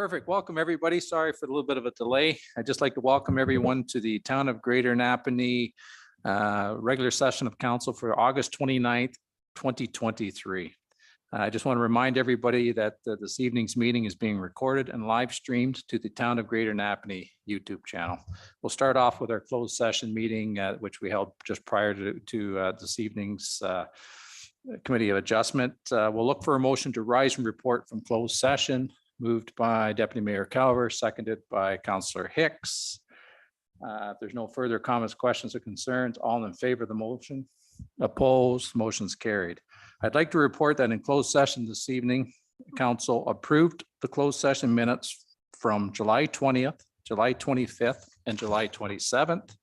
Perfect. Welcome, everybody. Sorry for a little bit of a delay. I'd just like to welcome everyone to the Town of Greater Napanee regular session of council for August 29th, 2023. I just want to remind everybody that this evening's meeting is being recorded and live streamed to the Town of Greater Napanee YouTube channel. We'll start off with our closed session meeting, which we held just prior to this evening's Committee of Adjustment. We'll look for a motion to rise and report from closed session. Moved by Deputy Mayor Calver, seconded by Councillor Hicks. If there's no further comments, questions, or concerns, all in favor of the motion? Opposed? Motion's carried. I'd like to report that in closed session this evening, Council approved the closed session minutes from July 20th, July 25th, and July 27th.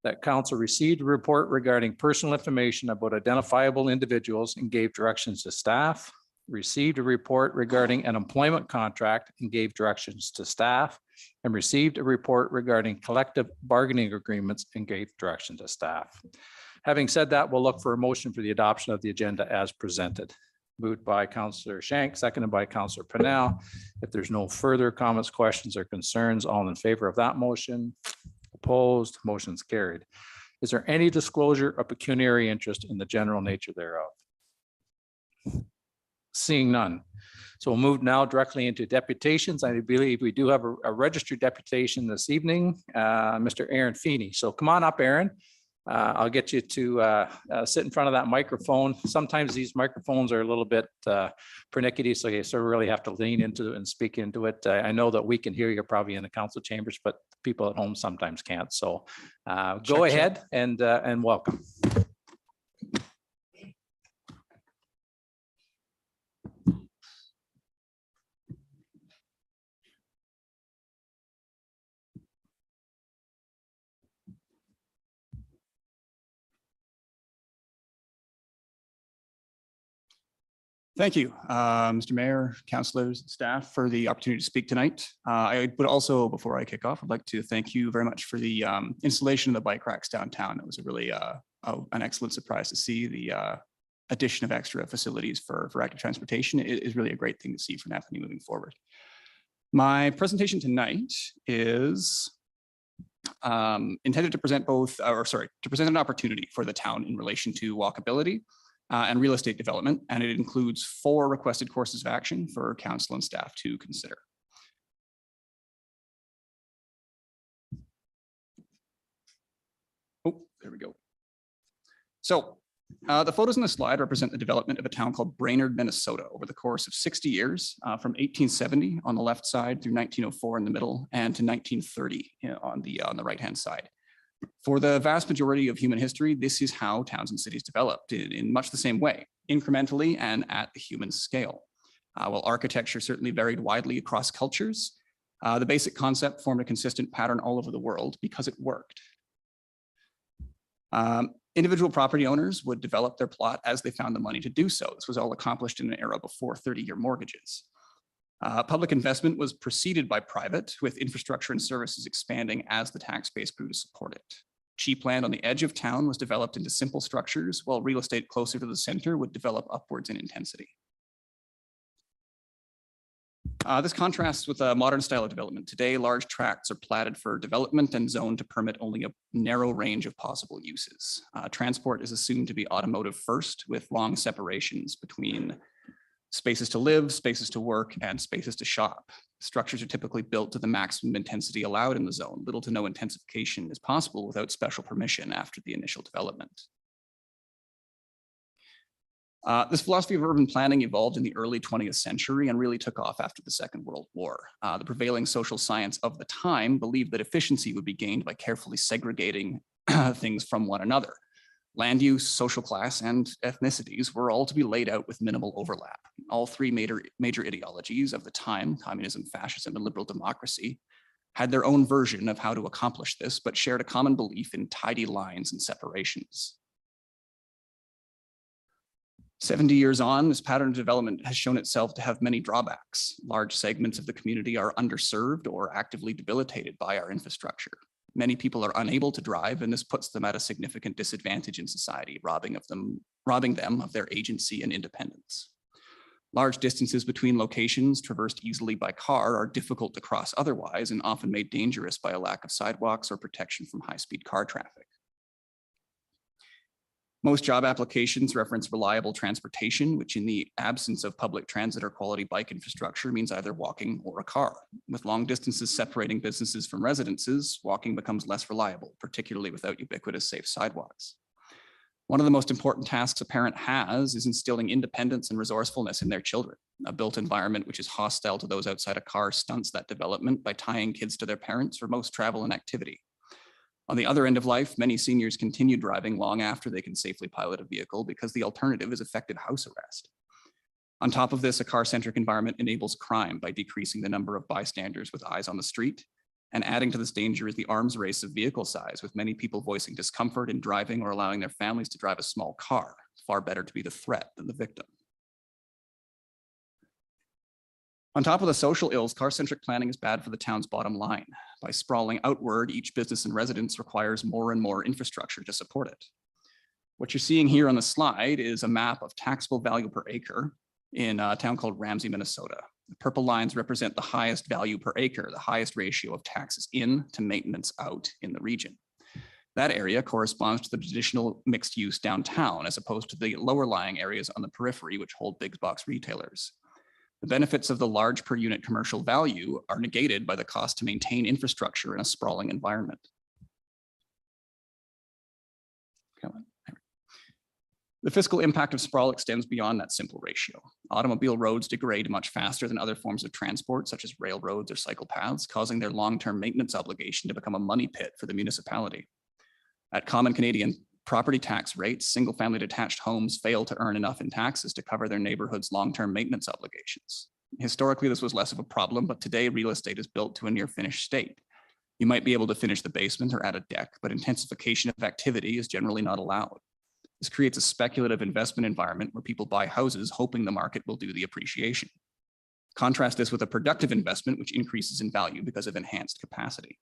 That Council received a report regarding personal information about identifiable individuals and gave directions to staff. Received a report regarding an employment contract and gave directions to staff, and received a report regarding collective bargaining agreements and gave direction to staff. Having said that, we'll look for a motion for the adoption of the agenda as presented. Moved by Councillor Shank, seconded by Councillor Pennell. If there's no further comments, questions, or concerns, all in favor of that motion? Opposed? Motion's carried. Is there any disclosure of pecuniary interest in the general nature thereof? Seeing none. So we'll move now directly into deputations. I believe we do have a registered deputation this evening, Mr. Aaron Fenney. So come on up, Aaron. I'll get you to sit in front of that microphone. Sometimes these microphones are a little bit pernickety, so you sort of really have to lean into it and speak into it. I know that we can hear you probably in the council chambers, but people at home sometimes can't. So go ahead and welcome. Thank you, Mr. Mayor, councillors, staff, for the opportunity to speak tonight. I would also, before I kick off, I'd like to thank you very much for the installation of the bike racks downtown. It was a really an excellent surprise to see the addition of extra facilities for active transportation. It is really a great thing to see for Napanee moving forward. My presentation tonight is intended to present to present an opportunity for the town in relation to walkability and real estate development, and it includes 4 requested courses of action for council and staff to consider. Oh, there we go. So the photos on the slide represent the development of a town called Brainerd, Minnesota over the course of 60 years, from 1870 on the left side through 1904 in the middle, and to 1930 on the right-hand side. For the vast majority of human history, this is how towns and cities developed in much the same way, incrementally and at the human scale. While architecture certainly varied widely across cultures, the basic concept formed a consistent pattern all over the world because it worked. Individual property owners would develop their plot as they found the money to do so. This was all accomplished in an era before 30-year mortgages. Public investment was preceded by private, with infrastructure and services expanding as the tax base grew to support it. Cheap land on the edge of town was developed into simple structures, while real estate closer to the center would develop upwards in intensity. This contrasts with a modern style of development. Today, large tracts are platted for development and zoned to permit only a narrow range of possible uses. Transport is assumed to be automotive first, with long separations between spaces to live, spaces to work, and spaces to shop. Structures are typically built to the maximum intensity allowed in the zone. Little to no intensification is possible without special permission after the initial development. This philosophy of urban planning evolved in the early 20th century and really took off after the Second World War. The prevailing social science of the time believed that efficiency would be gained by carefully segregating things from one another. Land use, social class, and ethnicities were all to be laid out with minimal overlap. All 3 major ideologies of the time, communism, fascism, and liberal democracy, had their own version of how to accomplish this, but shared a common belief in tidy lines and separations. 70 years on, this pattern of development has shown itself to have many drawbacks. Large segments of the community are underserved or actively debilitated by our infrastructure. Many people are unable to drive, and this puts them at a significant disadvantage in society, robbing them of their agency and independence. Large distances between locations traversed easily by car are difficult to cross otherwise and often made dangerous by a lack of sidewalks or protection from high-speed car traffic. Most job applications reference reliable transportation, which in the absence of public transit or quality bike infrastructure means either walking or a car. With long distances separating businesses from residences, walking becomes less reliable, particularly without ubiquitous safe sidewalks. One of the most important tasks a parent has is instilling independence and resourcefulness in their children. A built environment which is hostile to those outside a car stunts that development by tying kids to their parents for most travel and activity. On the other end of life, many seniors continue driving long after they can safely pilot a vehicle because the alternative is effective house arrest. On top of this, a car-centric environment enables crime by decreasing the number of bystanders with eyes on the street. And adding to this danger is the arms race of vehicle size, with many people voicing discomfort in driving or allowing their families to drive a small car. Far better to be the threat than the victim. On top of the social ills, car-centric planning is bad for the town's bottom line. By sprawling outward, each business and residence requires more and more infrastructure to support it. What you're seeing here on the slide is a map of taxable value per acre in a town called Ramsey, Minnesota. The purple lines represent the highest value per acre, the highest ratio of taxes in to maintenance out in the region. That area corresponds to the traditional mixed use downtown, as opposed to the lower lying areas on the periphery, which hold big box retailers. The benefits of the large per unit commercial value are negated by the cost to maintain infrastructure in a sprawling environment. The fiscal impact of sprawl extends beyond that simple ratio. Automobile roads degrade much faster than other forms of transport, such as railroads or cycle paths, causing their long-term maintenance obligation to become a money pit for the municipality. At common Canadian property tax rates, single-family detached homes fail to earn enough in taxes to cover their neighborhood's long-term maintenance obligations. Historically, this was less of a problem, but today real estate is built to a near finished state. You might be able to finish the basement or add a deck, but intensification of activity is generally not allowed. This creates a speculative investment environment where people buy houses hoping the market will do the appreciation. Contrast this with a productive investment, which increases in value because of enhanced capacity.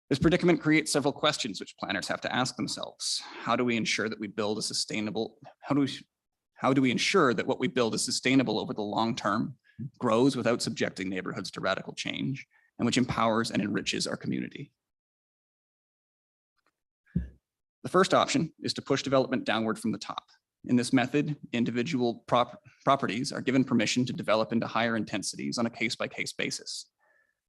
This predicament creates several questions which planners have to ask themselves. How do we ensure that we build a sustainable, how do we ensure that what we build is sustainable over the long term, grows without subjecting neighborhoods to radical change, and which empowers and enriches our community? The first option is to push development downward from the top. In this method, individual properties are given permission to develop into higher intensities on a case-by-case basis.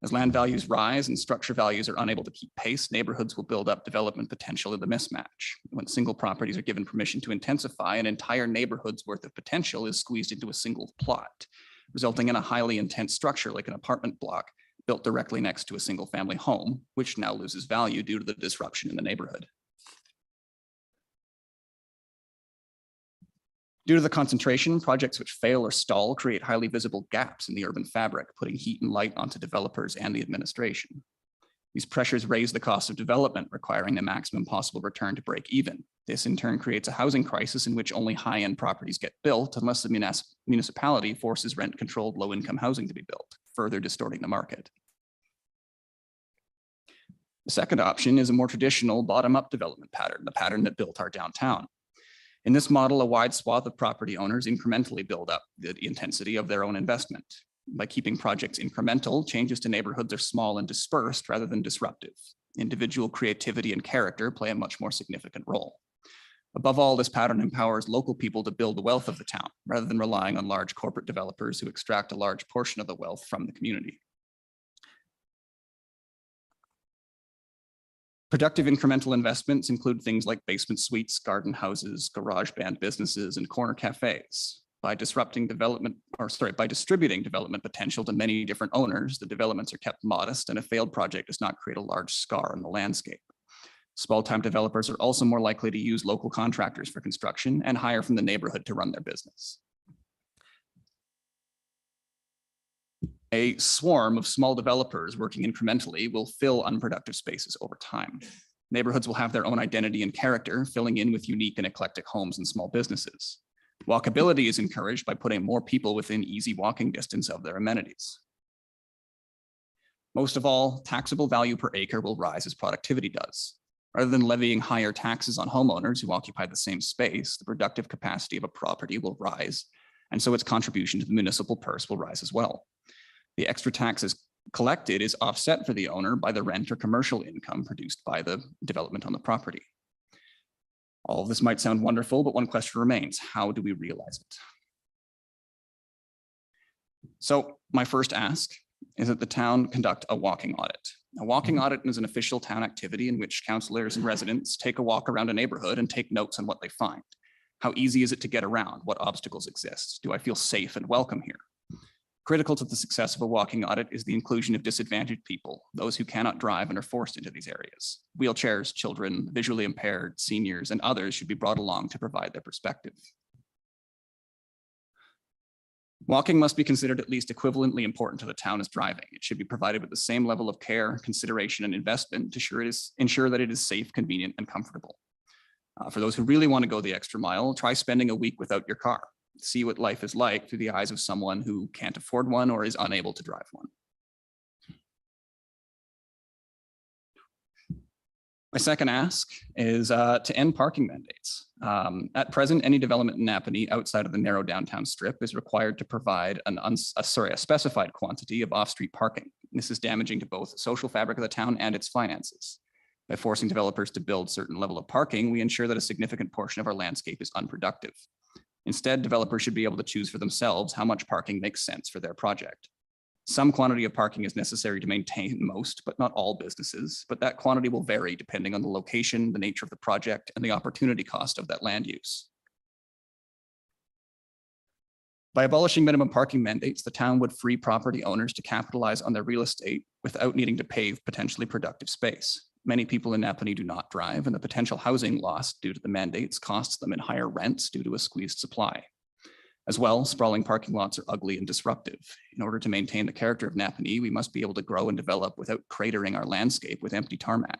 As land values rise and structure values are unable to keep pace, neighborhoods will build up development potential in the mismatch. When single properties are given permission to intensify, an entire neighborhood's worth of potential is squeezed into a single plot, resulting in a highly intense structure like an apartment block built directly next to a single family home, which now loses value due to the disruption in the neighborhood. Due to the concentration, projects which fail or stall create highly visible gaps in the urban fabric, putting heat and light onto developers and the administration. These pressures raise the cost of development, requiring the maximum possible return to break even. This in turn creates a housing crisis in which only high-end properties get built unless the municipality forces rent-controlled low-income housing to be built, further distorting the market. The second option is a more traditional bottom-up development pattern, the pattern that built our downtown. In this model, a wide swath of property owners incrementally build up the intensity of their own investment. By keeping projects incremental, changes to neighborhoods are small and dispersed rather than disruptive. Individual creativity and character play a much more significant role. Above all, this pattern empowers local people to build the wealth of the town, rather than relying on large corporate developers who extract a large portion of the wealth from the community. Productive incremental investments include things like basement suites, garden houses, garage band businesses, and corner cafes. By distributing development potential to many different owners, the developments are kept modest and a failed project does not create a large scar on the landscape. Small-time developers are also more likely to use local contractors for construction and hire from the neighborhood to run their business. A swarm of small developers working incrementally will fill unproductive spaces over time. Neighborhoods will have their own identity and character, filling in with unique and eclectic homes and small businesses. Walkability is encouraged by putting more people within easy walking distance of their amenities. Most of all, taxable value per acre will rise as productivity does. Rather than levying higher taxes on homeowners who occupy the same space, the productive capacity of a property will rise, and so its contribution to the municipal purse will rise as well. The extra taxes collected is offset for the owner by the rent or commercial income produced by the development on the property. All of this might sound wonderful, but one question remains: how do we realize it? So my first ask is that the town conduct a walking audit. A walking audit is an official town activity in which councillors and residents take a walk around a neighborhood and take notes on what they find. How easy is it to get around? What obstacles exist? Do I feel safe and welcome here? Critical to the success of a walking audit is the inclusion of disadvantaged people, those who cannot drive and are forced into these areas. Wheelchairs, children, visually impaired, seniors, and others should be brought along to provide their perspective. Walking must be considered at least equivalently important to the town as driving. It should be provided with the same level of care, consideration, and investment to ensure that it is safe, convenient, and comfortable. For those who really want to go the extra mile, try spending a week without your car. See what life is like through the eyes of someone who can't afford one or is unable to drive one. My second ask is to end parking mandates. At present, any development in Napanee outside of the narrow downtown strip is required to provide a specified quantity of off-street parking. This is damaging to both the social fabric of the town and its finances. By forcing developers to build certain level of parking, we ensure that a significant portion of our landscape is unproductive. Instead, developers should be able to choose for themselves how much parking makes sense for their project. Some quantity of parking is necessary to maintain most, but not all businesses, but that quantity will vary depending on the location, the nature of the project, and the opportunity cost of that land use. By abolishing minimum parking mandates, the town would free property owners to capitalize on their real estate without needing to pave potentially productive space. Many people in Napanee do not drive, and the potential housing lost due to the mandates costs them in higher rents due to a squeezed supply. As well, sprawling parking lots are ugly and disruptive. In order to maintain the character of Napanee, we must be able to grow and develop without cratering our landscape with empty tarmac.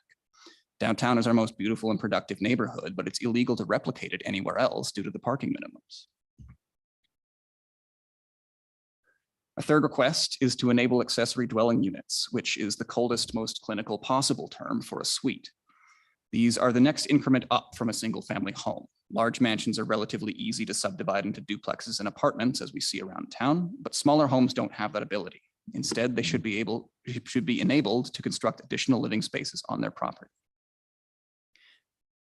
Downtown is our most beautiful and productive neighborhood, but it's illegal to replicate it anywhere else due to the parking minimums. A third request is to enable accessory dwelling units, which is the coldest, most clinical possible term for a suite. These are the next increment up from a single family home. Large mansions are relatively easy to subdivide into duplexes and apartments, as we see around town, but smaller homes don't have that ability. Instead, they should be enabled to construct additional living spaces on their property.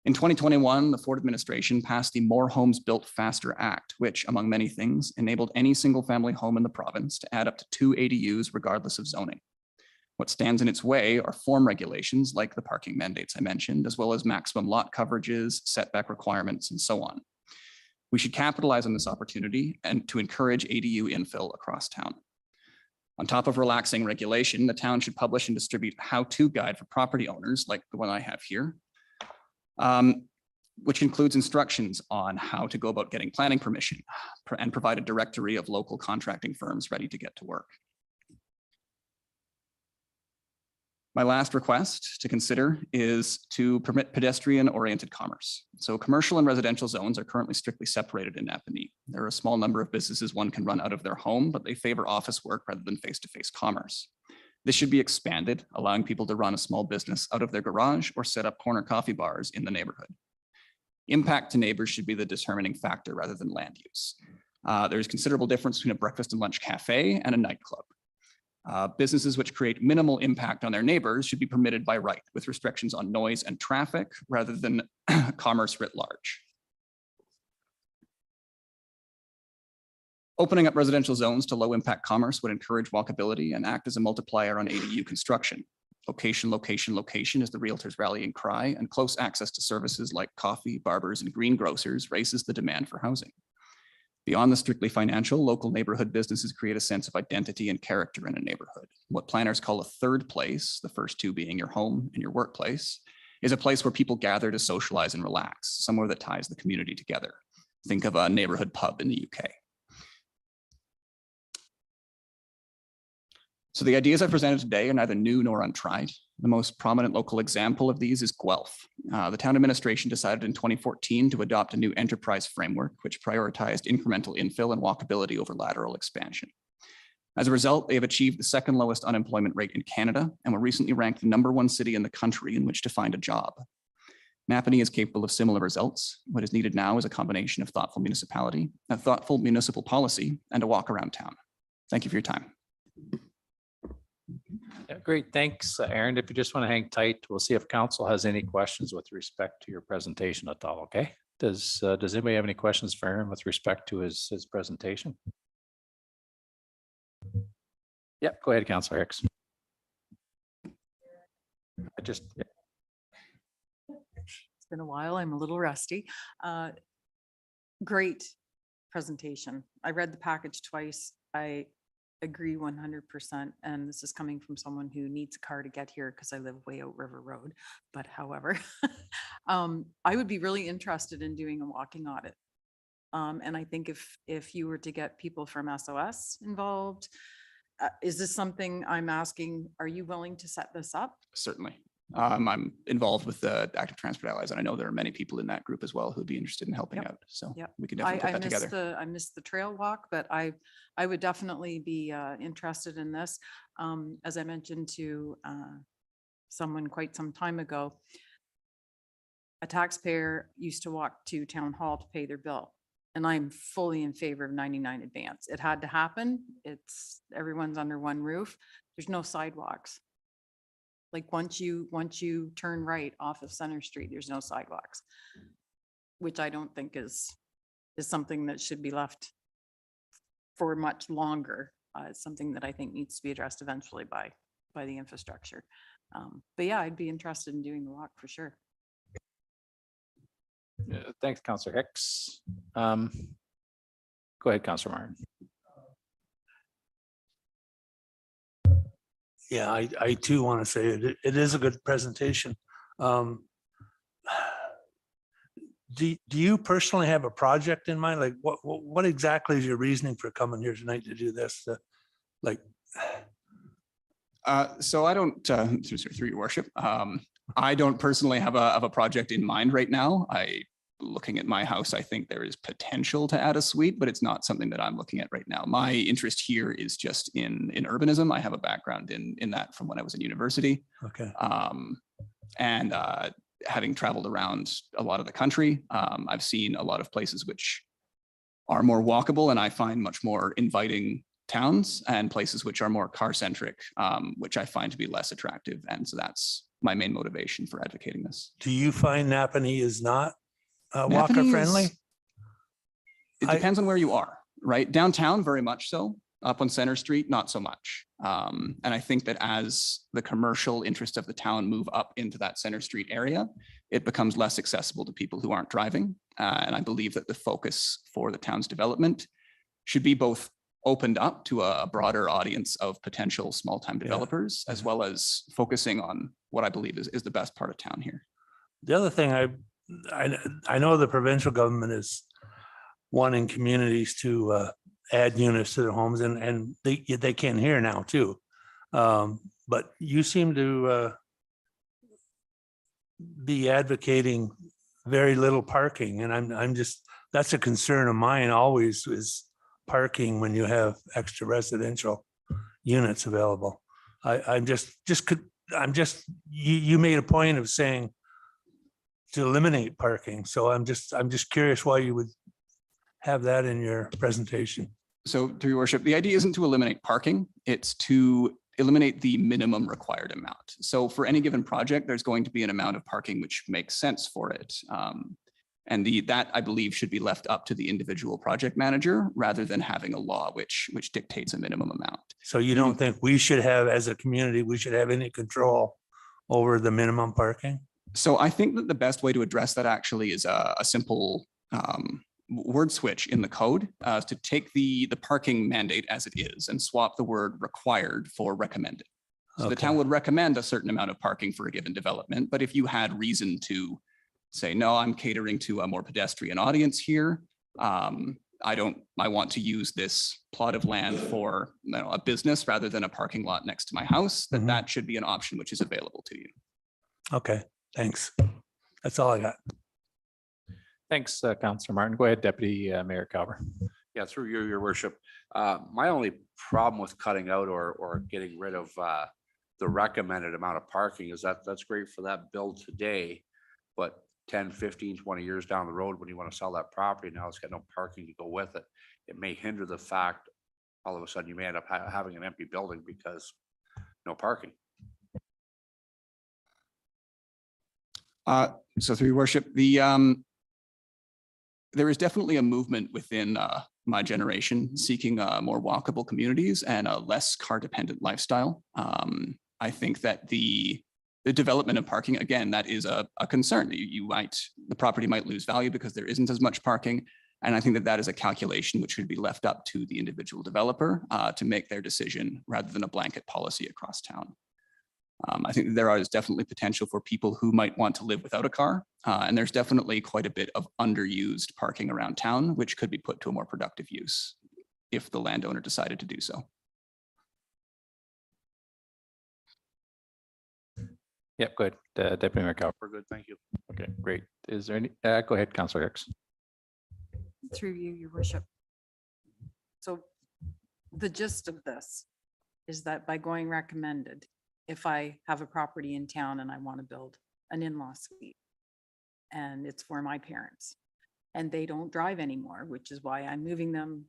In 2021, the Ford administration passed the More Homes Built Faster Act, which, among many things, enabled any single family home in the province to add up to 2 ADUs regardless of zoning. What stands in its way are form regulations like the parking mandates I mentioned, as well as maximum lot coverages, setback requirements, and so on. We should capitalize on this opportunity and to encourage ADU infill across town. On top of relaxing regulation, the town should publish and distribute a how-to guide for property owners like the one I have here, which includes instructions on how to go about getting planning permission and provide a directory of local contracting firms ready to get to work. My last request to consider is to permit pedestrian-oriented commerce. So commercial and residential zones are currently strictly separated in Napanee. There are a small number of businesses one can run out of their home, but they favor office work rather than face-to-face commerce. This should be expanded, allowing people to run a small business out of their garage or set up corner coffee bars in the neighborhood. Impact to neighbors should be the determining factor rather than land use. There's considerable difference between a breakfast and lunch cafe and a nightclub. Businesses which create minimal impact on their neighbors should be permitted by right, with restrictions on noise and traffic rather than commerce writ large. Opening up residential zones to low impact commerce would encourage walkability and act as a multiplier on ADU construction. Location, location, location is the realtor's rallying cry, and close access to services like coffee, barbers, and greengrocers raises the demand for housing. Beyond the strictly financial, local neighborhood businesses create a sense of identity and character in a neighborhood. What planners call a third place, the first two being your home and your workplace, is a place where people gather to socialize and relax, somewhere that ties the community together. Think of a neighborhood pub in the UK. So the ideas I presented today are neither new nor untried. The most prominent local example of these is Guelph. The town administration decided in 2014 to adopt a new enterprise framework, which prioritized incremental infill and walkability over lateral expansion. As a result, they have achieved the second lowest unemployment rate in Canada and were recently ranked the #1 city in the country in which to find a job. Napanee is capable of similar results. What is needed now is a combination of thoughtful municipal policy, and a walk around town. Thank you for your time. Yeah, great. Thanks, Aaron. If you just want to hang tight, we'll see if council has any questions with respect to your presentation at all. Okay. Does anybody have any questions for Aaron with respect to his presentation? Yeah, go ahead, Councilor Hicks. It's been a while. I'm a little rusty. Great presentation. I read the package twice. I agree 100%. And this is coming from someone who needs a car to get here because I live way out River Road. But however, I would be really interested in doing a walking audit. And I think if you were to get people from SOS involved, is this something I'm asking? Are you willing to set this up? Certainly. I'm involved with the Active Transport Allies, and I know there are many people in that group as well who'd be interested in helping out. So Yep. we can definitely put that together. I missed the trail walk, but I would definitely be interested in this. As I mentioned to someone quite some time ago, a taxpayer used to walk to town hall to pay their bill. And I'm fully in favor of 99 advance. It had to happen. Everyone's under one roof. There's no sidewalks. Like once you turn right off of Center Street, there's no sidewalks, which I don't think is something that should be left for much longer. It's something that I think needs to be addressed eventually by the infrastructure. But yeah, I'd be interested in doing the walk for sure. Thanks, Councilor Hicks. Go ahead, Councilor Martin. Yeah, I too want to say it is a good presentation. Do you personally have a project in mind? Like what exactly is your reasoning for coming here tonight to do this? So I don't, through your worship, I don't personally have a project in mind right now. Looking at my house, I think there is potential to add a suite, but it's not something that I'm looking at right now. My interest here is just in urbanism. I have a background in that from when I was in university. Okay. And having traveled around a lot of the country, I've seen a lot of places which are more walkable, and I find much more inviting towns, and places which are more car centric, which I find to be less attractive. And so that's my main motivation for advocating this. Do you find Napanee is not walker Napanee friendly? It depends on where you are, right? Downtown, very much so. Up on Center Street, not so much. And I think that as the commercial interests of the town move up into that Center Street area, it becomes less accessible to people who aren't driving. And I believe that the focus for the town's development should be both opened up to a broader audience of potential small-time developers, as well as focusing on what I believe is the best part of town here. The other thing I know the provincial government is wanting communities to add units to their homes, and they can here now too. But you seem to be advocating very little parking, and I'm just, that's a concern of mine always, is parking when you have extra residential units available. You made a point of saying to eliminate parking. So I'm just curious why you would have that in your presentation. So, through your worship, the idea isn't to eliminate parking, it's to eliminate the minimum required amount. So for any given project, there's going to be an amount of parking which makes sense for it. And that I believe should be left up to the individual project manager rather than having a law which dictates a minimum amount. So you don't think we should have, as a community, we should have any control over the minimum parking? So I think that the best way to address that actually is a simple word switch in the code to take the parking mandate as it is and swap the word required for recommended. So the town would recommend a certain amount of parking for a given development, but if you had reason to say, no, I'm catering to a more pedestrian audience here, I want to use this plot of land for a business rather than a parking lot next to my house, then that should be an option which is available to you. Okay, thanks. That's all I got. Thanks, Councilor Martin. Go ahead, Deputy Mayor Calver. Yeah, through you, your worship. My only problem with cutting out or getting rid of the recommended amount of parking is that's great for that bill today. But 10, 15, 20 years down the road, when you want to sell that property, now it's got no parking to go with it. It may hinder the fact, all of a sudden you may end up having an empty building because no parking. So through your worship, there is definitely a movement within my generation seeking more walkable communities and a less car dependent lifestyle. I think that the development of parking, again, that is a concern. The property might lose value because there isn't as much parking. And I think that that is a calculation which should be left up to the individual developer to make their decision rather than a blanket policy across town. I think that there is definitely potential for people who might want to live without a car. And there's definitely quite a bit of underused parking around town, which could be put to a more productive use if the landowner decided to do so. Yep, good. Deputy Mayor Cow. We're good, thank you. Okay, great. Is there any, go ahead, Councillor Hicks. Through you, your worship. So the gist of this is that by going recommended, if I have a property in town and I want to build an in-law suite and it's for my parents and they don't drive anymore, which is why I'm moving them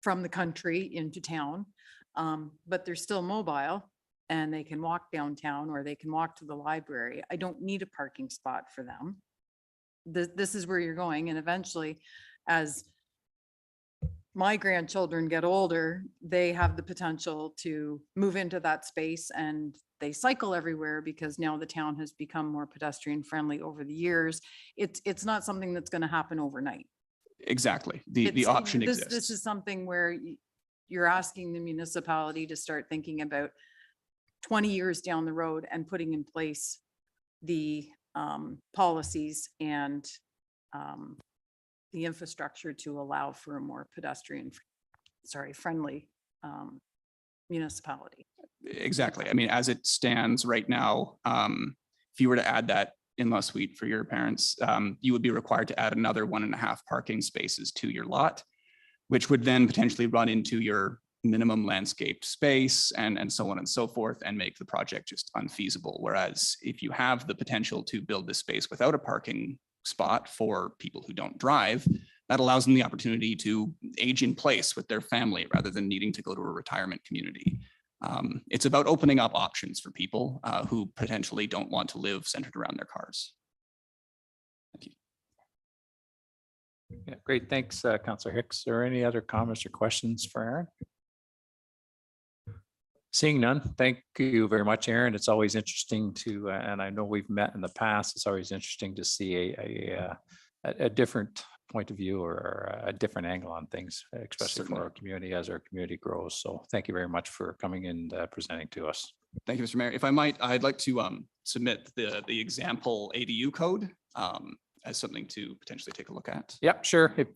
from the country into town, but they're still mobile and they can walk downtown or they can walk to the library. I don't need a parking spot for them. This is where you're going. And eventually, as my grandchildren get older, they have the potential to move into that space and they cycle everywhere because now the town has become more pedestrian friendly over the years. It's not something that's going to happen overnight. Exactly. The It's- option this- exists. This is something where you're asking the municipality to start thinking about 20 years down the road and putting in place the policies and the infrastructure to allow for a more friendly municipality. Exactly. I mean, as it stands right now, if you were to add that in-law suite for your parents, you would be required to add another 1.5 parking spaces to your lot, which would then potentially run into your minimum landscaped space and so on and so forth and make the project just unfeasible. Whereas if you have the potential to build this space without a parking spot for people who don't drive, that allows them the opportunity to age in place with their family rather than needing to go to a retirement community. It's about opening up options for people who potentially don't want to live centered around their cars. Thank you. Yeah, great. Thanks, Councillor Hicks. Are there any other comments or questions for Aaron? Seeing none, thank you very much, Aaron. It's always interesting to, and I know we've met in the past, it's always interesting to see a different point of view or a different angle on things, especially Certainly. for our community as our community grows. So thank you very much for coming and presenting to us. Thank you, Mr. Mayor. If I might, I'd like to submit the example ADU code as something to potentially take a look at. Yep, sure. If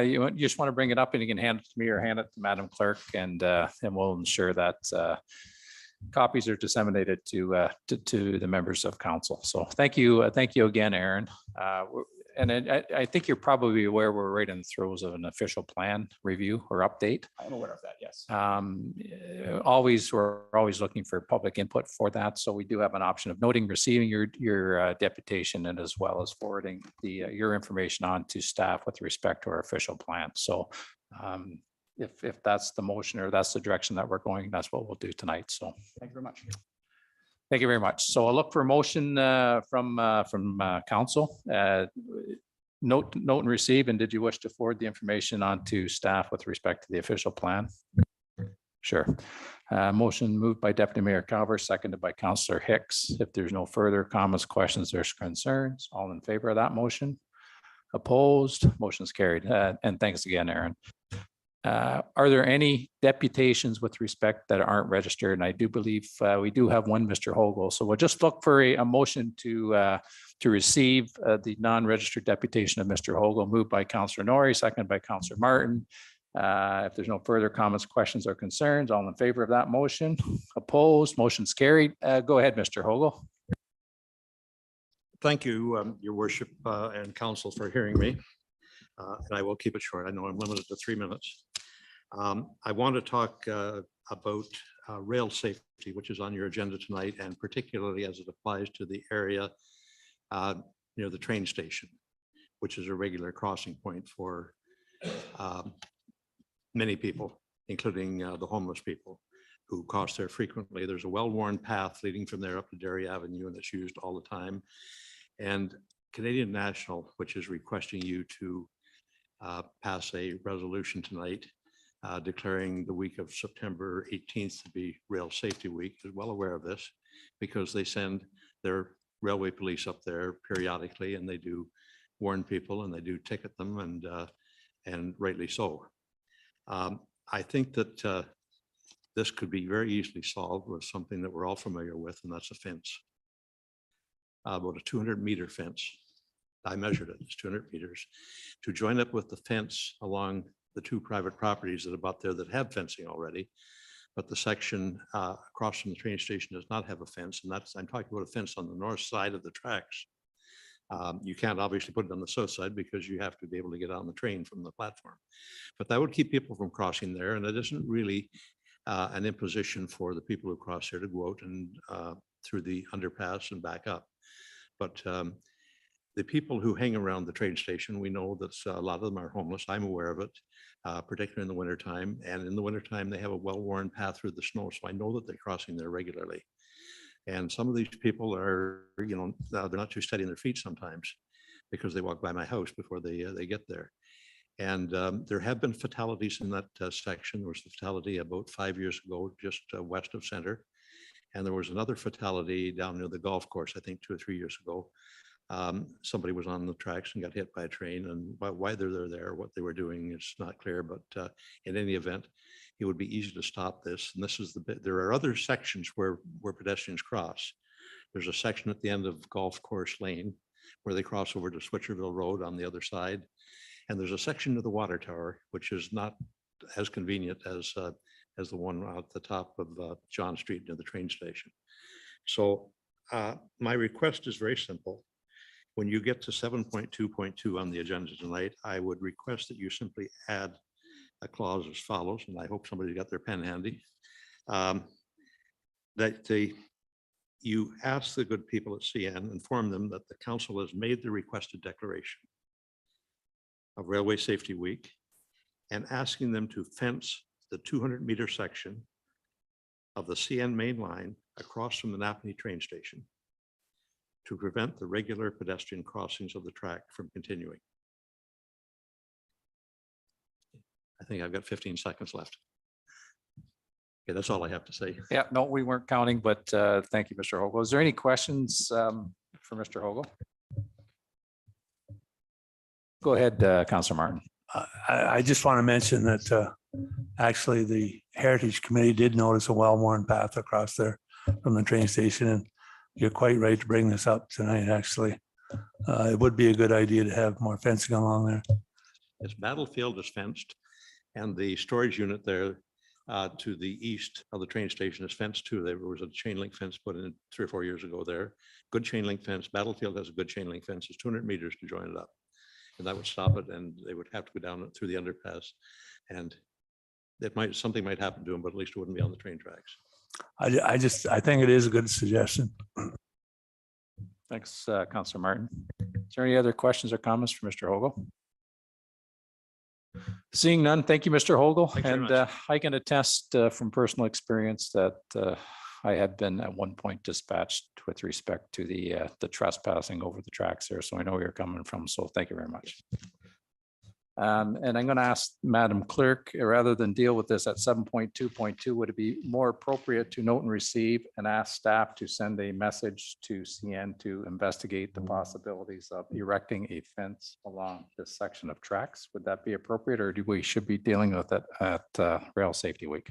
you just want to bring it up and you can hand it to me or hand it to Madam Clerk, and we'll ensure that copies are disseminated to the members of council. So thank you again, Aaron. And I think you're probably aware we're right in the throes of an official plan review or update. I'm aware of that, yes. We're always looking for public input for that. So we do have an option of noting, receiving your deputation, and as well as forwarding your information on to staff with respect to our official plan. So if that's the motion or that's the direction that we're going, that's what we'll do tonight. So Thank you very much. thank you very much. So I'll look for a motion from council. Note and receive. And did you wish to forward the information on to staff with respect to the official plan? Sure. Motion moved by Deputy Mayor Calver, seconded by Councillor Hicks. If there's no further comments, questions, or concerns, all in favor of that motion? Opposed? Motion's carried. And thanks again, Aaron. Are there any deputations with respect that aren't registered? And I do believe we do have one, Mr. Hogle. So we'll just look for a motion to receive the non-registered deputation of Mr. Hogle, moved by Councillor Norrie, seconded by Councillor Martin. If there's no further comments, questions, or concerns, all in favor of that motion? Opposed? Motion's carried. Go ahead, Mr. Hogle. Thank you, Your Worship and Council, for hearing me. And I will keep it short. I know I'm limited to 3 minutes. I want to talk about rail safety, which is on your agenda tonight, and particularly as it applies to the area near the train station, which is a regular crossing point for many people, including the homeless people who cross there frequently. There's a well-worn path leading from there up to Derry Avenue, and it's used all the time. And Canadian National, which is requesting you to pass a resolution tonight declaring the week of September 18th to be Rail Safety Week, is well aware of this because they send their railway police up there periodically, and they do warn people and they do ticket them, and rightly so. I think that this could be very easily solved with something that we're all familiar with, and that's a fence. About a 200-meter fence. I measured it, it's 200 meters. To join up with the fence along the two private properties that are about there that have fencing already, but the section across from the train station does not have a fence, and that's, I'm talking about a fence on the north side of the tracks. You can't obviously put it on the south side because you have to be able to get on the train from the platform. But that would keep people from crossing there, and it isn't really an imposition for the people who cross there to go out and through the underpass and back up. But the people who hang around the train station, we know that a lot of them are homeless. I'm aware of it, particularly in the wintertime. And in the wintertime, they have a well-worn path through the snow. So I know that they're crossing there regularly. And some of these people are, you know, they're not too steady in their feet sometimes because they walk by my house before they get there. And there have been fatalities in that section. There was a fatality about 5 years ago, just west of center. And there was another fatality down near the golf course, I think 2 or 3 years ago. Somebody was on the tracks and got hit by a train, and why they're there, what they were doing, it's not clear. But in any event, it would be easy to stop this. And this is the bit. There are other sections where pedestrians cross. There's a section at the end of Golf Course Lane where they cross over to Switcherville Road on the other side. And there's a section of the water tower, which is not as convenient as the one at the top of John Street near the train station. So my request is very simple. When you get to 7.2.2 on the agenda tonight, I would request that you simply add a clause as follows, and I hope somebody's got their pen handy, that you ask the good people at CN, inform them that the council has made the requested declaration of Railway Safety Week and asking them to fence the 200-meter section of the CN main line across from the Napanee train station to prevent the regular pedestrian crossings of the track from continuing. I think I've got 15 seconds left. Okay, that's all I have to say. Yeah, no, we weren't counting, but thank you, Mr. Hogle. Is there any questions for Mr. Hogle? Go ahead, Councillor Martin. I just want to mention that actually the Heritage Committee did notice a well-worn path across there from the train station, and you're quite right to bring this up tonight, actually. It would be a good idea to have more fencing along there. This battlefield is fenced, and the storage unit there to the east of the train station is fenced too. There was a chain link fence put in 3 or 4 years ago there. Good chain link fence. Battlefield has a good chain link fence. It's 200 meters to join it up. And that would stop it, and they would have to go down through the underpass. And something might happen to them, but at least it wouldn't be on the train tracks. I think it is a good suggestion. Thanks, Councillor Martin. Is there any other questions or comments for Mr. Hogle? Seeing none, thank you, Mr. Hogle. Thanks very And much. I can attest from personal experience that I had been at one point dispatched with respect to the trespassing over the tracks there. So I know where you're coming from. So thank you very much. And I'm going to ask Madam Clerk, rather than deal with this at 7.2.2, would it be more appropriate to note and receive and ask staff to send a message to CN to investigate the possibilities of erecting a fence along this section of tracks? Would that be appropriate, or do we should be dealing with it at Rail Safety Week?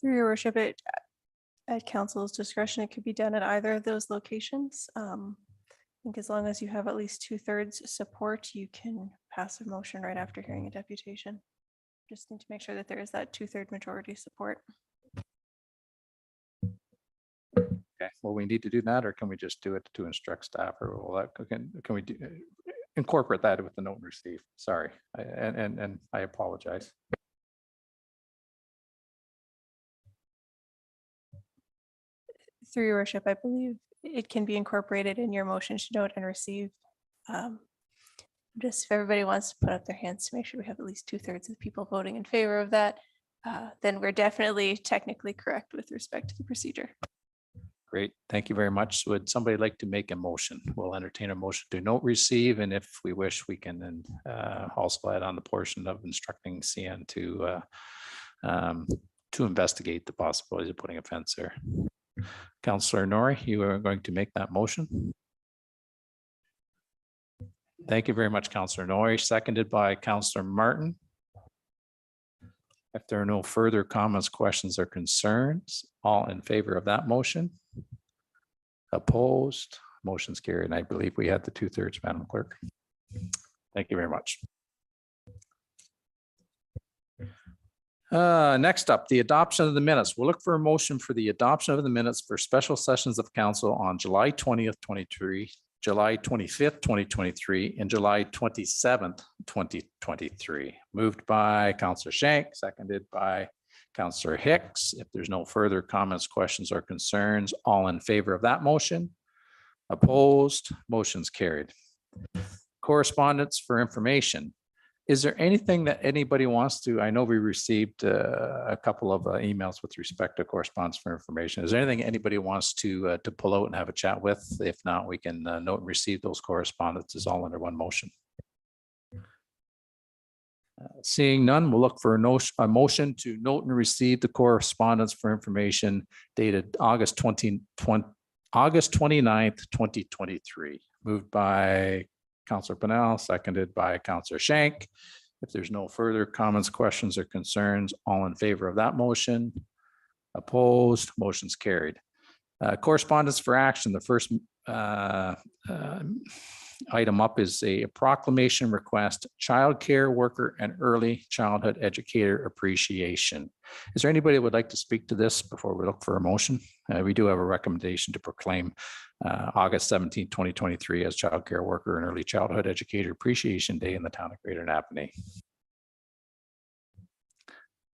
Through your worship, at council's discretion, it could be done at either of those locations. I think as long as you have at least 2/3 support, you can pass a motion right after hearing a deputation. Just need to make sure that there is that 2/3 majority support. Okay, well, we need to do that, or can we just do it to instruct staff, or will that, can we incorporate that with the note and receive? Sorry, and I apologize. through your worship, I believe it can be incorporated in your motion to note and receive. Just if everybody wants to put up their hands to make sure we have at least 2/3 of people voting in favor of that, then we're definitely technically correct with respect to the procedure. Great, thank you very much. Would somebody like to make a motion? We'll entertain a motion to note receive, and if we wish, we can then also add on the portion of instructing CN to investigate the possibilities of putting a fence there. Councillor Nori, you are going to make that motion. Thank you very much, Councillor Nori, seconded by Councillor Martin. If there are no further comments, questions, or concerns, all in favor of that motion? Opposed? Motion's carried. And I believe we had the 2/3, Madam Clerk. Thank you very much. Next up, the adoption of the minutes. We'll look for a motion for the adoption of the minutes for special sessions of council on July 20th, 23, July 25th, 2023, and July 27th, 2023. Moved by Councillor Shank, seconded by Councillor Hicks. If there's no further comments, questions, or concerns, all in favor of that motion? Opposed? Motion's carried. Correspondence for information. Is there anything that anybody wants to, I know we received a couple of emails with respect to correspondence for information. Is there anything anybody wants to pull out and have a chat with? If not, we can note and receive those correspondences all under one motion. Seeing none, we'll look for a motion to note and receive the correspondence for information dated August 29th, 2023. Moved by Councillor Pennell, seconded by Councillor Shank. If there's no further comments, questions, or concerns, all in favor of that motion? Opposed? Motion's carried. Correspondence for action. The first item up is a proclamation request, childcare worker and early childhood educator appreciation. Is there anybody who would like to speak to this before we look for a motion? We do have a recommendation to proclaim August 17, 2023 as Childcare Worker and Early Childhood Educator Appreciation Day in the town of Greater Napanee.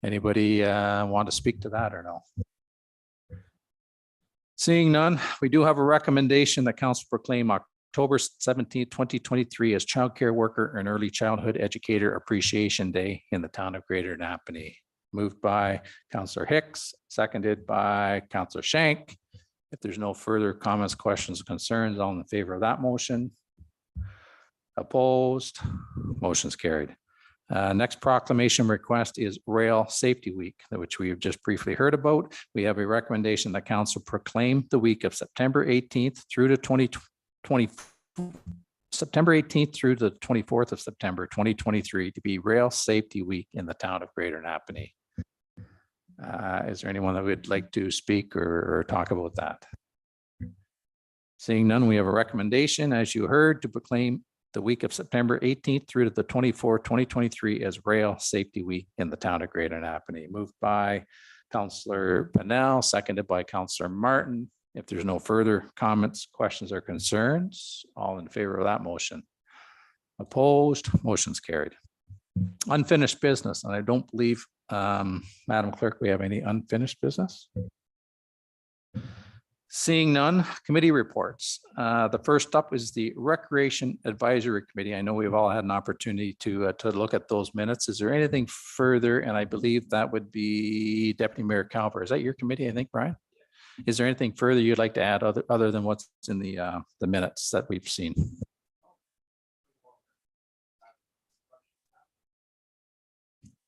Anybody want to speak to that or no? Seeing none, we do have a recommendation that council proclaim October 17, 2023 as Childcare Worker and Early Childhood Educator Appreciation Day in the town of Greater Napanee. Moved by Councillor Hicks, seconded by Councillor Shank. If there's no further comments, questions, or concerns, all in favor of that motion? Opposed? Motion's carried. Next proclamation request is Rail Safety Week, which we have just briefly heard about. We have a recommendation that council proclaim the week of September 18th through to September 18th through the 24th of September 2023 to be Rail Safety Week in the town of Greater Napanee. Is there anyone that would like to speak or talk about that? Seeing none, we have a recommendation, as you heard, to proclaim the week of September 18th through to the 24th, 2023 as Rail Safety Week in the town of Greater Napanee. Moved by Councillor Pennell, seconded by Councillor Martin. If there's no further comments, questions, or concerns, all in favor of that motion? Opposed? Motion's carried. Unfinished business, and I don't believe, Madam Clerk, we have any unfinished business. Seeing none, committee reports. The first up is the Recreation Advisory Committee. I know we've all had an opportunity to look at those minutes. Is there anything further? And I believe that would be Deputy Mayor Calver. Is that your committee, I think, Brian? Is there anything further you'd like to add other than what's in the minutes that we've seen?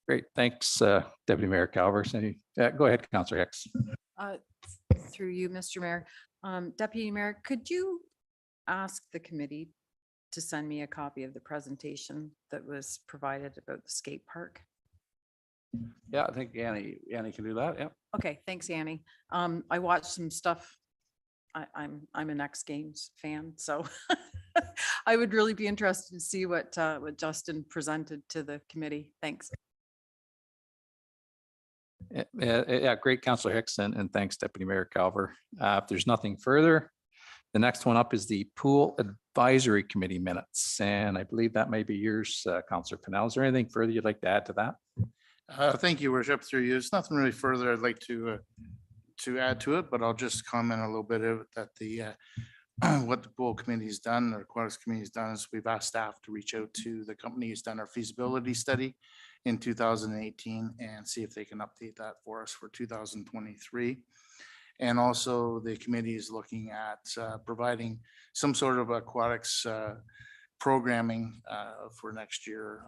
Great, thanks, Deputy Mayor Calver. Go ahead, Councillor Hicks. Through you, Mr. Mayor. Deputy Mayor, could you ask the committee to send me a copy of the presentation that was provided about the skate park? Yeah, I think Annie can do that. Yeah. Okay, thanks, Annie. I watched some stuff. I'm an X Games fan, so I would really be interested to see what Justin presented to the committee. Thanks. Yeah, great, Councillor Hicks, and thanks, Deputy Mayor Calver. If there's nothing further, the next one up is the Pool Advisory Committee minutes, and I believe that may be yours, Councillor Pennell. Is there anything further you'd like to add to that? Thank you, Worship, through you. There's nothing really further I'd like to to add to it, but I'll just comment a little bit of that the what the pool committee's done, or aquatics committee's done, is we've asked staff to reach out to the company who's done our feasibility study in 2018 and see if they can update that for us for 2023. And also the committee is looking at providing some sort of aquatics programming for next year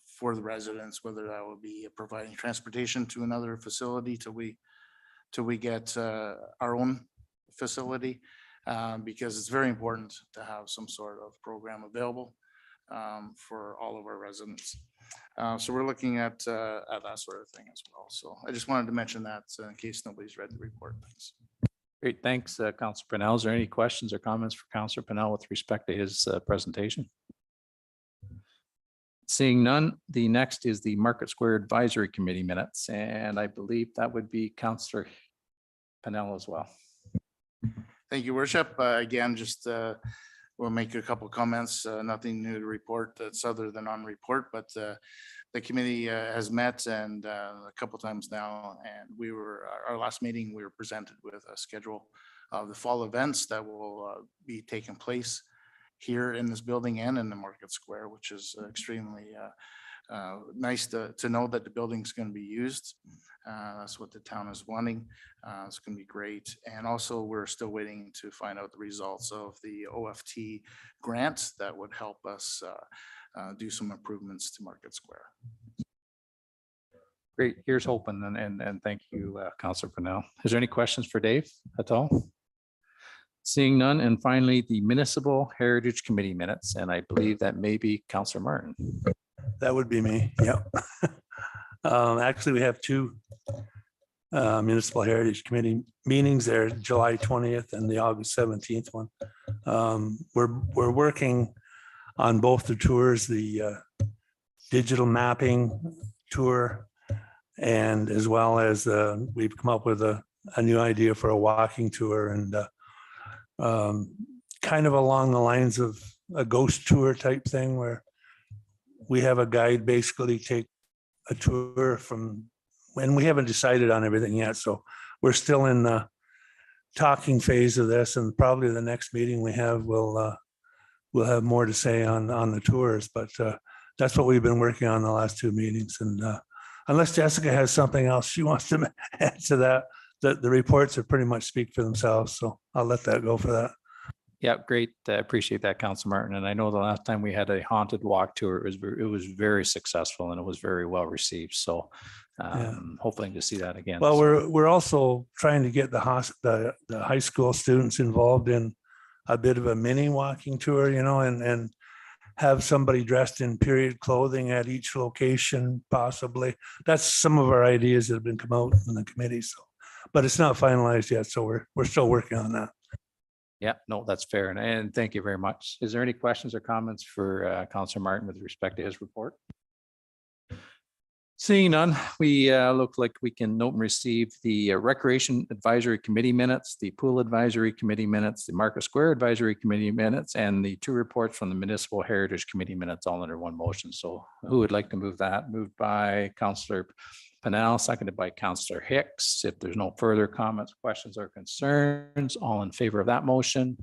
for the residents, whether that will be providing transportation to another facility till we get our own facility, because it's very important to have some sort of program available for all of our residents. So we're looking at that sort of thing as well. So I just wanted to mention that in case nobody's read the report. Thanks. Great, thanks, Councilor Pennell. Is there any questions or comments for Councilor Pennell with respect to his presentation? Seeing none, the next is the Market Square Advisory Committee minutes, and I believe that would be Councilor Pennell as well. Thank you, Worship. Again, just we'll make a couple comments. Nothing new to report that's other than on report, but the committee has met and a couple times now, and our last meeting, we were presented with a schedule of the fall events that will be taking place here in this building and in the Market Square, which is extremely nice to know that the building's going to be used. That's what the town is wanting. It's going to be great. And also, we're still waiting to find out the results of the OFT grant that would help us do some improvements to Market Square. Great, here's hoping, and thank you, Councilor Pennell. Is there any questions for Dave at all? Seeing none, and finally, the Municipal Heritage Committee minutes, and I believe that may be Councilor Martin. That would be me. Yep. Actually, we have two Municipal Heritage Committee meetings there, July 20th and the August 17th one. We're working on both the tours, the digital mapping tour, and as well as we've come up with a new idea for a walking tour, and kind of along the lines of a ghost tour type thing, where we have a guide basically take a tour from when we haven't decided on everything yet. So we're still in the talking phase of this, and probably the next meeting we have, we'll have more to say on the tours, but that's what we've been working on the last two meetings. And unless Jessica has something else she wants to add to that, the reports are pretty much speak for themselves. So I'll let that go for that. Yeah, great. I appreciate that, Councilor Martin. And I know the last time we had a haunted walk tour, it was very successful and it was very well received. So hoping to see that again. Well, we're also trying to get the high school students involved in a bit of a mini walking tour, and have somebody dressed in period clothing at each location, possibly. That's some of our ideas that have been come out in the committee. So, but it's not finalized yet. So we're still working on that. Yeah, no, that's fair. And thank you very much. Is there any questions or comments for Councilor Martin with respect to his report? Seeing none, we look like we can note and receive the Recreation Advisory Committee minutes, the Pool Advisory Committee minutes, the Market Square Advisory Committee minutes, and the two reports from the Municipal Heritage Committee minutes all under one motion. So who would like to move that? Moved by Councilor Pennell, seconded by Councilor Hicks. If there's no further comments, questions, or concerns, all in favor of that motion?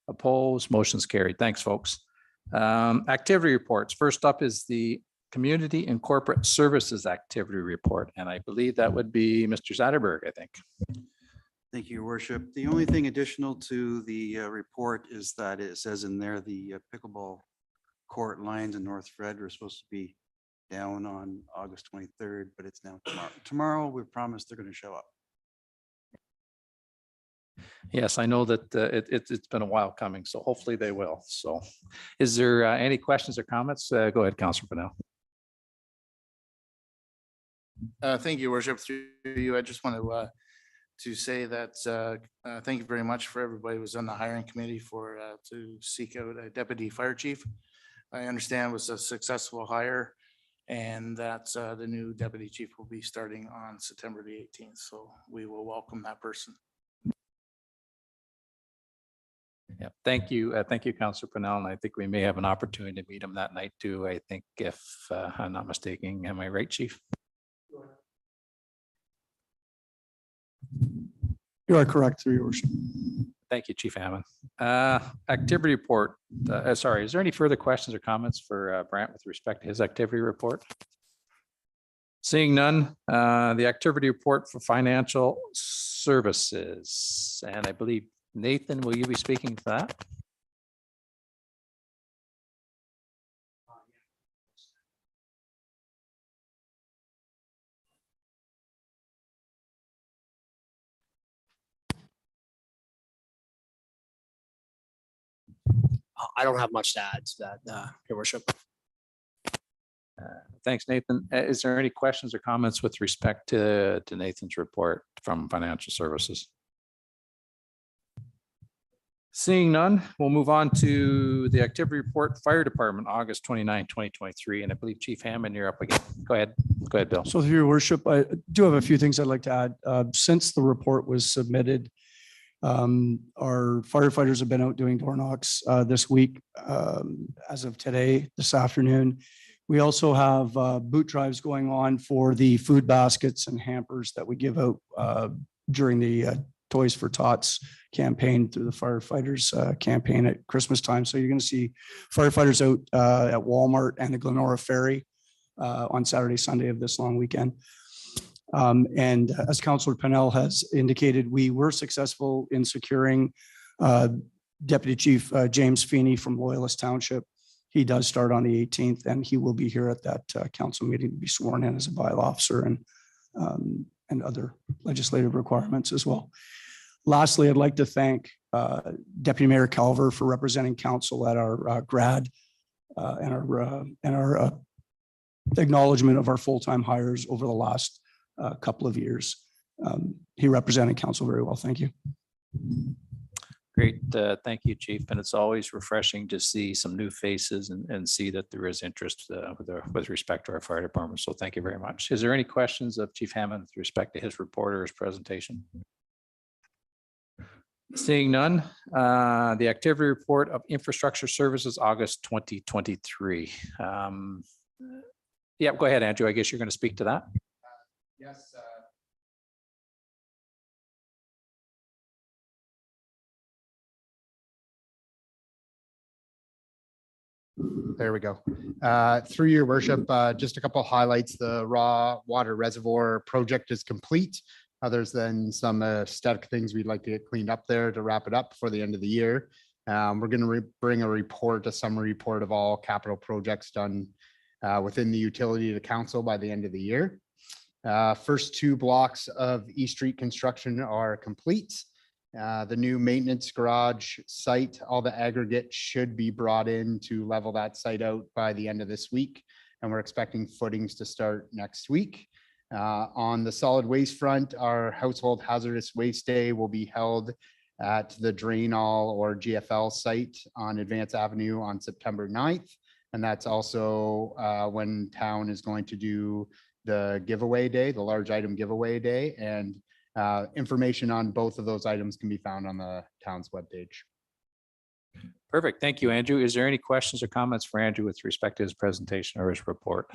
Opposed? Motion's carried. Thanks, folks. Activity reports. First up is the Community and Corporate Services Activity Report, and I believe that would be Mr. Zatterberg, I think. Thank you, Your Worship. The only thing additional to the report is that it says in there the pickleball court lines in North Fred were supposed to be down on August 23rd, but it's now tomorrow. Tomorrow, we promised they're going to show up. Yes, I know that it's been a while coming, so hopefully they will. So is there any questions or comments? Go ahead, Councilor Pennell. Thank you, Worship. Through you, I just want to say that thank you very much for everybody who was on the hiring committee to seek out a deputy fire chief. I understand it was a successful hire, and that the new deputy chief will be starting on September the 18th. So we will welcome that person. Yeah, thank you. Thank you, Councilor Pennell. And I think we may have an opportunity to meet him that night too. I think if I'm not mistaken, am I right, Chief? You are correct, through your worship. Thank you, Chief Hammond. Activity report. Sorry, is there any further questions or comments for Brant with respect to his activity report? Seeing none, the activity report for financial services. And I believe, Nathan, will you be speaking to that? I don't have much to add to that, Your Worship. Thanks, Nathan. Is there any questions or comments with respect to Nathan's report from financial services? Seeing none, we'll move on to the activity report, Fire Department, August 29, 2023. And I believe Chief Hammond, you're up again. Go ahead. Go ahead, Bill. So through your worship, I do have a few things I'd like to add. Since the report was submitted, our firefighters have been out doing door knocks this week. As of today, this afternoon, we also have boot drives going on for the food baskets and hampers that we give out during the Toys for Tots campaign through the firefighters campaign at Christmas time. So you're going to see firefighters out at Walmart and the Glenora Ferry on Saturday, Sunday of this long weekend. And as Councillor Pennell has indicated, we were successful in securing Deputy Chief James Fenney from Loyalist Township. He does start on the 18th, and he will be here at that council meeting to be sworn in as a bylaw officer and other legislative requirements as well. Lastly, I'd like to thank Deputy Mayor Calver for representing council at our grad and our acknowledgement of our full-time hires over the last couple of years. He represented council very well. Thank you. Great. Thank you, Chief. And it's always refreshing to see some new faces and see that there is interest with respect to our fire department. So thank you very much. Is there any questions of Chief Hammond with respect to his report or his presentation? Seeing none, the activity report of infrastructure services, August 2023. Yeah, go ahead, Andrew. I guess you're going to speak to that. Yes. There we go. Through your worship, just a couple of highlights. The raw water reservoir project is complete. Others than some aesthetic things we'd like to get cleaned up there to wrap it up before the end of the year. We're going to bring a summary report of all capital projects done within the utility to council by the end of the year. First two blocks of East Street construction are complete. The new maintenance garage site, all the aggregate should be brought in to level that site out by the end of this week. And we're expecting footings to start next week. On the solid waste front, our household hazardous waste day will be held at the Drainall or GFL site on Advance Avenue on September 9th. And that's also when town is going to do the giveaway day, the large item giveaway day. And information on both of those items can be found on the town's webpage. Perfect. Thank you, Andrew. Is there any questions or comments for Andrew with respect to his presentation or his report?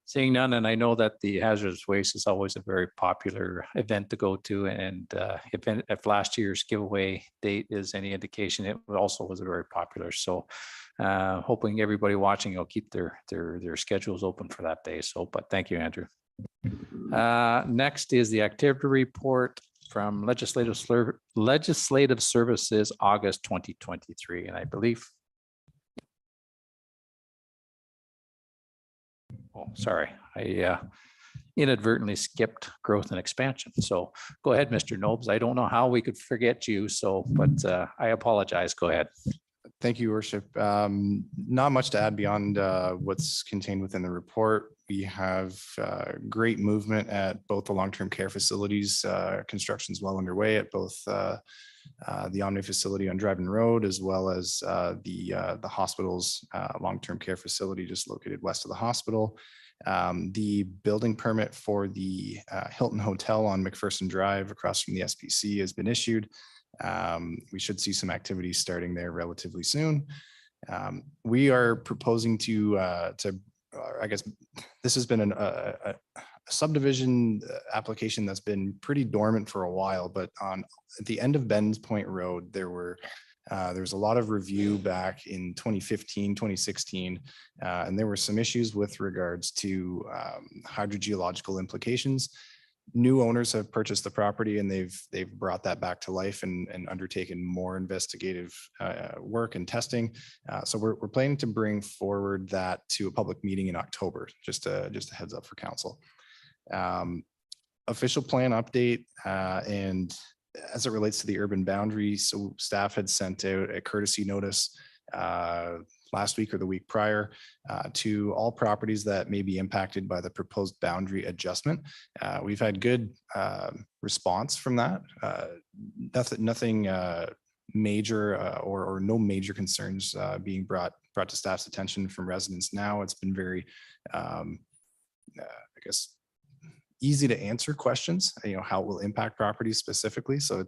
Seeing none, and I know that the hazardous waste is always a very popular event to go to, and if last year's giveaway date is any indication, it also was very popular. So hoping everybody watching will keep their schedules open for that day. So, but thank you, Andrew. Next is the activity report from Legislative Services, August 2023, and I believe. Oh, sorry, I inadvertently skipped growth and expansion. So go ahead, Mr. Nobes. I don't know how we could forget you. So, but I apologize. Go ahead. Thank you, Worship. Not much to add beyond what's contained within the report. We have great movement at both the long-term care facilities. Construction is well underway at both the Omni facility on Dryden Road, as well as the hospital's long-term care facility just located west of the hospital. The building permit for the Hilton Hotel on McPherson Drive across from the SPC has been issued. We should see some activity starting there relatively soon. We are proposing to I guess this has been subdivision application that's been pretty dormant for a while, but at the end of Ben's Point Road, there was a lot of review back in 2015, 2016, and there were some issues with regards to hydrogeological implications. New owners have purchased the property and they've brought that back to life and undertaken more investigative work and testing. So we're planning to bring forward that to a public meeting in October, just a heads up for council. Official plan update, and as it relates to the urban boundary, so staff had sent out a courtesy notice last week or the week prior to all properties that may be impacted by the proposed boundary adjustment. We've had good response from that. Nothing major or no major concerns being brought to staff's attention from residents now. It's been very, I guess, easy to answer questions, how it will impact properties specifically. So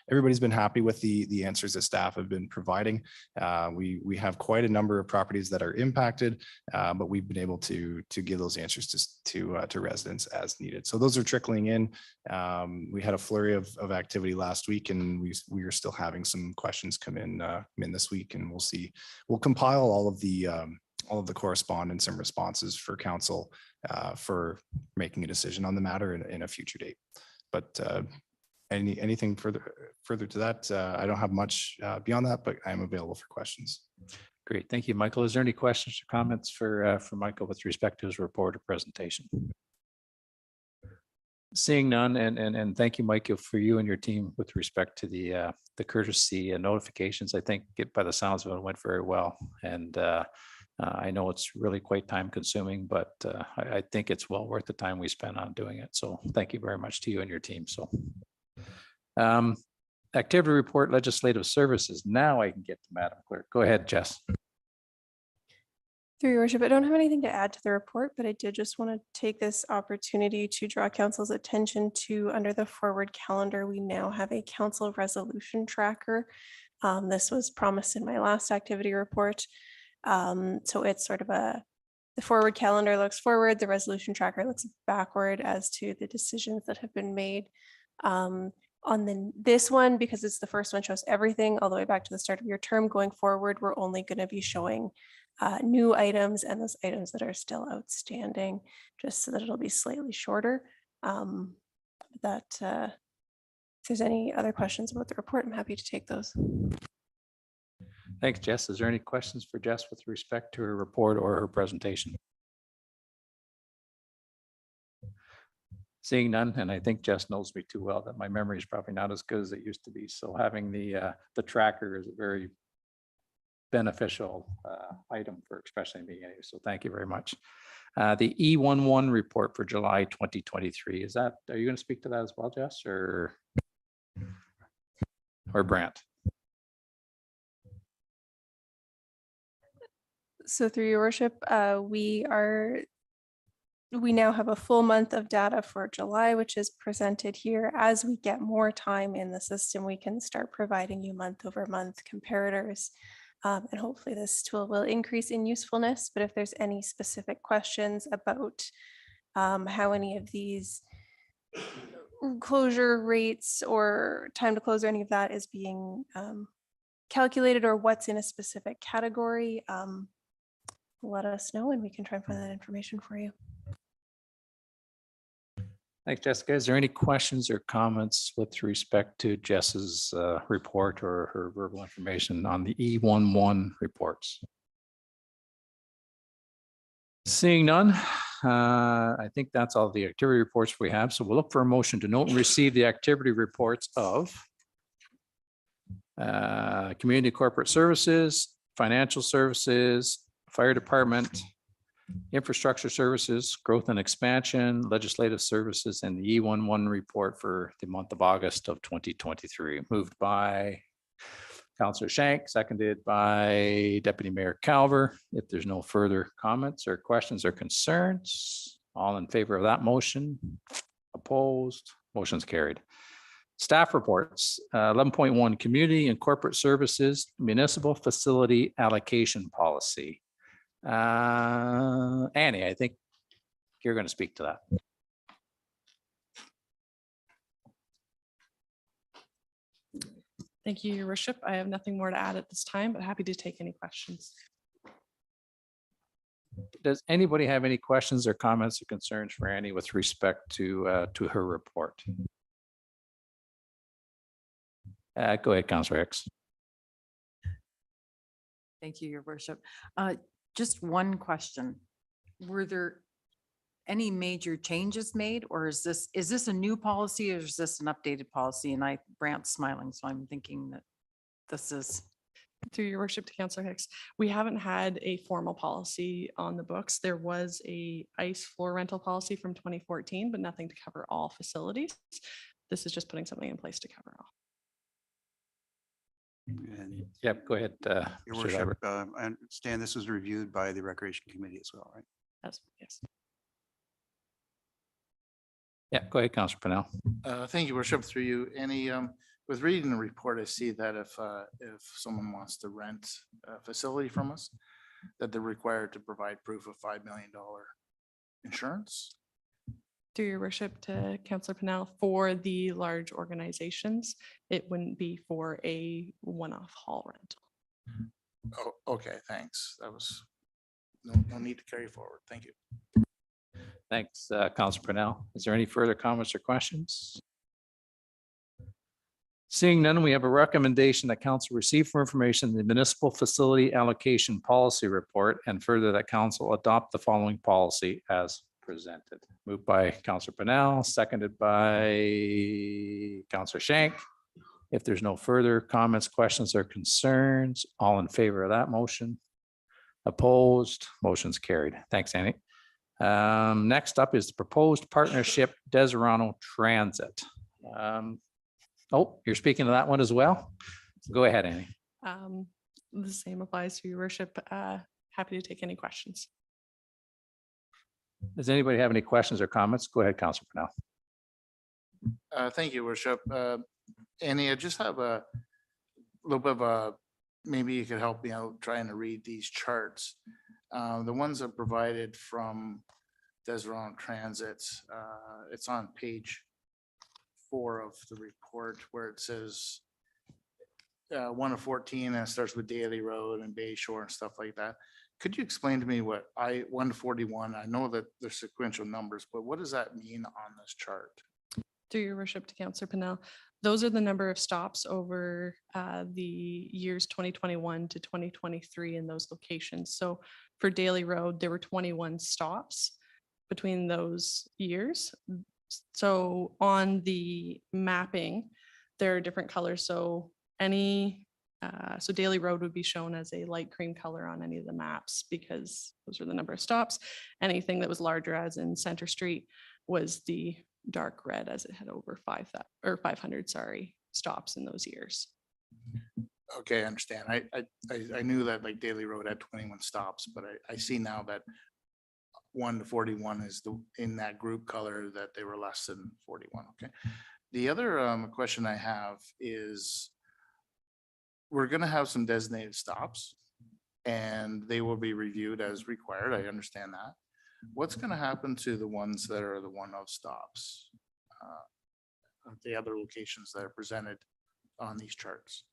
everybody's been happy with the answers that staff have been providing. We have quite a number of properties that are impacted, but we've been able to give those answers to residents as needed. So those are trickling in. We had a flurry of activity last week, and we are still having some questions come in this week, and we'll compile all of the correspondence and responses for council for making a decision on the matter in a future date. But anything further to that, I don't have much beyond that, but I'm available for questions. Great. Thank you, Michael. Is there any questions or comments for Michael with respect to his report or presentation? Seeing none, and thank you, Michael, for you and your team with respect to the courtesy and notifications. I think by the sounds of it went very well. And I know it's really quite time consuming, but I think it's well worth the time we spent on doing it. So thank you very much to you and your team. So activity report, legislative services. Now I can get to Madam Clerk. Go ahead, Jess. Through your worship, I don't have anything to add to the report, but I did just want to take this opportunity to draw council's attention to, under the forward calendar, we now have a council resolution tracker. This was promised in my last activity report. So it's sort of the forward calendar looks forward, the resolution tracker looks backward as to the decisions that have been made. On this one, because it's the first one, shows everything all the way back to the start of your term. Going forward, we're only going to be showing new items and those items that are still outstanding, just so that it'll be slightly shorter. If there's any other questions about the report, I'm happy to take those. Thanks, Jess. Is there any questions for Jess with respect to her report or her presentation? Seeing none, and I think Jess knows me too well that my memory is probably not as good as it used to be. So having the tracker is a very beneficial item for especially me. So thank you very much. The E11 report for July 2023. Are you going to speak to that as well, Jess, or Brant? So through your worship, we now have a full month of data for July, which is presented here. As we get more time in the system, we can start providing you month over month comparators. And hopefully this tool will increase in usefulness. But if there's any specific questions about how any of these closure rates or time to close or any of that is being calculated, or what's in a specific category, let us know and we can try and find that information for you. Thanks, Jessica. Is there any questions or comments with respect to Jess's report or her verbal information on the E11 reports? Seeing none, I think that's all the activity reports we have. So we'll look for a motion to note and receive the activity reports of Community Corporate Services, Financial Services, Fire Department, Infrastructure Services, Growth and Expansion, Legislative Services, and the E11 report for the month of August of 2023. Moved by Councillor Shank, seconded by Deputy Mayor Calver. If there's no further comments or questions or concerns, all in favor of that motion? Opposed? Motion's carried. Staff reports, 11.1, Community and Corporate Services, Municipal Facility Allocation Policy. Annie, I think you're going to speak to that. Thank you, Your Worship. I have nothing more to add at this time, but happy to take any questions. Does anybody have any questions or comments or concerns for Annie with respect to her report? Go ahead, Councillor Hicks. Thank you, Your Worship. Just one question. Were there any major changes made, or is this a new policy, or is this an updated policy? And Brant's smiling, so I'm thinking that this is. Through Your Worship to Councillor Hicks, we haven't had a formal policy on the books. There was a ICE floor rental policy from 2014, but nothing to cover all facilities. This is just putting something in place to cover all. And Yep, go ahead. Your Mr. worship, Hubert. I understand this was reviewed by the Recreation Committee as well, right? Yes. Yeah, go ahead, Councillor Pennell. Thank you, worship, through you. Any, with reading the report, I see that if someone wants to rent a facility from us, that they're required to provide proof of $5 million insurance. Through Your Worship to Councillor Pennell, for the large organizations, it wouldn't be for a one-off hall rental. Oh, okay, thanks. That was no need to carry forward. Thank you. Thanks, Councillor Pennell. Is there any further comments or questions? Seeing none, we have a recommendation that council receive for information the municipal facility allocation policy report, and further that council adopt the following policy as presented. Moved by Councillor Pennell, seconded by Councillor Shank. If there's no further comments, questions, or concerns, all in favor of that motion? Opposed? Motion's carried. Thanks, Annie. Next up is the proposed partnership Deserano Transit. Oh, you're speaking to that one as well? Go ahead, Annie. The same applies to Your Worship. Happy to take any questions. Does anybody have any questions or comments? Go ahead, Councillor Pennell. Thank you, worship. Annie, I just have a little bit of a, maybe you could help me out trying to read these charts. The ones that provided from Deserano Transit, it's on page 4 of the report where it says 1 of 14 and it starts with Daly Road and Bay Shore and stuff like that. Could you explain to me what 1 to 41, I know that there's sequential numbers, but what does that mean on this chart? Through Your Worship to Councillor Pennell, those are the number of stops over the years 2021 to 2023 in those locations. So for Daly Road, there were 21 stops between those years. So on the mapping, there are different colors. So so Daly Road would be shown as a light cream color on any of the maps because those are the number of stops. Anything that was larger, as in Center Street, was the dark red as it had over 500, stops in those years. Okay, I understand. I knew that like Daly Road had 21 stops, but I see now that 1 to 41 is in that group color that they were less than 41. Okay. The other question I have is we're going to have some designated stops and they will be reviewed as required. I understand that. What's going to happen to the ones that are the one-off stops? The other locations that are presented on these charts?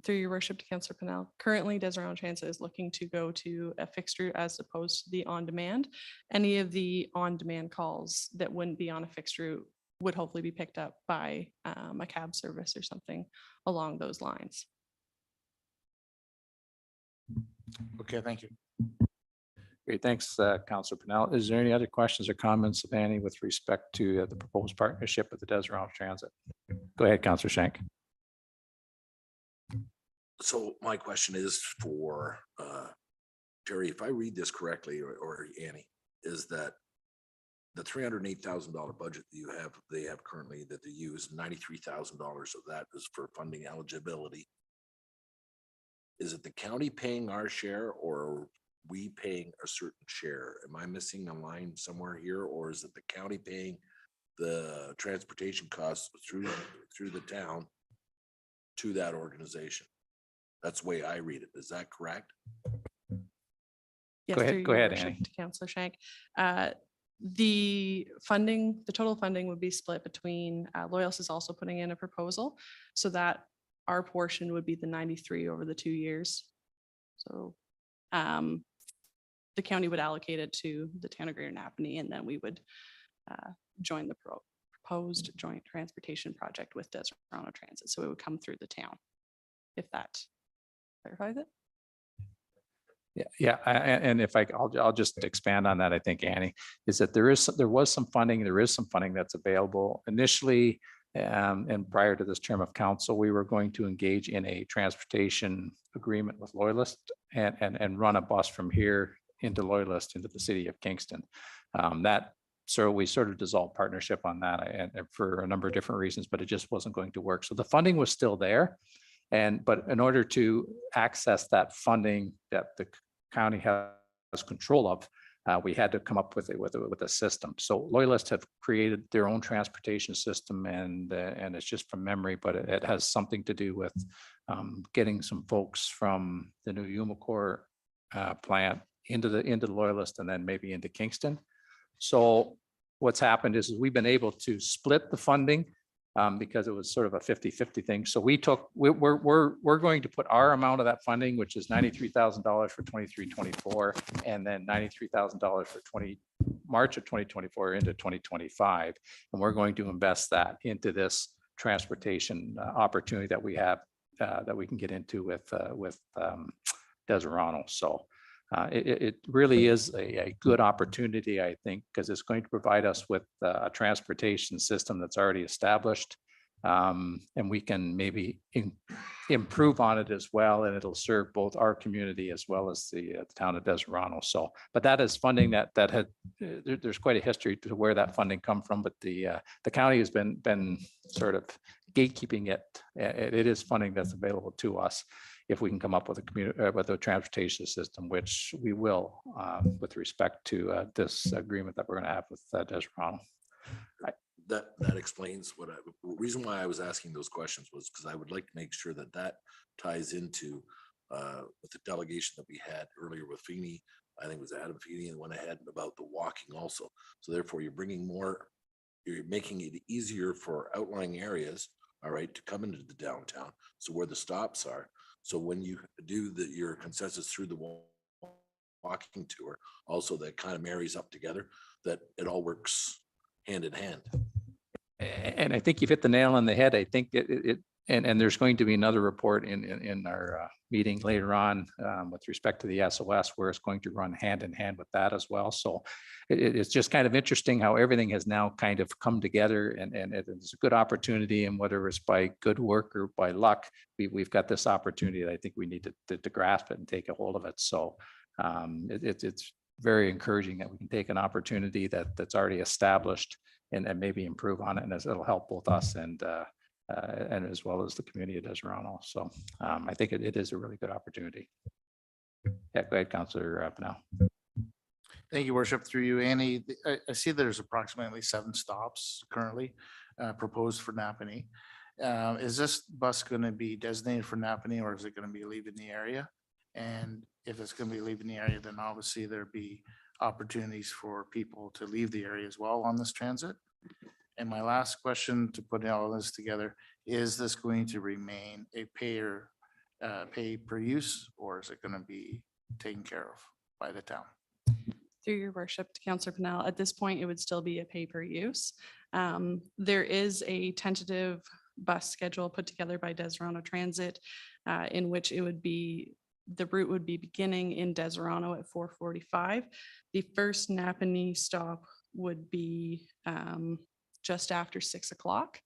Through Your Worship to Councillor Pennell, currently Deserano Transit is looking to go to a fixed route as opposed to the on-demand. Any of the on-demand calls that wouldn't be on a fixed route would hopefully be picked up by a cab service or something along those lines. Okay, thank you. Great, thanks, Councillor Pennell. Is there any other questions or comments of Annie with respect to the proposed partnership with the Deserano Transit? Go ahead, Councillor Shank. So my question is for Jerry, if I read this correctly, or Annie, is that the $308,000 budget that they have currently that they use, $93,000 of that is for funding eligibility. Is it the county paying our share or are we paying a certain share? Am I missing a line somewhere here, or is it the county paying the transportation costs through the town to that organization? That's the way I read it. Is that correct? Yes, Go ahead, through go Your ahead, Worship Annie. to Councillor Shank. The funding, the total funding would be split between, Loyalist is also putting in a proposal so that our portion would be the 93 over the 2 years. So the county would allocate it to the town of Greater Napanee, and then we would join the proposed joint transportation project with Toronto Transit. So it would come through the town, if that clarifies it. Yeah, and if I'll just expand on that, I think, Annie, is that there is some funding that's available initially. And prior to this term of council, we were going to engage in a transportation agreement with Loyalist and run a bus from here into Loyalist into the city of Kingston. So we sort of dissolved partnership on that and for a number of different reasons, but it just wasn't going to work. So the funding was still there. But in order to access that funding that the county has control of, we had to come up with a system. So Loyalists have created their own transportation system, and it's just from memory, but it has something to do with getting some folks from the new Umicore plant into the Loyalist and then maybe into Kingston. So what's happened is we've been able to split the funding because it was sort of a 50-50 thing. So we're going to put our amount of that funding, which is $93,000 for 23-24, and then $93,000 for March of 2024 into 2025. And we're going to invest that into this transportation opportunity that we have that we can get into with Deserano. So it really is a good opportunity, I think, because it's going to provide us with a transportation system that's already established. And we can maybe improve on it as well, and it'll serve both our community as well as the town of Deserano. So, but that is funding that had there's quite a history to where that funding come from, but the county has been sort of gatekeeping it. It is funding that's available to us if we can come up with a transportation system, which we will with respect to this agreement that we're going to have with Deserano. That explains what reason why I was asking those questions was because I would like to make sure that ties into with the delegation that we had earlier with Fenney. I think it was Adam Fenney and went ahead about the walking also. So therefore you're making it easier for outlying areas, all right, to come into the downtown. So where the stops are. So when you do your consensus through the walking tour, also that kind of marries up together, that it all works hand in hand. And I think you've hit the nail on the head. I think and there's going to be another report in our meeting later on with respect to the SOS, where it's going to run hand in hand with that as well. So it's just kind of interesting how everything has now kind of come together, and it's a good opportunity. And whether it's by good work or by luck, we've got this opportunity that I think we need to grasp it and take a hold of it. So it's very encouraging that we can take an opportunity that's already established and maybe improve on it, and it'll help both us and as well as the community of Deserano. So I think it is a really good opportunity. Yeah, go ahead, Councillor Pennell. Thank you, Worship. Through you, Annie. I see there's approximately 7 stops currently proposed for Napanee. Is this bus going to be designated for Napanee, or is it going to be leaving the area? And if it's going to be leaving the area, then obviously there'd be opportunities for people to leave the area as well on this transit. And my last question to put all this together, is this going to remain a pay per use, or is it going to be taken care of by the town? Through your worship to Councillor Pennell, at this point, it would still be a pay per use. There is a tentative bus schedule put together by Deserano Transit in which it would be, the route would be beginning in Deserano at 4:45. The first Napanee stop would be just after 6 o'clock.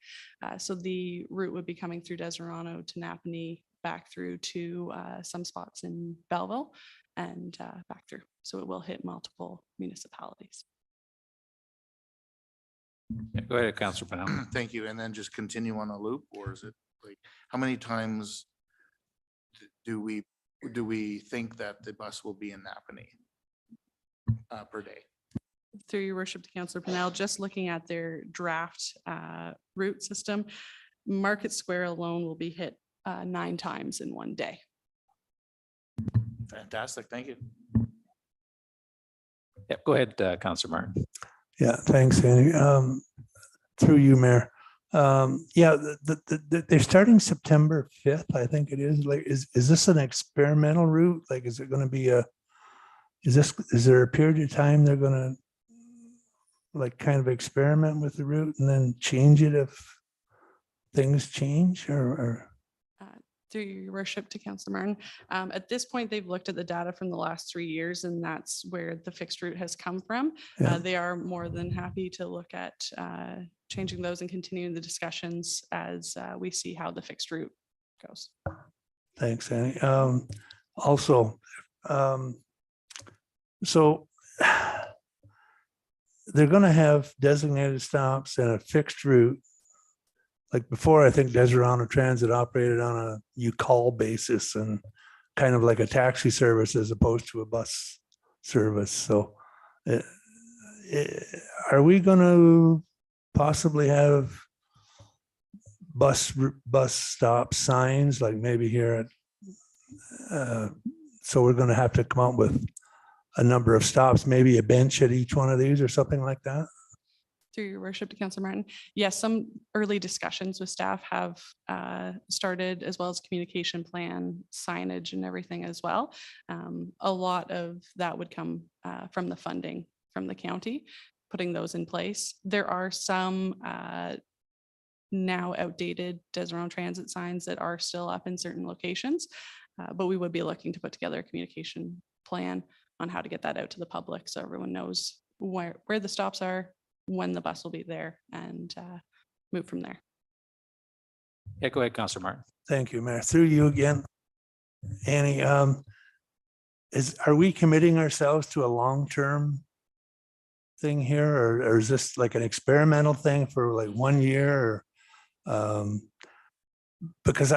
So the route would be coming through Deserano to Napanee, back through to some spots in Belleville and back through. So it will hit multiple municipalities. Yeah, go ahead, Councillor Pennell. Thank you. And then just continue on a loop, or is it like, how many times do we think that the bus will be in Napanee per day? Through your worship to Councillor Pennell, just looking at their draft route system, Market Square alone will be hit 9 times in one day. Fantastic. Thank you. Yeah, go ahead, Councillor Martin. Yeah, thanks, Andy. Through you, Mayor. Yeah, they're starting September 5th, I think it is. Like, is this an experimental route? Like, is it going to be is there a period of time they're going to like kind of experiment with the route and then change it if things change or? Through your worship to Councillor Martin. At this point, they've looked at the data from the last 3 years, and that's where the fixed route has come from. Yeah. They are more than happy to look at changing those and continuing the discussions as we see how the fixed route goes. Thanks, Annie. Also, so they're going to have designated stops and a fixed route. Like before, I think Deserano Transit operated on a you call basis and kind of like a taxi service as opposed to a bus service. So are we going to possibly have bus stop signs like maybe here at, so we're going to have to come out with a number of stops, maybe a bench at each one of these or something like that? Through your worship to Councillor Martin. Yes, some early discussions with staff have started, as well as communication plan, signage and everything as well. A lot of that would come from the funding from the county, putting those in place. There are some now outdated Deserano Transit signs that are still up in certain locations, but we would be looking to put together a communication plan on how to get that out to the public so everyone knows where the stops are, when the bus will be there, and move from there. Yeah, go ahead, Councillor Martin. Thank you, Mayor. Through you again, Annie. Are we committing ourselves to a long-term thing here, or is this like an experimental thing for like 1 year? Or, because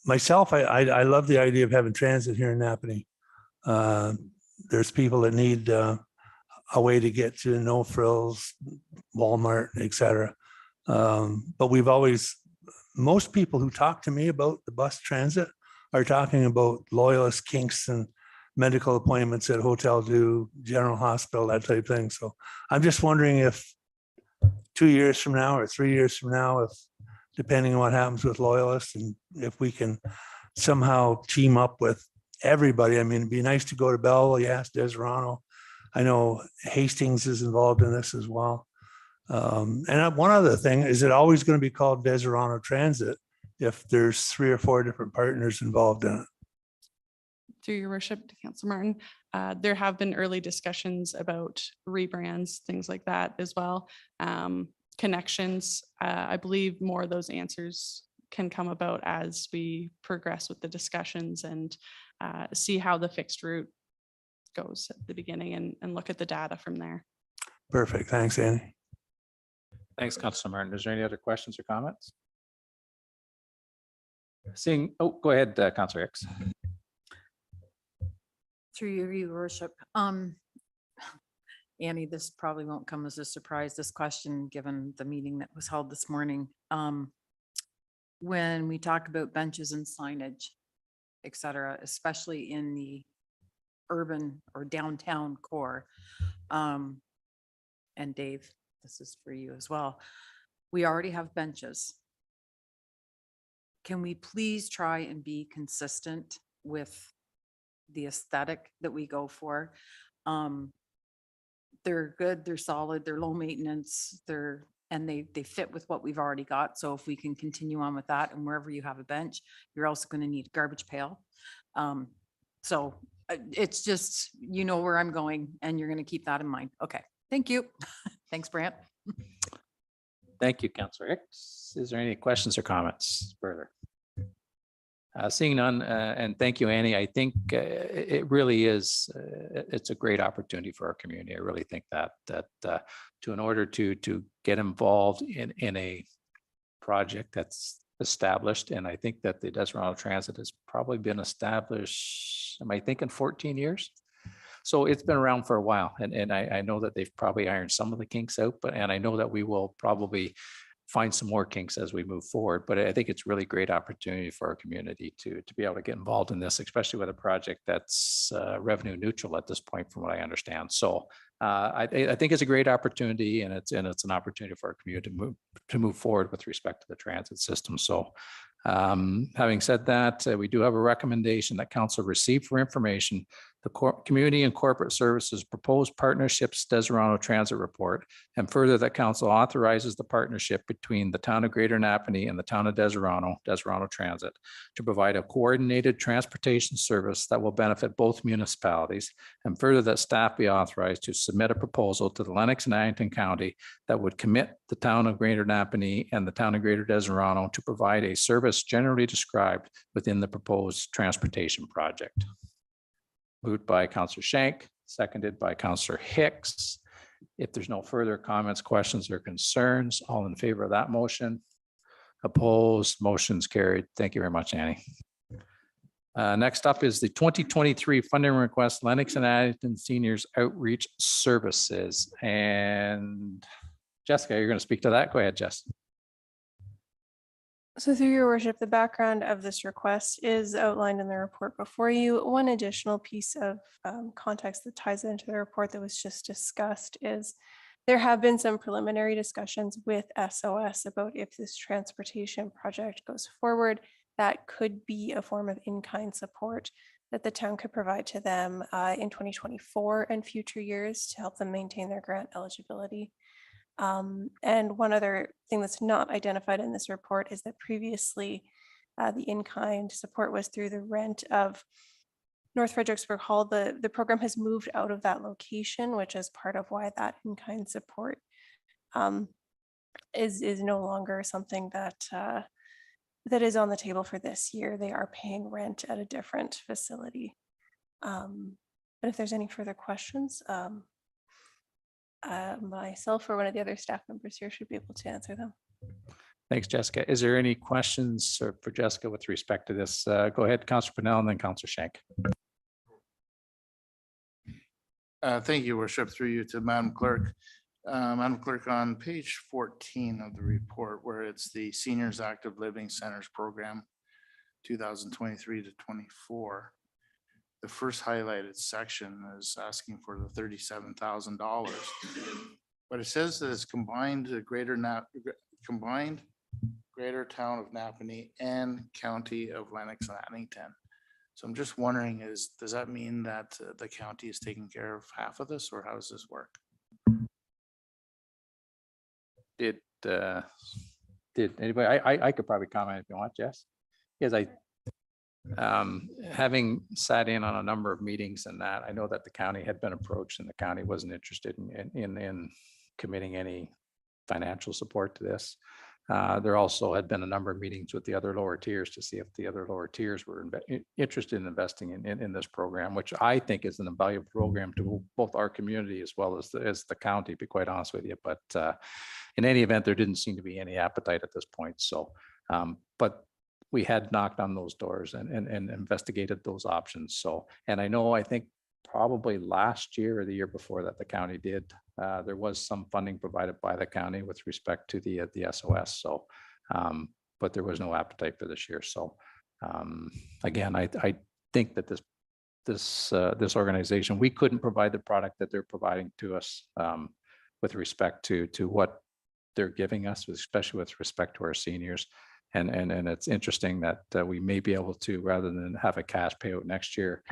myself, I love the idea of having transit here in Napanee. There's people that need a way to get to No Frills, Walmart, etc. But most people who talk to me about the bus transit are talking about Loyalist, Kingston, medical appointments at Hotel Dieu, General Hospital, that type of thing. So I'm just wondering if 2 years from now or 3 years from now, if depending on what happens with Loyalist, and if we can somehow team up with everybody. I mean, it'd be nice to go to Belleville, yes, Deserano. I know Hastings is involved in this as well. And one other thing, is it always going to be called Deserano Transit if there's 3 or 4 different partners involved in it? Through your worship to Councillor Martin, there have been early discussions about rebrands, things like that as well. Connections, I believe more of those answers can come about as we progress with the discussions and see how the fixed route goes at the beginning and look at the data from there. Perfect. Thanks, Annie. Thanks, Councillor Martin. Is there any other questions or comments? Seeing, oh, go ahead, Councillor Hicks. Through your worship. Annie, this probably won't come as a surprise, this question, given the meeting that was held this morning. When we talk about benches and signage, et cetera, especially in the urban or downtown core, and Dave, this is for you as well. We already have benches. Can we please try and be consistent with the aesthetic that we go for? They're good, they're solid, they're low maintenance, and they fit with what we've already got. So if we can continue on with that, and wherever you have a bench, you're also going to need a garbage pail. So it's just, you know where I'm going, and you're going to keep that in mind. Okay, thank you. Thanks, Brant. Thank you, Councillor Hicks. Is there any questions or comments further? Seeing none, and thank you, Annie. I think it really is, it's a great opportunity for our community. I really think that in order to get involved in a project that's established, and I think that the Deserano Transit has probably been established, am I thinking 14 years? So it's been around for a while, and I know that they've probably ironed some of the kinks out, and I know that we will probably find some more kinks as we move forward. But I think it's really great opportunity for our community to be able to get involved in this, especially with a project that's revenue neutral at this point, from what I understand. So I think it's a great opportunity, and it's an opportunity for our community to move forward with respect to the transit system. So having said that, we do have a recommendation that council receive for information the Community and Corporate Services Proposed Partnerships Deserano Transit Report, and further that council authorizes the partnership between the town of Greater Napanee and the town of Deserano Transit to provide a coordinated transportation service that will benefit both municipalities, and further that staff be authorized to submit a proposal to the Lennox and Addington County that would commit the town of Greater Napanee and the town of Greater Deserano to provide a service generally described within the proposed transportation project. Moved by Councillor Shank, seconded by Councillor Hicks. If there's no further comments, questions, or concerns, all in favor of that motion? Opposed, motion's carried. Thank you very much, Annie. Next up is the 2023 funding request, Lennox and Addington Seniors Outreach Services. And Jessica, you're going to speak to that. Go ahead, Jess. So through your worship, the background of this request is outlined in the report before you. One additional piece of context that ties into the report that was just discussed is there have been some preliminary discussions with SOS about if this transportation project goes forward, that could be a form of in-kind support that the town could provide to them in 2024 and future years to help them maintain their grant eligibility. And one other thing that's not identified in this report is that previously the in-kind support was through the rent of North Fredericksburg Hall. The program has moved out of that location, which is part of why that in-kind support is no longer something that that is on the table for this year. They are paying rent at a different facility. But if there's any further questions, myself or one of the other staff members here should be able to answer them. Thanks, Jessica. Is there any questions for Jessica with respect to this? Go ahead, Councillor Pennell, and then Councillor Shank. Thank you, Worship, through you to Madam Clerk. Madam Clerk, on page 14 of the report, where it's the Seniors Active Living Centers Program 2023 to 24. The first highlighted section is asking for the $37,000. But it says that it's combined Greater Town of Napanee and County of Lennox and Addington. So I'm just wondering, does that mean that the county is taking care of half of this, or how does this work? Did anybody, I could probably comment if you want, Jess. Because having sat in on a number of meetings and that, I know that the county had been approached and the county wasn't interested in committing any financial support to this. There also had been a number of meetings with the other lower tiers to see if the other lower tiers were interested in investing in this program, which I think is an invaluable program to both our community as well as the county, to be quite honest with you. But in any event, there didn't seem to be any appetite at this point. So, but we had knocked on those doors and investigated those options. So, and I think probably last year or the year before that the county did, there was some funding provided by the county with respect to the SOS. So, but there was no appetite for this year. So, again, I think that this organization, we couldn't provide the product that they're providing to us with respect to what they're giving us, especially with respect to our seniors. And it's interesting that we may be able to, rather than have a cash payout next year,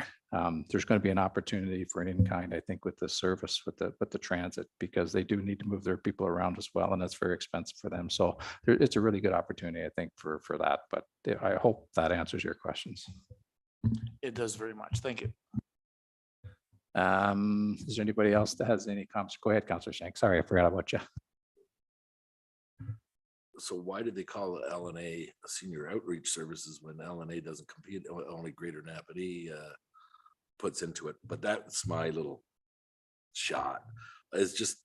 there's going to be an opportunity for an in-kind, I think, with the service, with the transit, because they do need to move their people around as well, and that's very expensive for them. So it's a really good opportunity, I think, for that. But I hope that answers your questions. It does very much. Thank you. Is there anybody else that has any comments? Go ahead, Councillor Shank. Sorry, I forgot about you. So why did they call it LNA Senior Outreach Services when LNA doesn't compete? Only Greater Napanee puts into it. But that's my little shot. It's just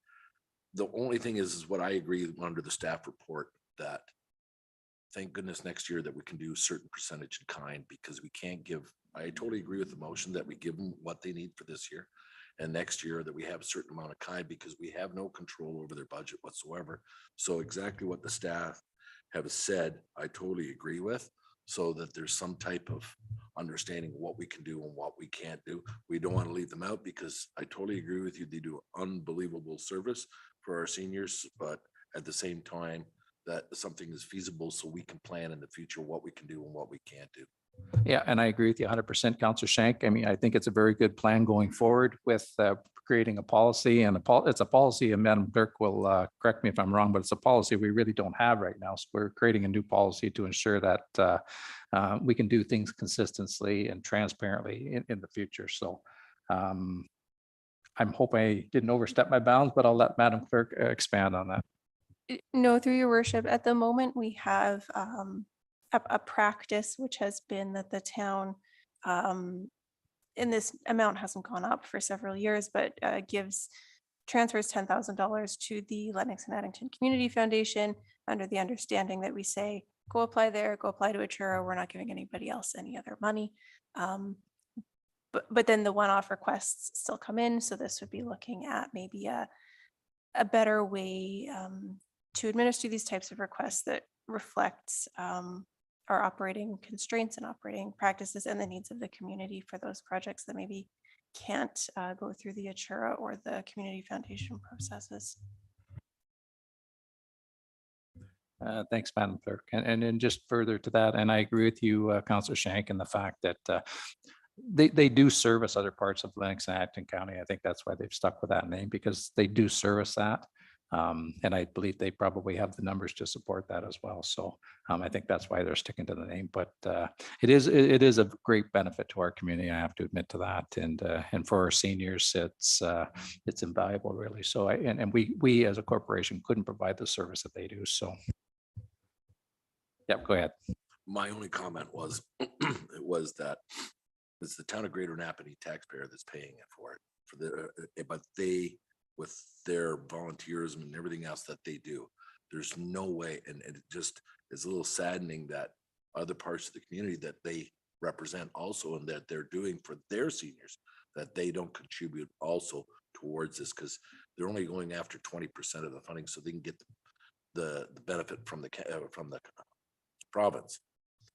the only thing is what I agree under the staff report, that thank goodness next year that we can do a certain percentage in kind, because we can't give, I totally agree with the motion that we give them what they need for this year. And next year that we have a certain amount of kind, because we have no control over their budget whatsoever. So exactly what the staff have said, I totally agree with, so that there's some type of understanding what we can do and what we can't do. We don't want to leave them out, because I totally agree with you. They do unbelievable service for our seniors, but at the same time, that something is feasible so we can plan in the future what we can do and what we can't do. Yeah, and I agree with you 100%, Councillor Shank. I mean, I think it's a very good plan going forward with creating a policy, and it's a policy, and Madam Clerk will correct me if I'm wrong, but it's a policy we really don't have right now. So we're creating a new policy to ensure that we can do things consistently and transparently in the future. So I'm hoping I didn't overstep my bounds, but I'll let Madam Clerk expand on that. No, through your worship, at the moment, we have a practice which has been that the town, and this amount hasn't gone up for several years, but transfers $10,000 to the Lennox and Addington Community Foundation under the understanding that we say, go apply there, go apply to Achura. We're not giving anybody else any other money. But then the one-off requests still come in. So this would be looking at maybe a better way to administer these types of requests that reflects our operating constraints and operating practices and the needs of the community for those projects that maybe can't go through the Achura or the community foundation processes. Thanks, Madam Clerk. And then just further to that, and I agree with you, Councillor Shank, in the fact that they do service other parts of Lennox and Addington County. I think that's why they've stuck with that name, because they do service that. And I believe they probably have the numbers to support that as well. So I think that's why they're sticking to the name. But it is a great benefit to our community. I have to admit to that. And for our seniors, it's invaluable, really. So and we as a corporation couldn't provide the service that they do. So yeah, go ahead. My only comment was it was that it's the town of Greater Napanee taxpayer that's paying it for it. But they, with their volunteerism and everything else that they do, there's no way, and it just is a little saddening that other parts of the community that they represent also, and that they're doing for their seniors, that they don't contribute also towards this, because they're only going after 20% of the funding, so they can get the benefit from the province.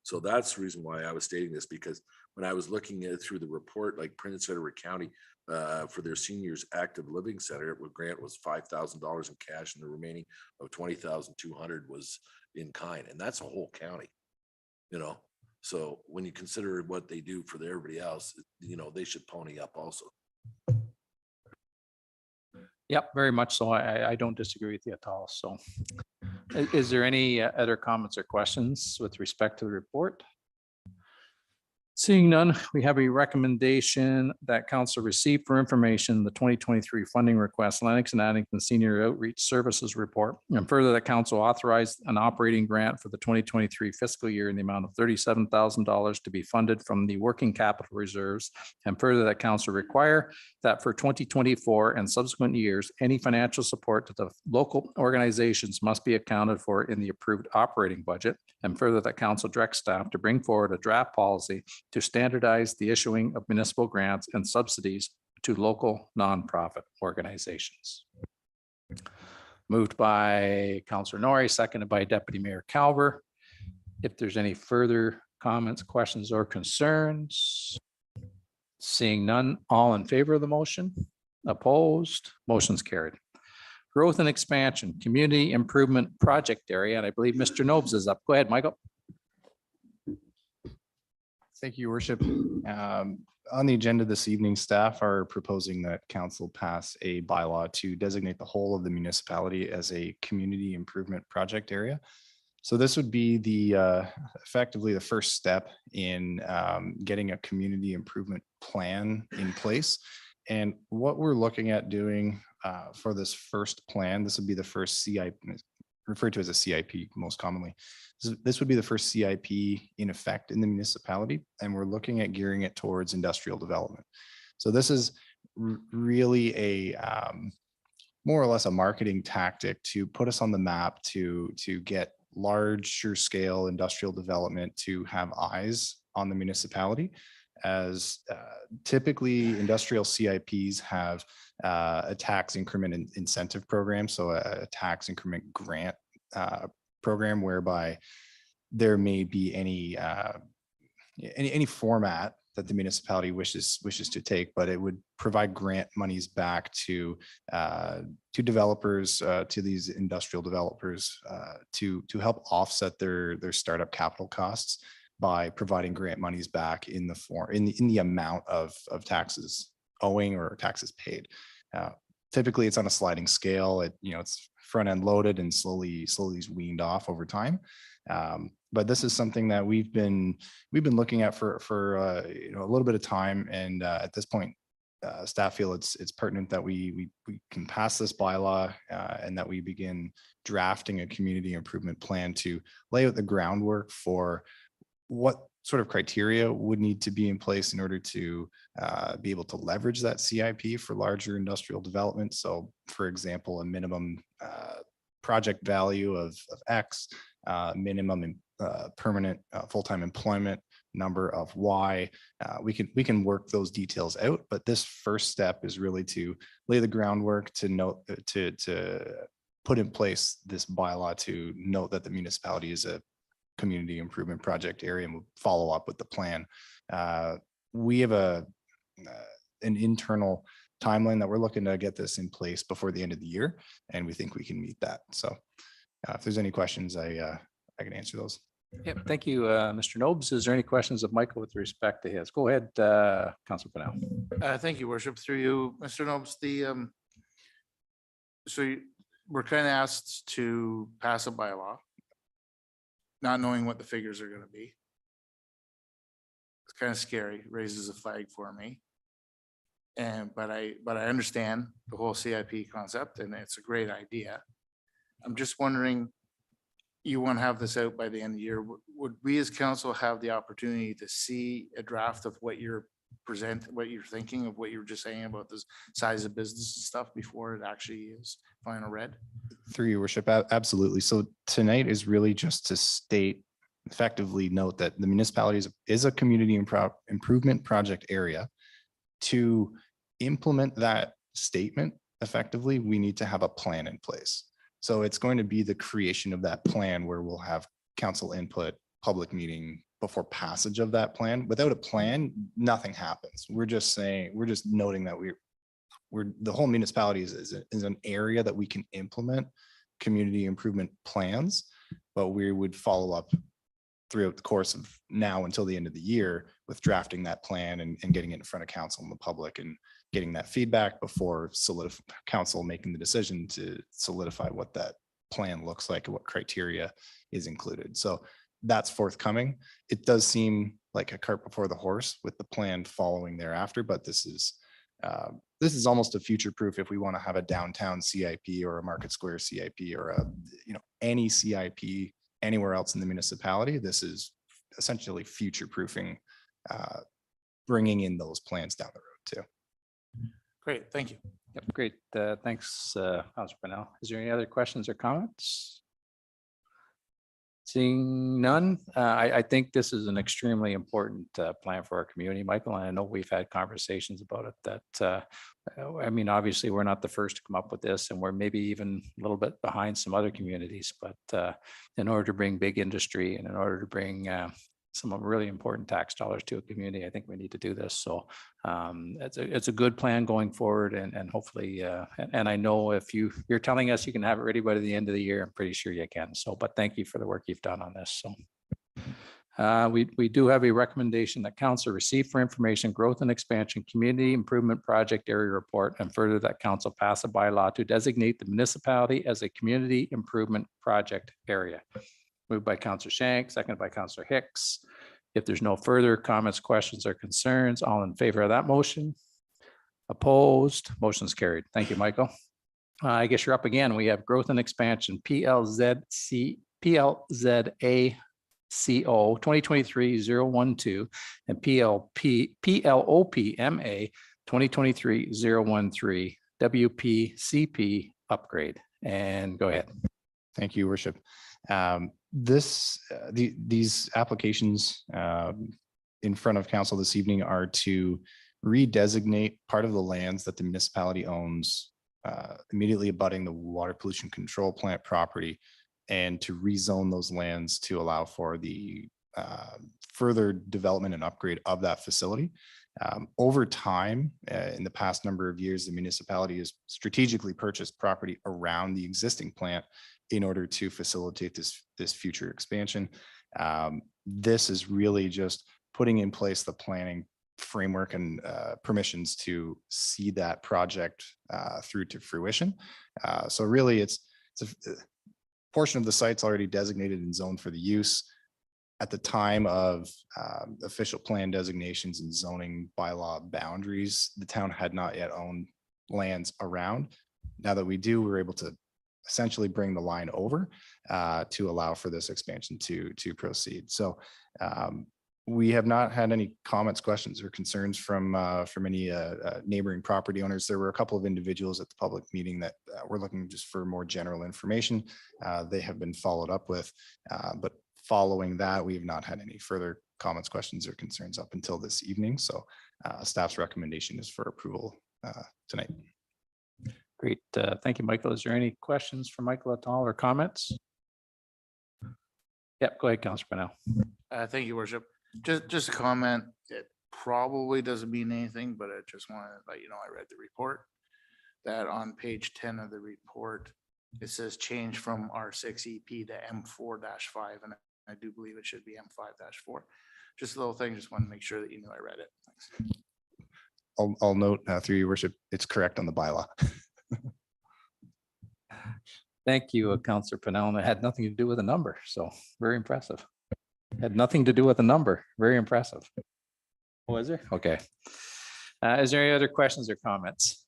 So that's the reason why I was stating this, because when I was looking at it through the report, like Prince Edward County, for their seniors active living center, what grant was $5,000 in cash, and the remaining of $20,200 was in kind, and that's a whole county, you know. So when you consider what they do for everybody else, you know, they should pony up also. Yep, very much so. I don't disagree with you at all. So is there any other comments or questions with respect to the report? Seeing none, we have a recommendation that council receive for information the 2023 funding request, Lennox and Addington Senior Outreach Services Report, and further that council authorized an operating grant for the 2023 fiscal year in the amount of $37,000 to be funded from the working capital reserves, and further that council require that for 2024 and subsequent years, any financial support to the local organizations must be accounted for in the approved operating budget, and further that council direct staff to bring forward a draft policy to standardize the issuing of municipal grants and subsidies to local nonprofit organizations. Moved by Councillor Norrie, seconded by Deputy Mayor Calver. If there's any further comments, questions, or concerns, seeing none, all in favor of the motion? Opposed? Motion's carried. Growth and expansion, community improvement project area, and I believe Mr. Nobes is up. Go ahead, Michael. Thank you, Your Worship. On the agenda this evening, staff are proposing that council pass a bylaw to designate the whole of the municipality as a community improvement project area. So this would be the effectively the first step in getting a community improvement plan in place. And what we're looking at doing for this first plan, this would be the first CIP, referred to as a CIP most commonly. This would be the first CIP in effect in the municipality, and we're looking at gearing it towards industrial development. So this is really a more or less a marketing tactic to put us on the map to get larger scale industrial development to have eyes on the municipality. as typically industrial CIPs have a tax increment incentive program, so a tax increment grant program whereby there may be any format that the municipality wishes to take, but it would provide grant monies back to developers, to these industrial developers, to help offset their startup capital costs by providing grant monies back in the amount of taxes owing or taxes paid. Typically, it's on a sliding scale. It's front end loaded and slowly is weaned off over time. But this is something that we've been looking at for a little bit of time, and at this point, staff feel it's pertinent that we can pass this bylaw and that we begin drafting a community improvement plan to lay out the groundwork for what sort of criteria would need to be in place in order to be able to leverage that CIP for larger industrial development. So, for example, a minimum project value of X, minimum permanent full-time employment number of Y. We can work those details out, but this first step is really to lay the groundwork to put in place this bylaw to note that the municipality is a community improvement project area, and we'll follow up with the plan. We have an internal timeline that we're looking to get this in place before the end of the year, and we think we can meet that. So if there's any questions, I can answer those. Yep, thank you, Mr. Nobes. Is there any questions of Michael with respect to his? Go ahead, Councilor Pennell. Thank you, Worship. Through you, Mr. Nobes, we're kind of asked to pass a bylaw, not knowing what the figures are going to be. It's kind of scary, raises a flag for me. But I understand the whole CIP concept, and it's a great idea. I'm just wondering, you want to have this out by the end of the year. Would we as council have the opportunity to see a draft of what you're thinking of, what you were just saying about the size of business and stuff before it actually is final read? Through your worship, absolutely. So tonight is really just to state, effectively note that the municipality is a community improvement project area. To implement that statement effectively, we need to have a plan in place. So it's going to be the creation of that plan where we'll have council input, public meeting before passage of that plan. Without a plan, nothing happens. We're just noting that the whole municipality is an area that we can implement community improvement plans, but we would follow up throughout the course of now until the end of the year with drafting that plan and getting it in front of council and the public and getting that feedback before council making the decision to solidify what that plan looks like and what criteria is included. So that's forthcoming. It does seem like a cart before the horse with the plan following thereafter, but this is almost a future proof if we want to have a downtown CIP or a Market Square CIP or any CIP anywhere else in the municipality. This is essentially future proofing, bringing in those plans down the road too. Great, thank you. Yep, great. Thanks, Councilor Pennell. Is there any other questions or comments? Seeing none, I think this is an extremely important plan for our community, Michael. And I know we've had conversations about it that, I mean, obviously, we're not the first to come up with this, and we're maybe even a little bit behind some other communities. But in order to bring big industry and in order to bring some really important tax dollars to a community, I think we need to do this. So it's a good plan going forward, and hopefully, and I know if you're telling us you can have it ready by the end of the year, I'm pretty sure you can. So, but thank you for the work you've done on this. So we do have a recommendation that council receive for information, growth and expansion, community improvement project area report, and further that council pass a bylaw to designate the municipality as a community improvement project area. Moved by Councillor Shank, seconded by Councillor Hicks. If there's no further comments, questions, or concerns, all in favor of that motion? Opposed? Motion's carried. Thank you, Michael. I guess you're up again. We have growth and expansion, PLZA CO 2023-012 and PLOPMA 2023-013 WPCP upgrade. And go ahead. Thank you, Worship. These applications in front of council this evening are to redesignate part of the lands that the municipality owns immediately abutting the water pollution control plant property, and to rezone those lands to allow for the further development and upgrade of that facility. Over time, in the past number of years, the municipality has strategically purchased property around the existing plant in order to facilitate this future expansion. This is really just putting in place the planning framework and permissions to see that project through to fruition. So really, it's a portion of the site's already designated and zoned for the use. At the time of official plan designations and zoning bylaw boundaries, the town had not yet owned lands around. Now that we do, we're able to essentially bring the line over to allow for this expansion to proceed. So we have not had any comments, questions, or concerns from any neighboring property owners. There were a couple of individuals at the public meeting that were looking just for more general information. They have been followed up with, but following that, we have not had any further comments, questions, or concerns up until this evening. So staff's recommendation is for approval tonight. Great. Thank you, Michael. Is there any questions for Michael at all or comments? Yep, go ahead, Councilor Pennell. Thank you, Worship. Just a comment. It probably doesn't mean anything, but I just want to let you know, I read the report, that on page 10 of the report, it says change from R6 EP to M4-5, and I do believe it should be M5-4. Just a little thing, just want to make sure that you knew I read it. Thanks. I'll note through your worship, it's correct on the bylaw. Thank you, Councilor Pennell. And it had nothing to do with a number, so very impressive. Had nothing to do with a number. Very impressive. Was there? Okay. Is there any other questions or comments?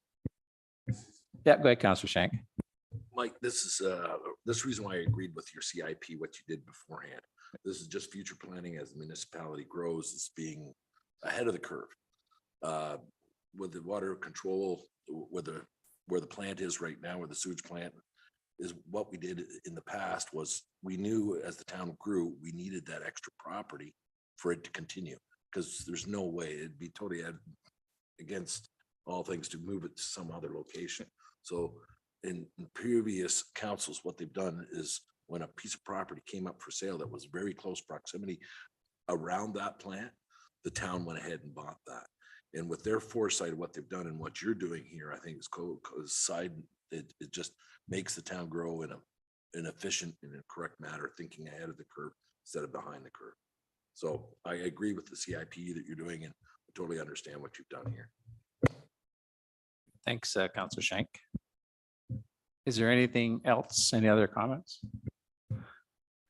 Yeah, go ahead, Councilor Shank. Mike, this is this reason why I agreed with your CIP, what you did beforehand. This is just future planning as the municipality grows, is being ahead of the curve. With the water control, where the plant is right now, where the sewage plant is, what we did in the past was we knew as the town grew, we needed that extra property for it to continue, because there's no way it'd be totally against all things to move it to some other location. So in previous councils, what they've done is when a piece of property came up for sale that was very close proximity around that plant, the town went ahead and bought that. And with their foresight of what they've done and what you're doing here, I think it just makes the town grow in an efficient and a correct manner, thinking ahead of the curve instead of behind the curve. So I agree with the CIP that you're doing, and I totally understand what you've done here. Thanks, Councilor Shank. Is there anything else? Any other comments?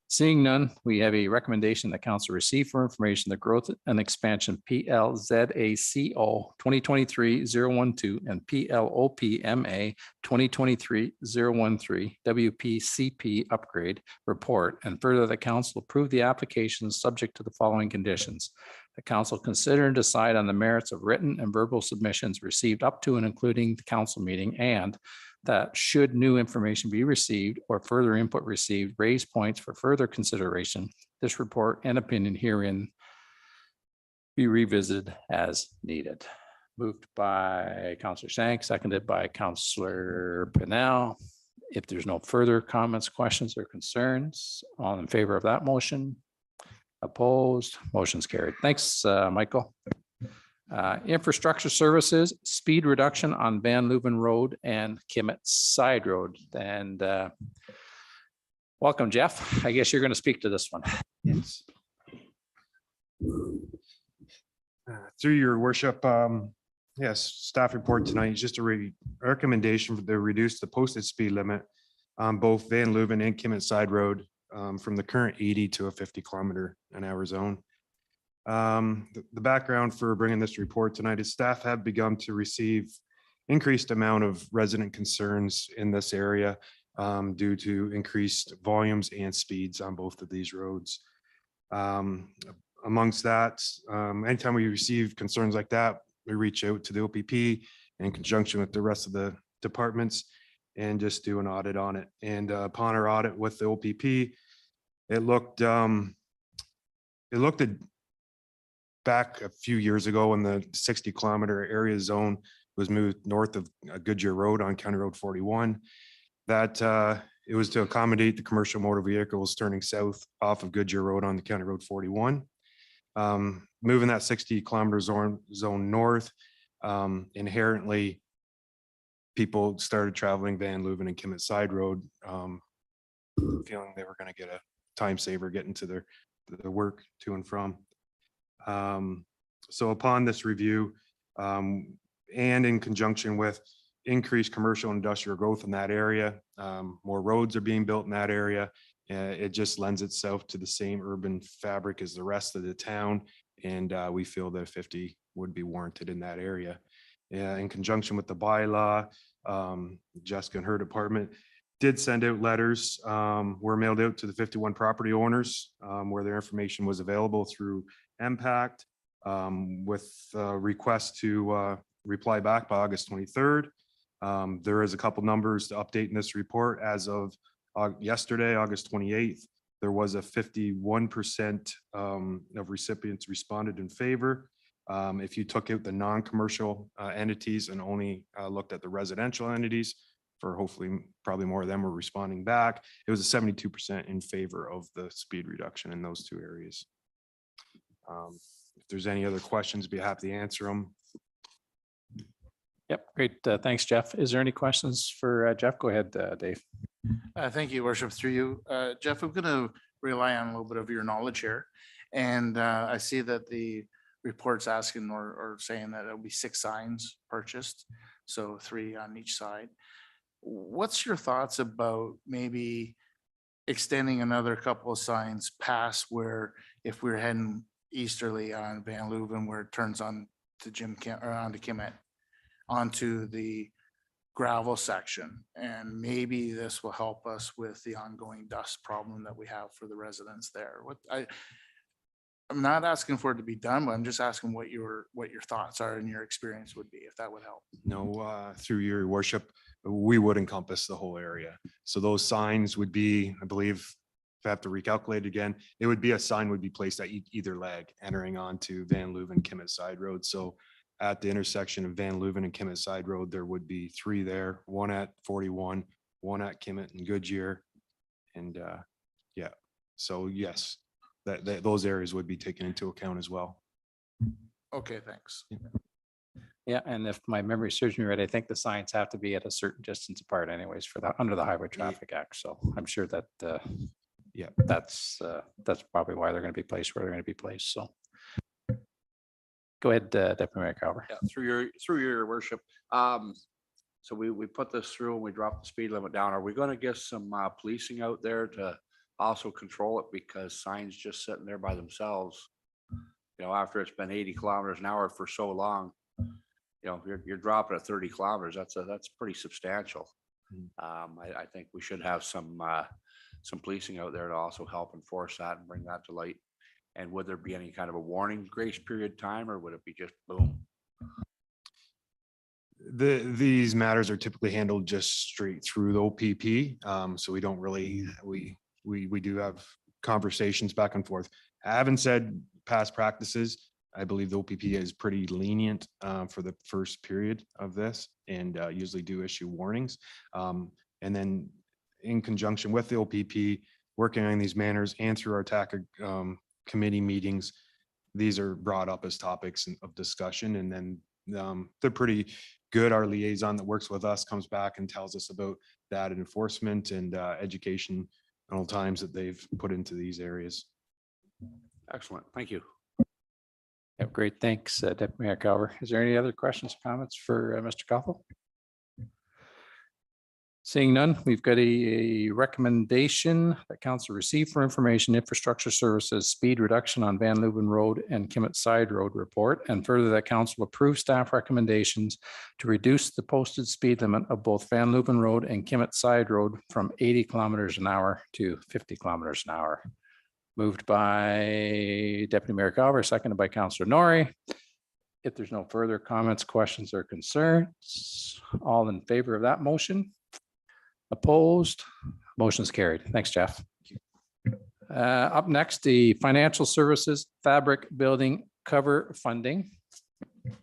Seeing none, we have a recommendation that council receive for information the growth and expansion PLZACO 2023-012 and PLOPMA 2023-013 WPCP upgrade report, and further the council approve the applications subject to the following conditions. The council consider and decide on the merits of written and verbal submissions received up to and including the council meeting, and that should new information be received or further input received, raise points for further consideration. This report and opinion herein be revisited as needed. Moved by Councilor Shank, seconded by Councilor Pennell. If there's no further comments, questions, or concerns, all in favor of that motion? Opposed? Motion's carried. Thanks, Michael. Infrastructure services, speed reduction on Van Leuven Road and Kimmett Side Road. And welcome, Jeff. I guess you're going to speak to this one. Yes. Through your worship, yes, staff report tonight is just a recommendation to reduce the posted speed limit on both Van Leuven and Kimmett Side Road from the current 80 to a 50-kilometer-an-hour zone. The background for bringing this report tonight is staff have begun to receive increased amount of resident concerns in this area due to increased volumes and speeds on both of these roads. Amongst that, anytime we receive concerns like that, we reach out to the OPP in conjunction with the rest of the departments and just do an audit on it. And upon our audit with the OPP, it looked back a few years ago when the 60-kilometer area zone was moved north of Goodyear Road on County Road 41. That it was to accommodate the commercial motor vehicles turning south off of Goodyear Road on the County Road 41. Moving that 60-kilometer zone north, inherently people started traveling Van Leuven and Kimmett Side Road, feeling they were going to get a time saver getting to their work to and from. So upon this review, and in conjunction with increased commercial and industrial growth in that area, more roads are being built in that area. It just lends itself to the same urban fabric as the rest of the town. And we feel that 50 would be warranted in that area. In conjunction with the bylaw, Jessica and her department did send out letters, were mailed out to the 51 property owners where their information was available through MPACT with request to reply back by August 23rd. There is a couple numbers to update in this report. As of yesterday, August 28th, there was a 51% of recipients responded in favor. If you took out the non-commercial entities and only looked at the residential entities, for hopefully probably more of them were responding back, it was a 72% in favor of the speed reduction in those two areas. If there's any other questions, be happy to answer them. Yep, great. Thanks, Jeff. Is there any questions for Jeff? Go ahead, Dave. Thank you, Worship, through you. Jeff, I'm going to rely on a little bit of your knowledge here. And I see that the report's asking or saying that there'll be 6 signs purchased, so 3 on each side. What's your thoughts about maybe extending another couple of signs past where, if we're heading easterly on Van Leuven, where it turns on to onto Kimmett, onto the gravel section, and maybe this will help us with the ongoing dust problem that we have for the residents there. I'm not asking for it to be done, but I'm just asking what your thoughts are and your experience would be, if that would help. No, through your worship, we would encompass the whole area. So those signs would be, I believe, if I have to recalculate again, it would be a sign would be placed at either leg entering onto Van Leuven Kimmett Side Road. So at the intersection of Van Leuven and Kimmett Side Road, there would be 3 there, 1 at 41, 1 at Kimmett and Goodyear. And yeah, so yes, that those areas would be taken into account as well. Okay, thanks. Yeah, and if my memory serves me right, I think the signs have to be at a certain distance apart anyways for the, under the Highway Traffic Act. So I'm sure that, yeah, that's probably why they're going to be placed where they're going to be placed. So go ahead, Deputy Mayor Calvert. Yeah, through your worship. So we put this through and we dropped the speed limit down. Are we going to get some policing out there to also control it, because signs just sitting there by themselves, you know, after it's been 80 kilometers an hour for so long, you know, you're dropping at 30 kilometers. That's pretty substantial. I think we should have some policing out there to also help enforce that and bring that to light. And would there be any kind of a warning grace period time, or would it be just boom? These matters are typically handled just straight through the OPP. So we don't really, we do have conversations back and forth. I haven't said past practices. I believe the OPP is pretty lenient for the first period of this, and usually do issue warnings. And then in conjunction with the OPP, working on these matters and through our TAC committee meetings, these are brought up as topics of discussion. And then they're pretty good. Our liaison that works with us comes back and tells us about that enforcement and education all times that they've put into these areas. Excellent. Thank you. Yeah, great. Thanks, Deputy Mayor Calvert. Is there any other questions, comments for Mr. Koppel? Seeing none, we've got a recommendation that council received for information infrastructure services speed reduction on Van Leuven Road and Kimmett Side Road report, and further that council approve staff recommendations to reduce the posted speed limit of both Van Leuven Road and Kimmett Side Road from 80 kilometers an hour to 50 kilometers an hour. Moved by Deputy Mayor Calvert, seconded by Councillor Norrie. If there's no further comments, questions, or concerns, all in favor of that motion? Opposed? Motion is carried. Thanks, Jeff. Up next, the financial services fabric building cover funding.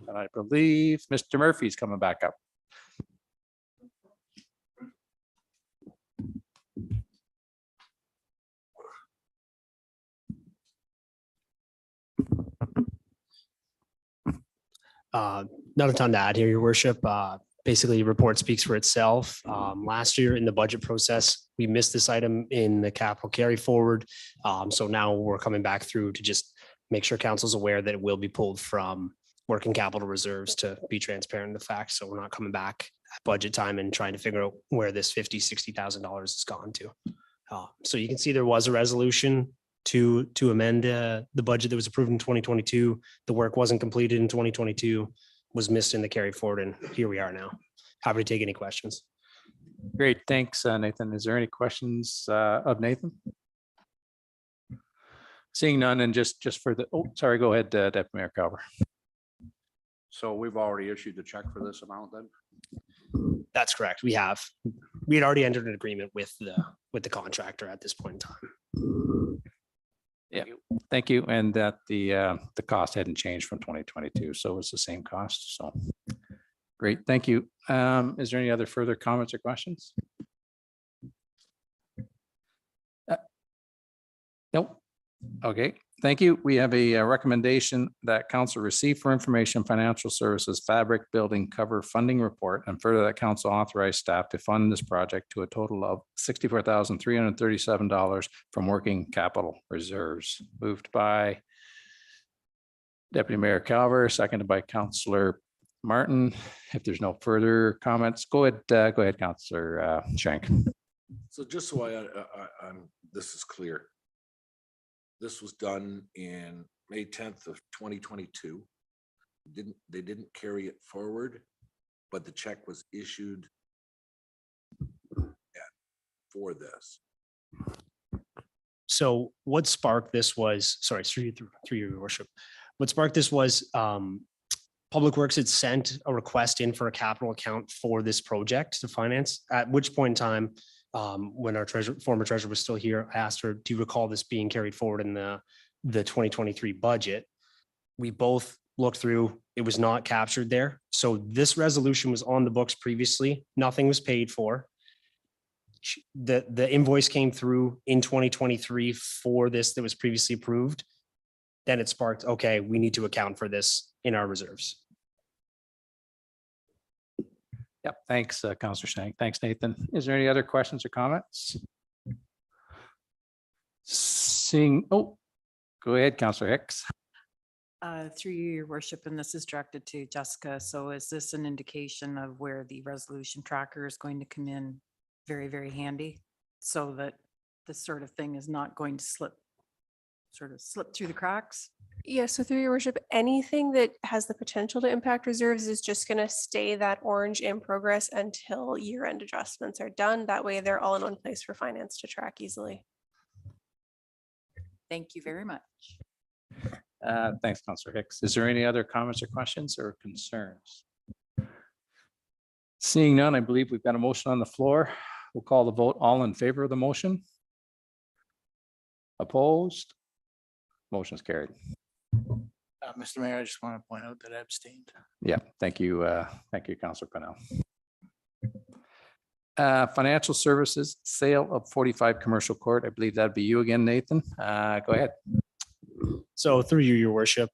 And I believe Mr. Murphy's coming back up. Not a ton to add here, your worship. Basically, the report speaks for itself. Last year in the budget process, we missed this item in the capital carry forward. So now we're coming back through to just make sure council's aware that it will be pulled from working capital reserves to be transparent in the facts. So we're not coming back at budget time and trying to figure out where this $50,000-$60,000 has gone to. So you can see there was a resolution to amend the budget that was approved in 2022. The work wasn't completed in 2022, was missed in the carry forward, and here we are now. Happy to take any questions. Great, thanks, Nathan. Is there any questions of Nathan? Seeing none, and just for the, oh, sorry, go ahead, Deputy Mayor Calver. So we've already issued the check for this amount then? That's correct. We had already entered an agreement with the contractor at this point in time. Yeah, thank you. And that the cost hadn't changed from 2022, so it's the same cost. So great, thank you. Is there any other further comments or questions? Nope. Okay, thank you. We have a recommendation that council receive for information financial services fabric building cover funding report, and further that council authorize staff to fund this project to a total of $64,337 from working capital reserves. Moved by Deputy Mayor Calver, seconded by Councillor Martin. If there's no further comments, go ahead, Councillor Shank. So just so this is clear. This was done in May 10th of 2022. They didn't carry it forward, but the check was issued for this. So what sparked this was, sorry, through your worship. What sparked this was Public Works had sent a request in for a capital account for this project to finance, at which point in time, when our former treasurer was still here, I asked her, do you recall this being carried forward in the 2023 budget? We both looked through, it was not captured there. So this resolution was on the books previously. Nothing was paid for. The invoice came through in 2023 for this that was previously approved. Then it sparked, okay, we need to account for this in our reserves. Yep, thanks, Councillor Shank. Thanks, Nathan. Is there any other questions or comments? Seeing, oh, go ahead, Councillor Hicks. Through you, your worship, and this is directed to Jessica. So is this an indication of where the resolution tracker is going to come in very, very handy so that this sort of thing is not going to slip through the cracks? Yeah, so through your worship, anything that has the potential to impact reserves is just going to stay that orange in progress until year-end adjustments are done. That way they're all in one place for finance to track easily. Thank you very much. Thanks, Councillor Hicks. Is there any other comments or questions or concerns? Seeing none, I believe we've got a motion on the floor. We'll call the vote. All in favor of the motion? Opposed? Motion is carried. Mr. Mayor, I just want to point out that I abstained. Yeah, thank you. Thank you, Councillor Pennell. Financial services, sale of 45 Commercial Court. I believe that'd be you again, Nathan. Go ahead. So through you, your worship,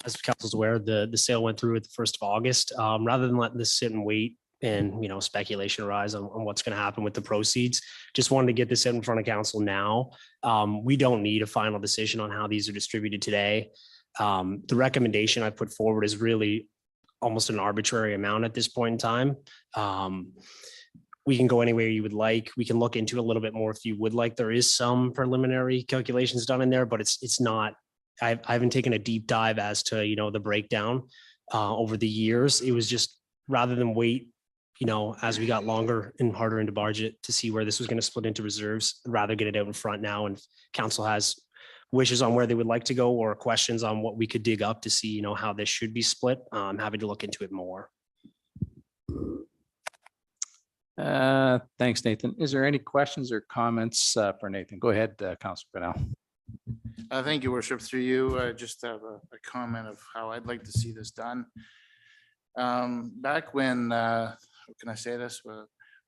as council's aware, the sale went through at the 1st of August. Rather than letting this sit and wait and, speculation arise on what's going to happen with the proceeds, just wanted to get this in front of council now. We don't need a final decision on how these are distributed today. The recommendation I put forward is really almost an arbitrary amount at this point in time. We can go anywhere you would like. We can look into it a little bit more if you would like. There is some preliminary calculations done in there, but it's not, I haven't taken a deep dive as to, the breakdown over the years. It was just rather than wait, as we got longer and harder into budget to see where this was going to split into reserves, rather get it out in front now. And if council has wishes on where they would like to go or questions on what we could dig up to see, how this should be split, I'm happy to look into it more. Thanks, Nathan. Is there any questions or comments for Nathan? Go ahead, Councillor Pennell. Thank you, worship. Through you, I just have a comment of how I'd like to see this done. Back when, how can I say this?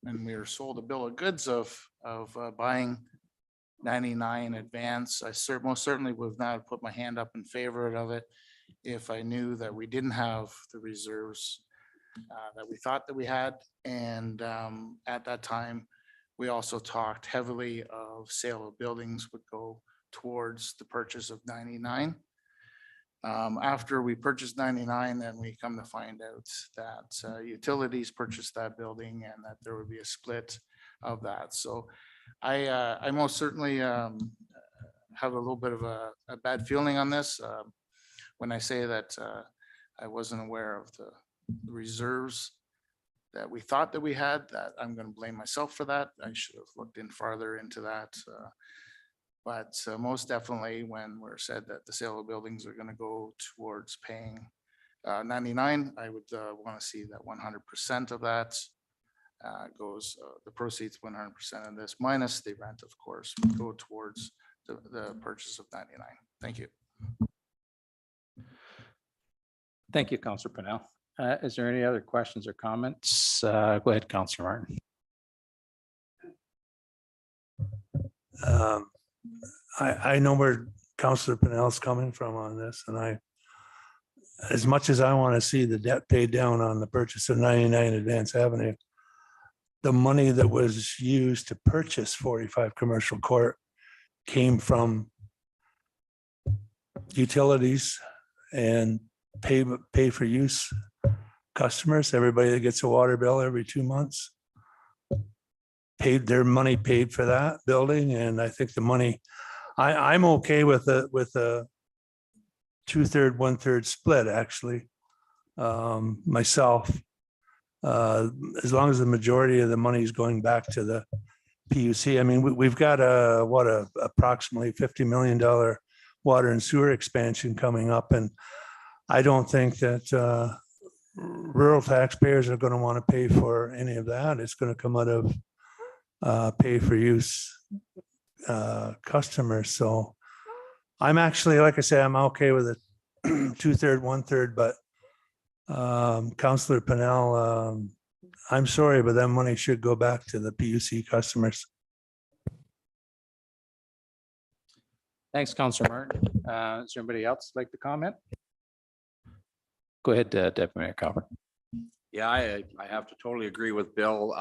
When we were sold a bill of goods of buying 99 advance, I most certainly would not have put my hand up in favor of it if I knew that we didn't have the reserves that we thought that we had. And at that time, we also talked heavily of sale of buildings would go towards the purchase of 99. After we purchased 99, then we come to find out that utilities purchased that building and that there would be a split of that. So I most certainly have a little bit of a bad feeling on this. When I say that I wasn't aware of the reserves that we thought that we had, that I'm going to blame myself for that. I should have looked in farther into that. But most definitely when we're said that the sale of buildings are going to go towards paying 99, I would want to see that 100% of that goes, the proceeds 100% of this minus the rent, of course, would go towards the purchase of 99. Thank you. Thank you, Councillor Pennell. Is there any other questions or comments? Go ahead, Councillor Martin. I know where Councillor Pennell's coming from on this, and as much as I want to see the debt paid down on the purchase of 99 Advance Avenue, the money that was used to purchase 45 Commercial Court came from utilities and pay for use customers, everybody that gets a water bill every 2 months. Paid their money, paid for that building, and I think the money, I'm okay with a 2/3, 1/3 split, actually. Myself, as long as the majority of the money is going back to the PUC. I mean, we've got approximately $50 million water and sewer expansion coming up, and I don't think that rural taxpayers are going to want to pay for any of that. It's going to come out of pay for use customers. So I'm actually, like I say, I'm okay with it 2/3, 1/3, but Councillor Pennell, I'm sorry, but that money should go back to the PUC customers. Thanks, Councillor Martin. Is there anybody else like to comment? Go ahead, Deputy Mayor Calvert. Yeah, I have to totally agree with Bill.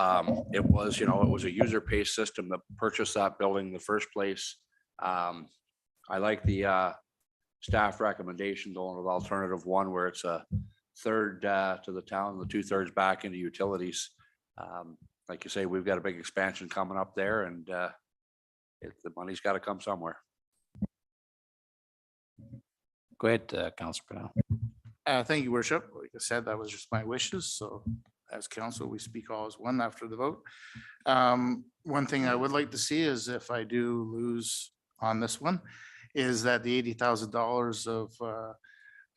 It was, it was a user pay system that purchased that building in the first place. I like the staff recommendation going with alternative one, where it's a 1/3 to the town, the 2/3 back into utilities. Like you say, we've got a big expansion coming up there, and the money's got to come somewhere. Go ahead, Councillor Pennell. Thank you, worship. Like I said, that was just my wishes. So as council, we speak all as one after the vote. One thing I would like to see is, if I do lose on this one, is that the $80,000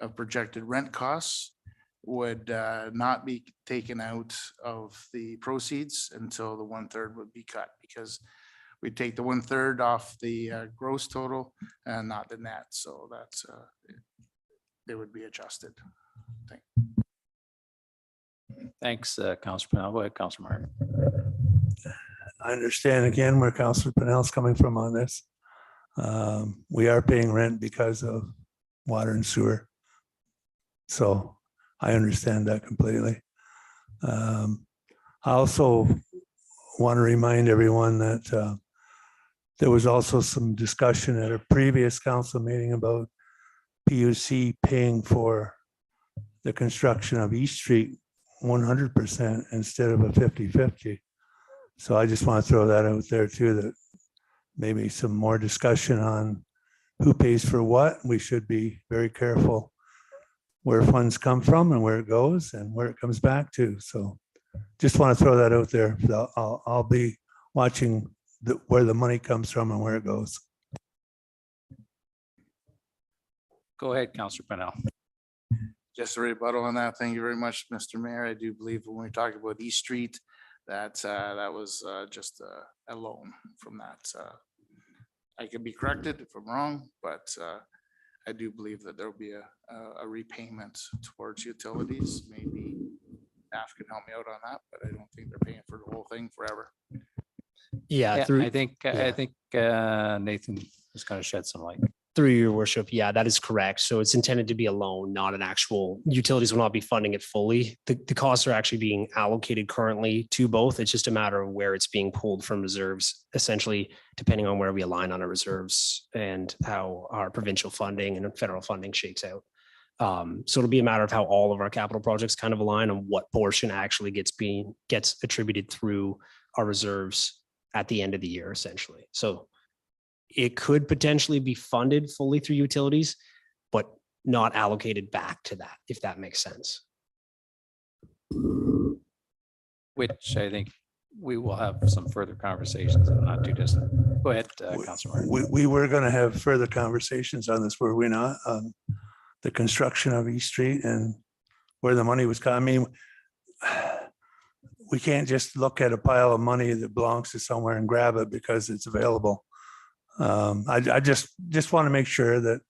of projected rent costs would not be taken out of the proceeds until the 1/3 would be cut, because we take the 1/3 off the gross total and not the net. So that's it would be adjusted. Thanks, Councillor Pennell. Go ahead, Councillor Martin. I understand again where Councillor Pennell's coming from on this. We are paying rent because of water and sewer. So I understand that completely. I also want to remind everyone that there was also some discussion at a previous council meeting about PUC paying for the construction of East Street 100% instead of a 50-50. So I just want to throw that out there too, that maybe some more discussion on who pays for what. We should be very careful where funds come from and where it goes and where it comes back to. So just want to throw that out there. I'll be watching where the money comes from and where it goes. Go ahead, Councillor Pennell. Just a rebuttal on that. Thank you very much, Mr. Mayor. I do believe when we talk about East Street, that was just a loan from that I can be corrected if I'm wrong, but I do believe that there will be a repayment towards utilities. Maybe staff can help me out on that, but I don't think they're paying for the whole thing forever. Yeah, Yeah, through, I think yeah. Nathan is going to shed some light. through your worship. Yeah, that is correct. So it's intended to be a loan, not an actual, utilities will not be funding it fully. The costs are actually being allocated currently to both. It's just a matter of where it's being pulled from reserves, essentially depending on where we align on our reserves and how our provincial funding and federal funding shakes out. So it'll be a matter of how all of our capital projects kind of align on what portion actually gets attributed through our reserves at the end of the year, essentially. So it could potentially be funded fully through utilities, but not allocated back to that, if that makes sense. Which I think we will have some further conversations in the not too distant. Go ahead, Councilor. We were going to have further conversations on this, were we not? On the construction of East Street and where the money was coming. We can't just look at a pile of money that belongs to somewhere and grab it because it's available. I just want to make sure that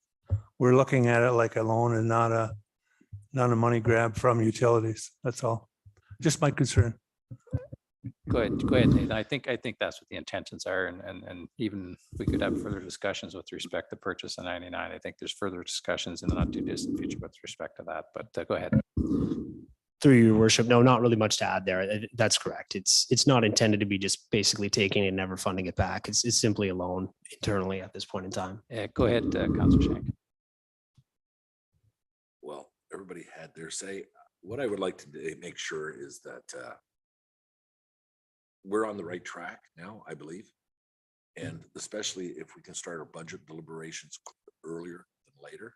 we're looking at it like a loan and not a money grab from utilities. That's all. Just my concern. Go ahead, Nathan. I think that's what the intentions are, and even we could have further discussions with respect to purchase of 99. I think there's further discussions in the not too distant future with respect to that, but go ahead. Through your worship, no, not really much to add there. That's correct. It's not intended to be just basically taking it and never funding it back. It's simply a loan internally at this point in time. Yeah, go ahead, Councilor Shank. Well, everybody had their say. What I would like to make sure is that we're on the right track now, I believe. And especially if we can start our budget deliberations earlier than later.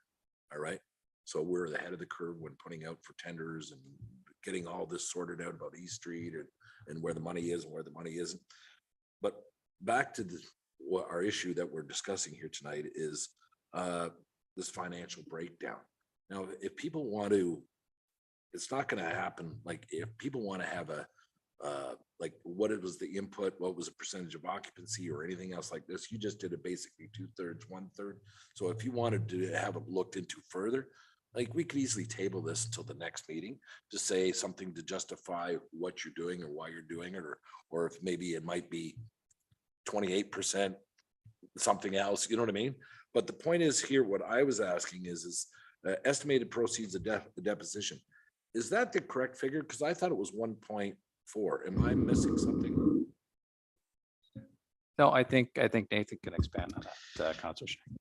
All right. So we're ahead of the curve when putting out for tenders and getting all this sorted out about East Street and where the money is and where the money isn't. But back to what our issue that we're discussing here tonight is this financial breakdown. Now, if people want to, it's not going to happen. Like if people want to have like what it was the input, what was the percentage of occupancy or anything else like this, you just did it basically 2/3, 1/3. So if you wanted to have it looked into further, like we could easily table this until the next meeting to say something to justify what you're doing or why you're doing it, or if maybe it might be 28% something else, you know what I mean? But the point is here, what I was asking is estimated proceeds of the deposition. Is that the correct figure? Because I thought it was 1.4. Am I missing something? No, I think Nathan can expand on that, Councilor Shank.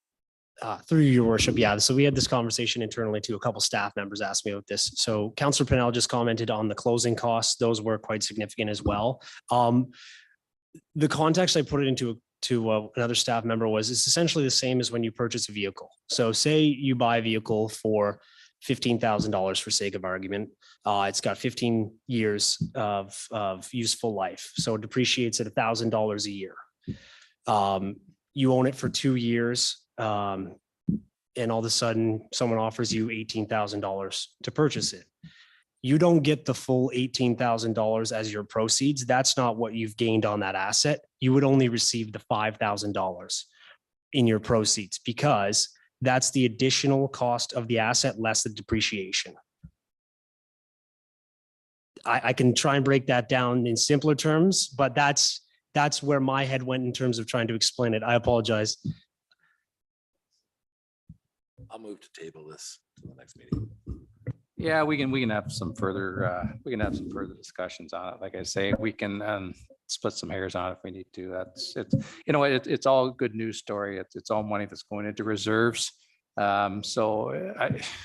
Through your worship, yeah. So we had this conversation internally too. A couple staff members asked me about this. So Councilor Pennell just commented on the closing costs. Those were quite significant as well. The context I put it into another staff member was it's essentially the same as when you purchase a vehicle. So say you buy a vehicle for $15,000 for sake of argument. It's got 15 years of useful life. So it depreciates at $1,000 a year. You own it for 2 years. And all of a sudden someone offers you $18,000 to purchase it. You don't get the full $18,000 as your proceeds. That's not what you've gained on that asset. You would only receive the $5,000 in your proceeds because that's the additional cost of the asset less the depreciation. I can try and break that down in simpler terms, but that's where my head went in terms of trying to explain it. I apologize. I'll move to table this to the next meeting. Yeah, we can have some further discussions on it. Like I say, we can split some hairs on it if we need to. It's all a good news story. It's all money that's going into reserves. So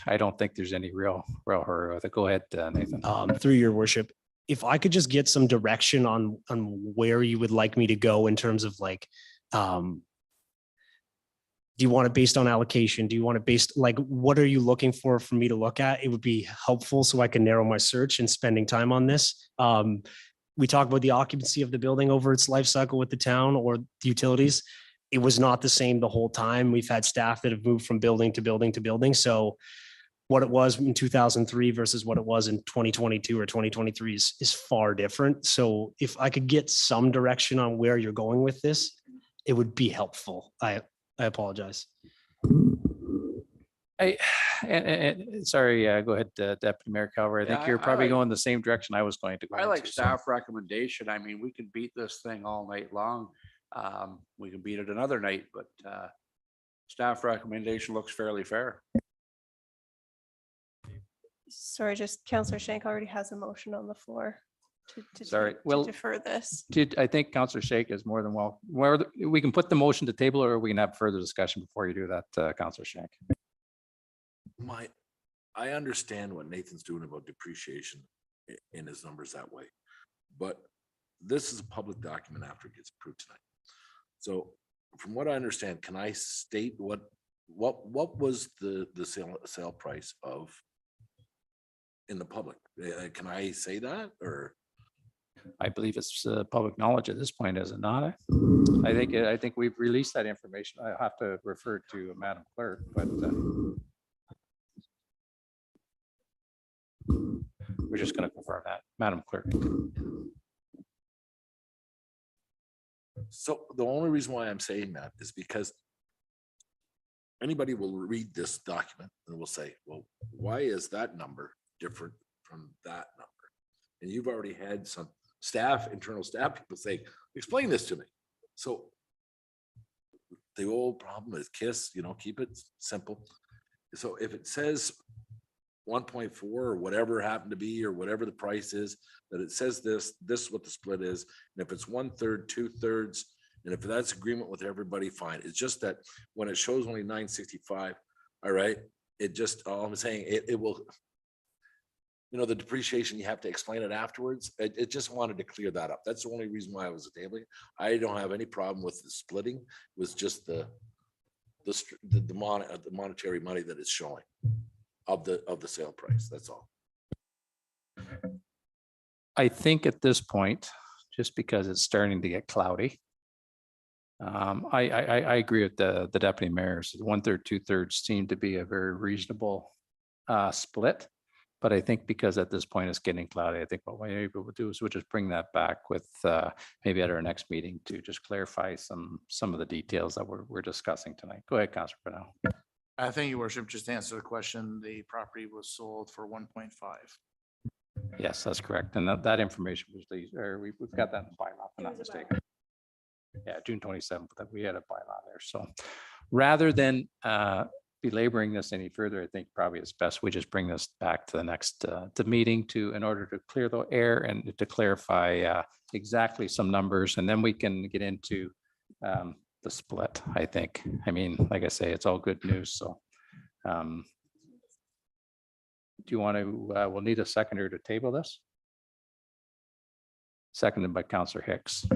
I don't think there's any real hurry with it. Go ahead, Nathan. Through your worship, if I could just get some direction on where you would like me to go in terms of like, do you want it based on allocation? Do you want it based, like, what are you looking for me to look at? It would be helpful so I can narrow my search and spending time on this. We talked about the occupancy of the building over its life cycle with the town or the utilities. It was not the same the whole time. We've had staff that have moved from building to building to building. So what it was in 2003 versus what it was in 2022 or 2023 is far different. So if I could get some direction on where you're going with this, it would be helpful. I apologize. Sorry, go ahead, Deputy Mayor Calvary. I think Yeah, you're I probably like- going the same direction I was going to go. I like into, so- staff recommendation. I mean, we could beat this thing all night long. We can beat it another night, but staff recommendation looks fairly fair. Sorry, just Counselor Shank already has a motion on the floor to Sorry, to well, defer this. I think Councillor Shake is more than well, we can put the motion to table or we can have further discussion before you do that, Councillor Shank. I understand what Nathan's doing about depreciation in his numbers that way. But this is a public document after it gets approved tonight. So from what I understand, can I state what was the sale price of in the public? Can I say that, or? I believe it's public knowledge at this point, is it not? I think we've released that information. I have to refer to Madam Clerk, but we're just going to confirm that, Madam Clerk. So the only reason why I'm saying that is because anybody will read this document and will say, well, why is that number different from that number? And you've already had some internal staff people say, explain this to me. So the old problem is KISS, keep it simple. So if it says 1.4 or whatever it happened to be, or whatever the price is, that it says this is what the split is. And if it's 1/3, 2/3, and if that's agreement with everybody, fine. It's just that when it shows only 965, all right, all I'm saying, it will, the depreciation, you have to explain it afterwards. It just wanted to clear that up. That's the only reason why I was tabling. I don't have any problem with the splitting. It was just the monetary money that it's showing of the sale price. That's all. I think at this point, just because it's starting to get cloudy, I agree with the deputy mayors. 1/3, 2/3 seem to be a very reasonable split. But I think because at this point it's getting cloudy, I think what we're able to do is we'll just bring that back with maybe at our next meeting to just clarify some of the details that we're discussing tonight. Go ahead, Councillor Brunel. Thank you, Worship. Just to answer the question, the property was sold for 1.5. Yes, that's correct. And that information was we've got that in the bylaw, if I'm not mistaken. Yeah, June 27th, that we had a bylaw there. So rather than belaboring this any further, I think probably it's best we just bring this back to the next meeting in order to clear the air and to clarify exactly some numbers, and then we can get into the split, I think. I mean, like I say, it's all good news. So do you want to, we'll need a seconder to table this? Seconded by Councillor Hicks.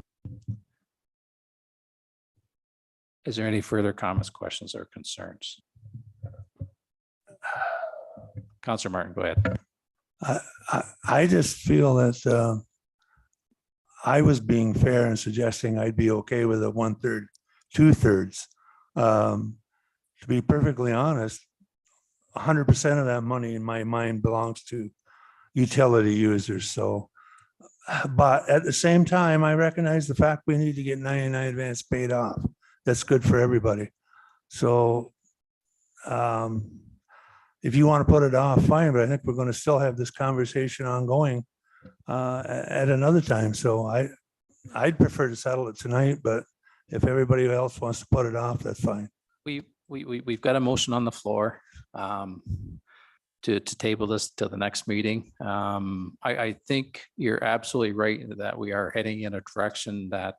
Is there any further comments, questions, or concerns? Councillor Martin, go ahead. I just feel that I was being fair and suggesting I'd be okay with a 1/3, 2/3. To be perfectly honest, 100% of that money in my mind belongs to utility users. So, but at the same time, I recognize the fact we need to get 99 advance paid off. That's good for everybody. So if you want to put it off, fine, but I think we're going to still have this conversation ongoing at another time. So I'd prefer to settle it tonight, but if everybody else wants to put it off, that's fine. We've got a motion on the floor to table this till the next meeting. I think you're absolutely right that we are heading in a direction that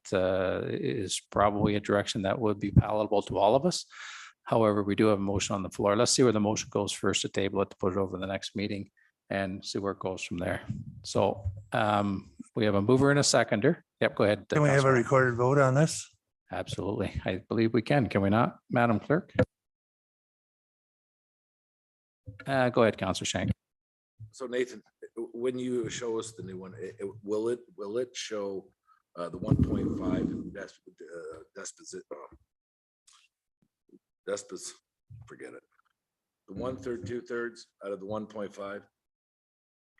is probably a direction that would be palatable to all of us. However, we do have a motion on the floor. Let's see where the motion goes first, to table it, to put it over the next meeting and see where it goes from there. So we have a mover and a seconder. Yep, go ahead. Can we have a Councillor. recorded vote on this? Absolutely. I believe we can we not, Madam Clerk? Go ahead, Councillor Shank. So Nathan, when you show us the new one, will it show the 1.5 forget it. The 1/3, 2/3 out of the 1.5.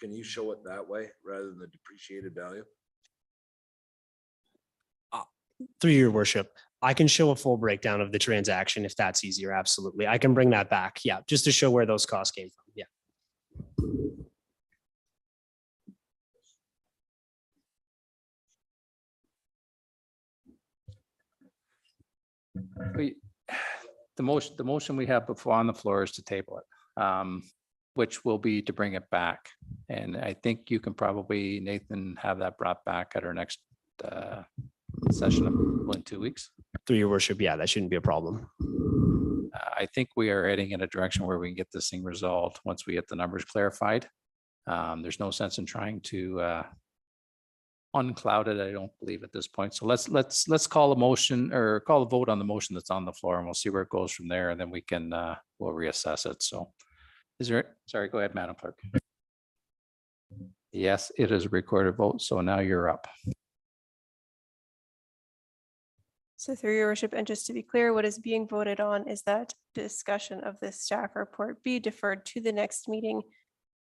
Can you show it that way rather than the depreciated value? Through your worship, I can show a full breakdown of the transaction if that's easier. Absolutely. I can bring that back. Yeah, just to show where those costs came from. Yeah. The motion we have before on the floor is to table it, which will be to bring it back. And I think you can probably, Nathan, have that brought back at our next session in 2 weeks. Through your worship. Yeah, that shouldn't be a problem. I think we are heading in a direction where we can get this thing resolved once we get the numbers clarified. There's no sense in trying to uncloud it, I don't believe at this point. So let's call a motion or call a vote on the motion that's on the floor, and we'll see where it goes from there, and then we can we'll reassess it. So is there, sorry, go ahead, Madam Clerk. Yes, it is a recorded vote. So now you're up. So through your worship, and just to be clear, what is being voted on is that discussion of this staff report be deferred to the next meeting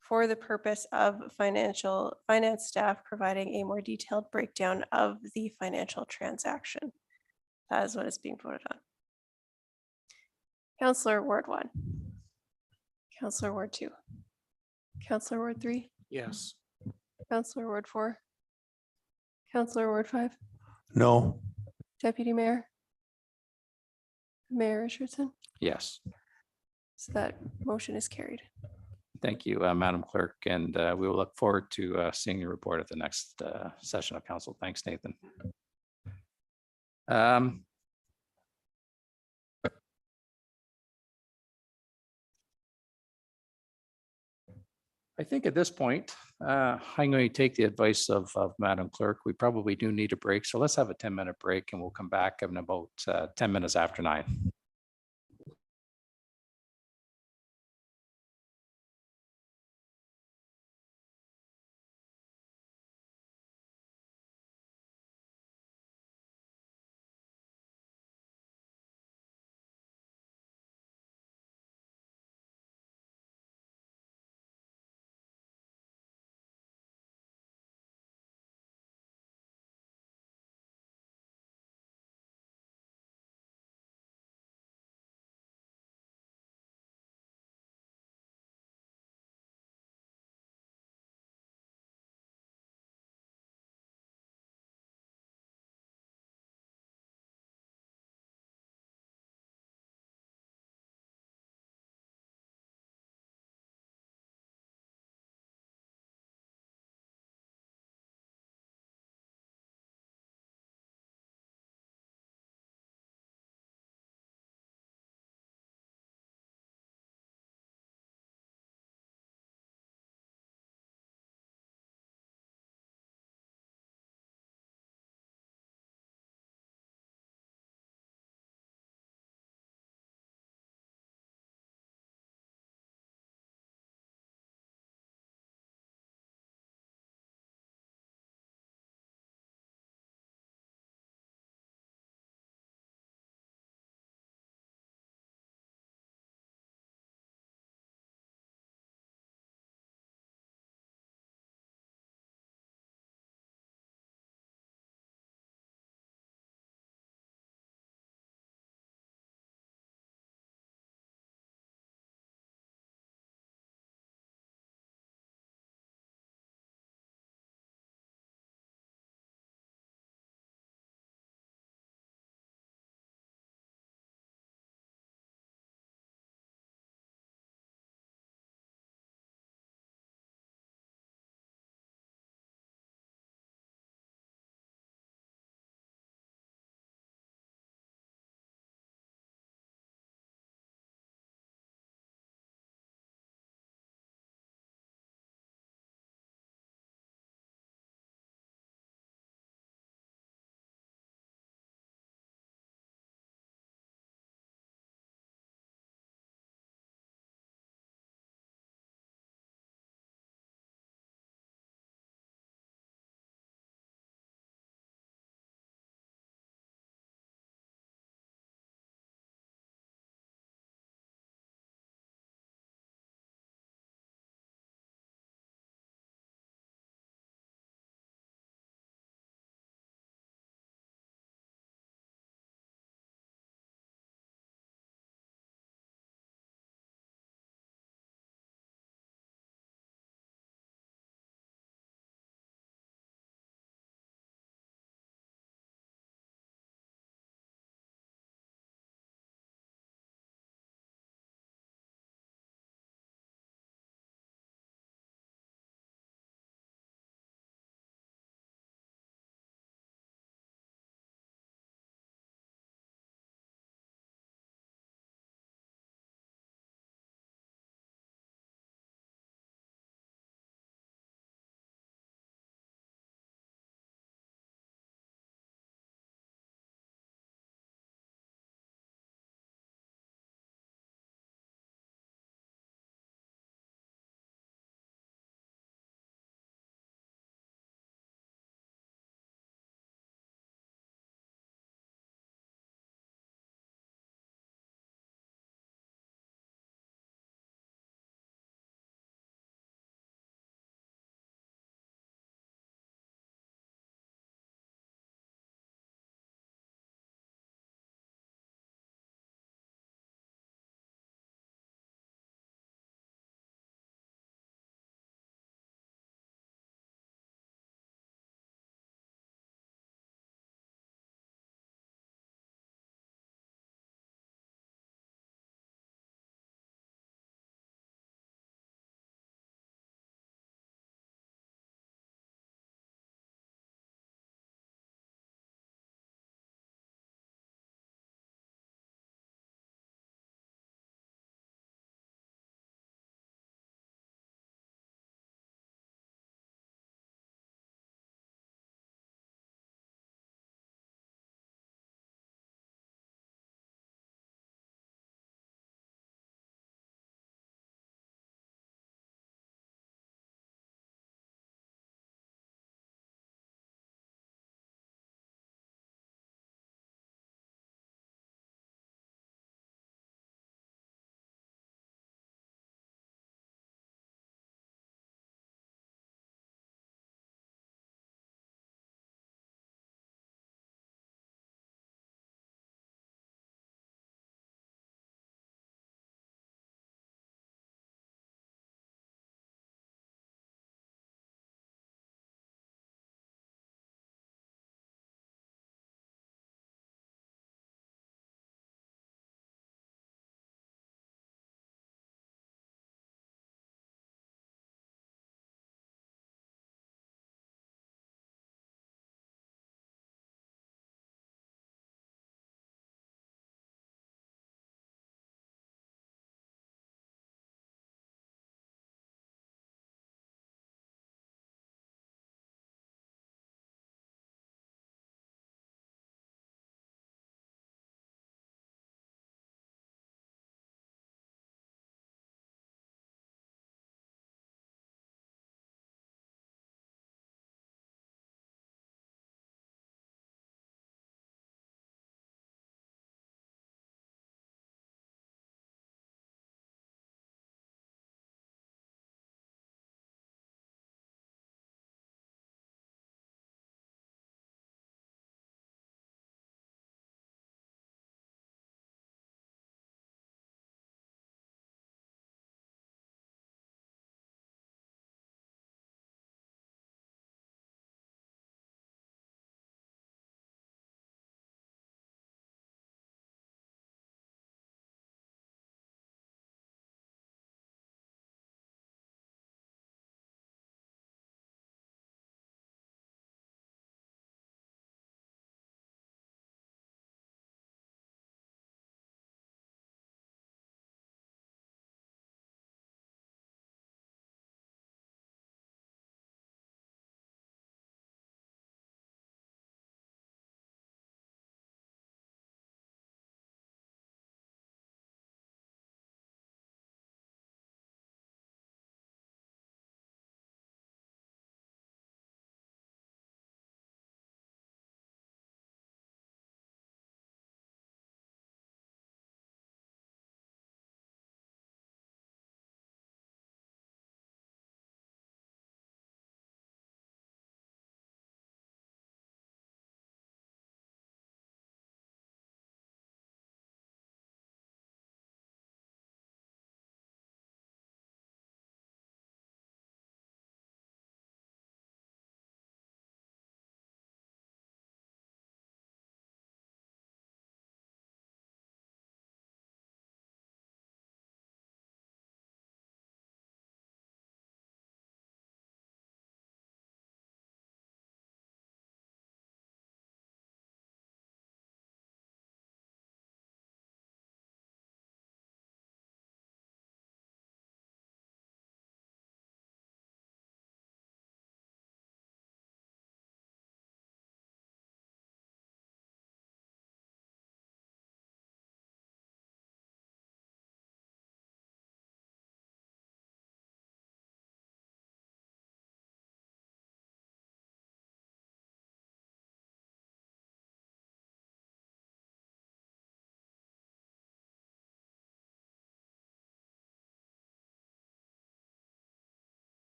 for the purpose of finance staff providing a more detailed breakdown of the financial transaction. That is what is being voted on. Counselor Ward 1. Counselor Ward 2. Counselor Ward 3. Yes. Counselor Ward 4. Counselor Ward 5. No. Deputy Mayor. Mayor Richardson. Yes. So that motion is carried. Thank you, Madam Clerk, and we will look forward to seeing your report at the next session of council. Thanks, Nathan. I think at this point, I'm going to take the advice of Madam Clerk. We probably do need a break, so let's have a 10-minute break, and we'll come back in about 10 minutes after 9.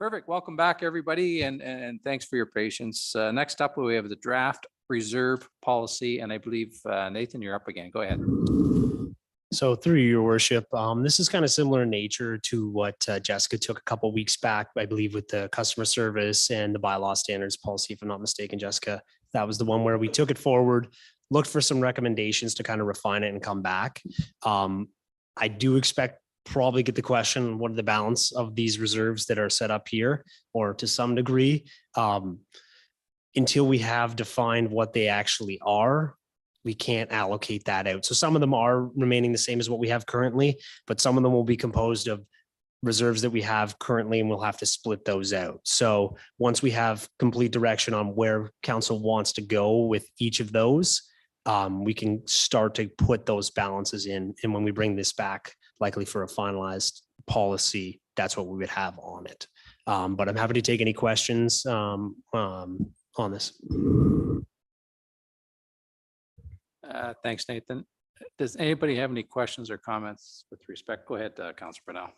Perfect. Welcome back, everybody, and thanks for your patience. Next up, we have the draft reserve policy, and I believe Nathan, you're up again. Go ahead. So through your worship, this is kind of similar in nature to what Jessica took a couple weeks back, I believe, with the customer service and the bylaw standards policy, if I'm not mistaken, Jessica. That was the one where we took it forward, looked for some recommendations to kind of refine it and come back. I do expect probably get the question, what are the balance of these reserves that are set up here, or to some degree, until we have defined what they actually are, we can't allocate that out. So some of them are remaining the same as what we have currently, but some of them will be composed of reserves that we have currently, and we'll have to split those out. So once we have complete direction on where council wants to go with each of those, we can start to put those balances in. And when we bring this back, likely for a finalized policy, that's what we would have on it. But I'm happy to take any questions on this. Thanks, Nathan. Does anybody have any questions or comments with respect? Go ahead, Councilor Brunel.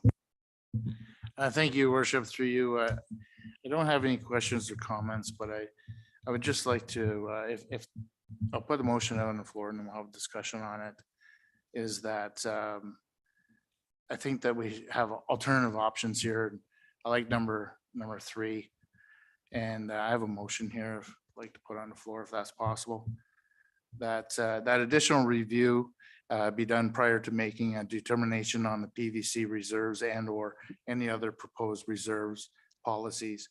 Thank you, worship, through you. I don't have any questions or comments, but I would just like to, if I'll put the motion out on the floor and then we'll have a discussion on it, is that I think that we have alternative options here. I like number 3. And I have a motion here I'd like to put on the floor if that's possible. That additional review be done prior to making a determination on the PVC reserves and or any other proposed reserves policies,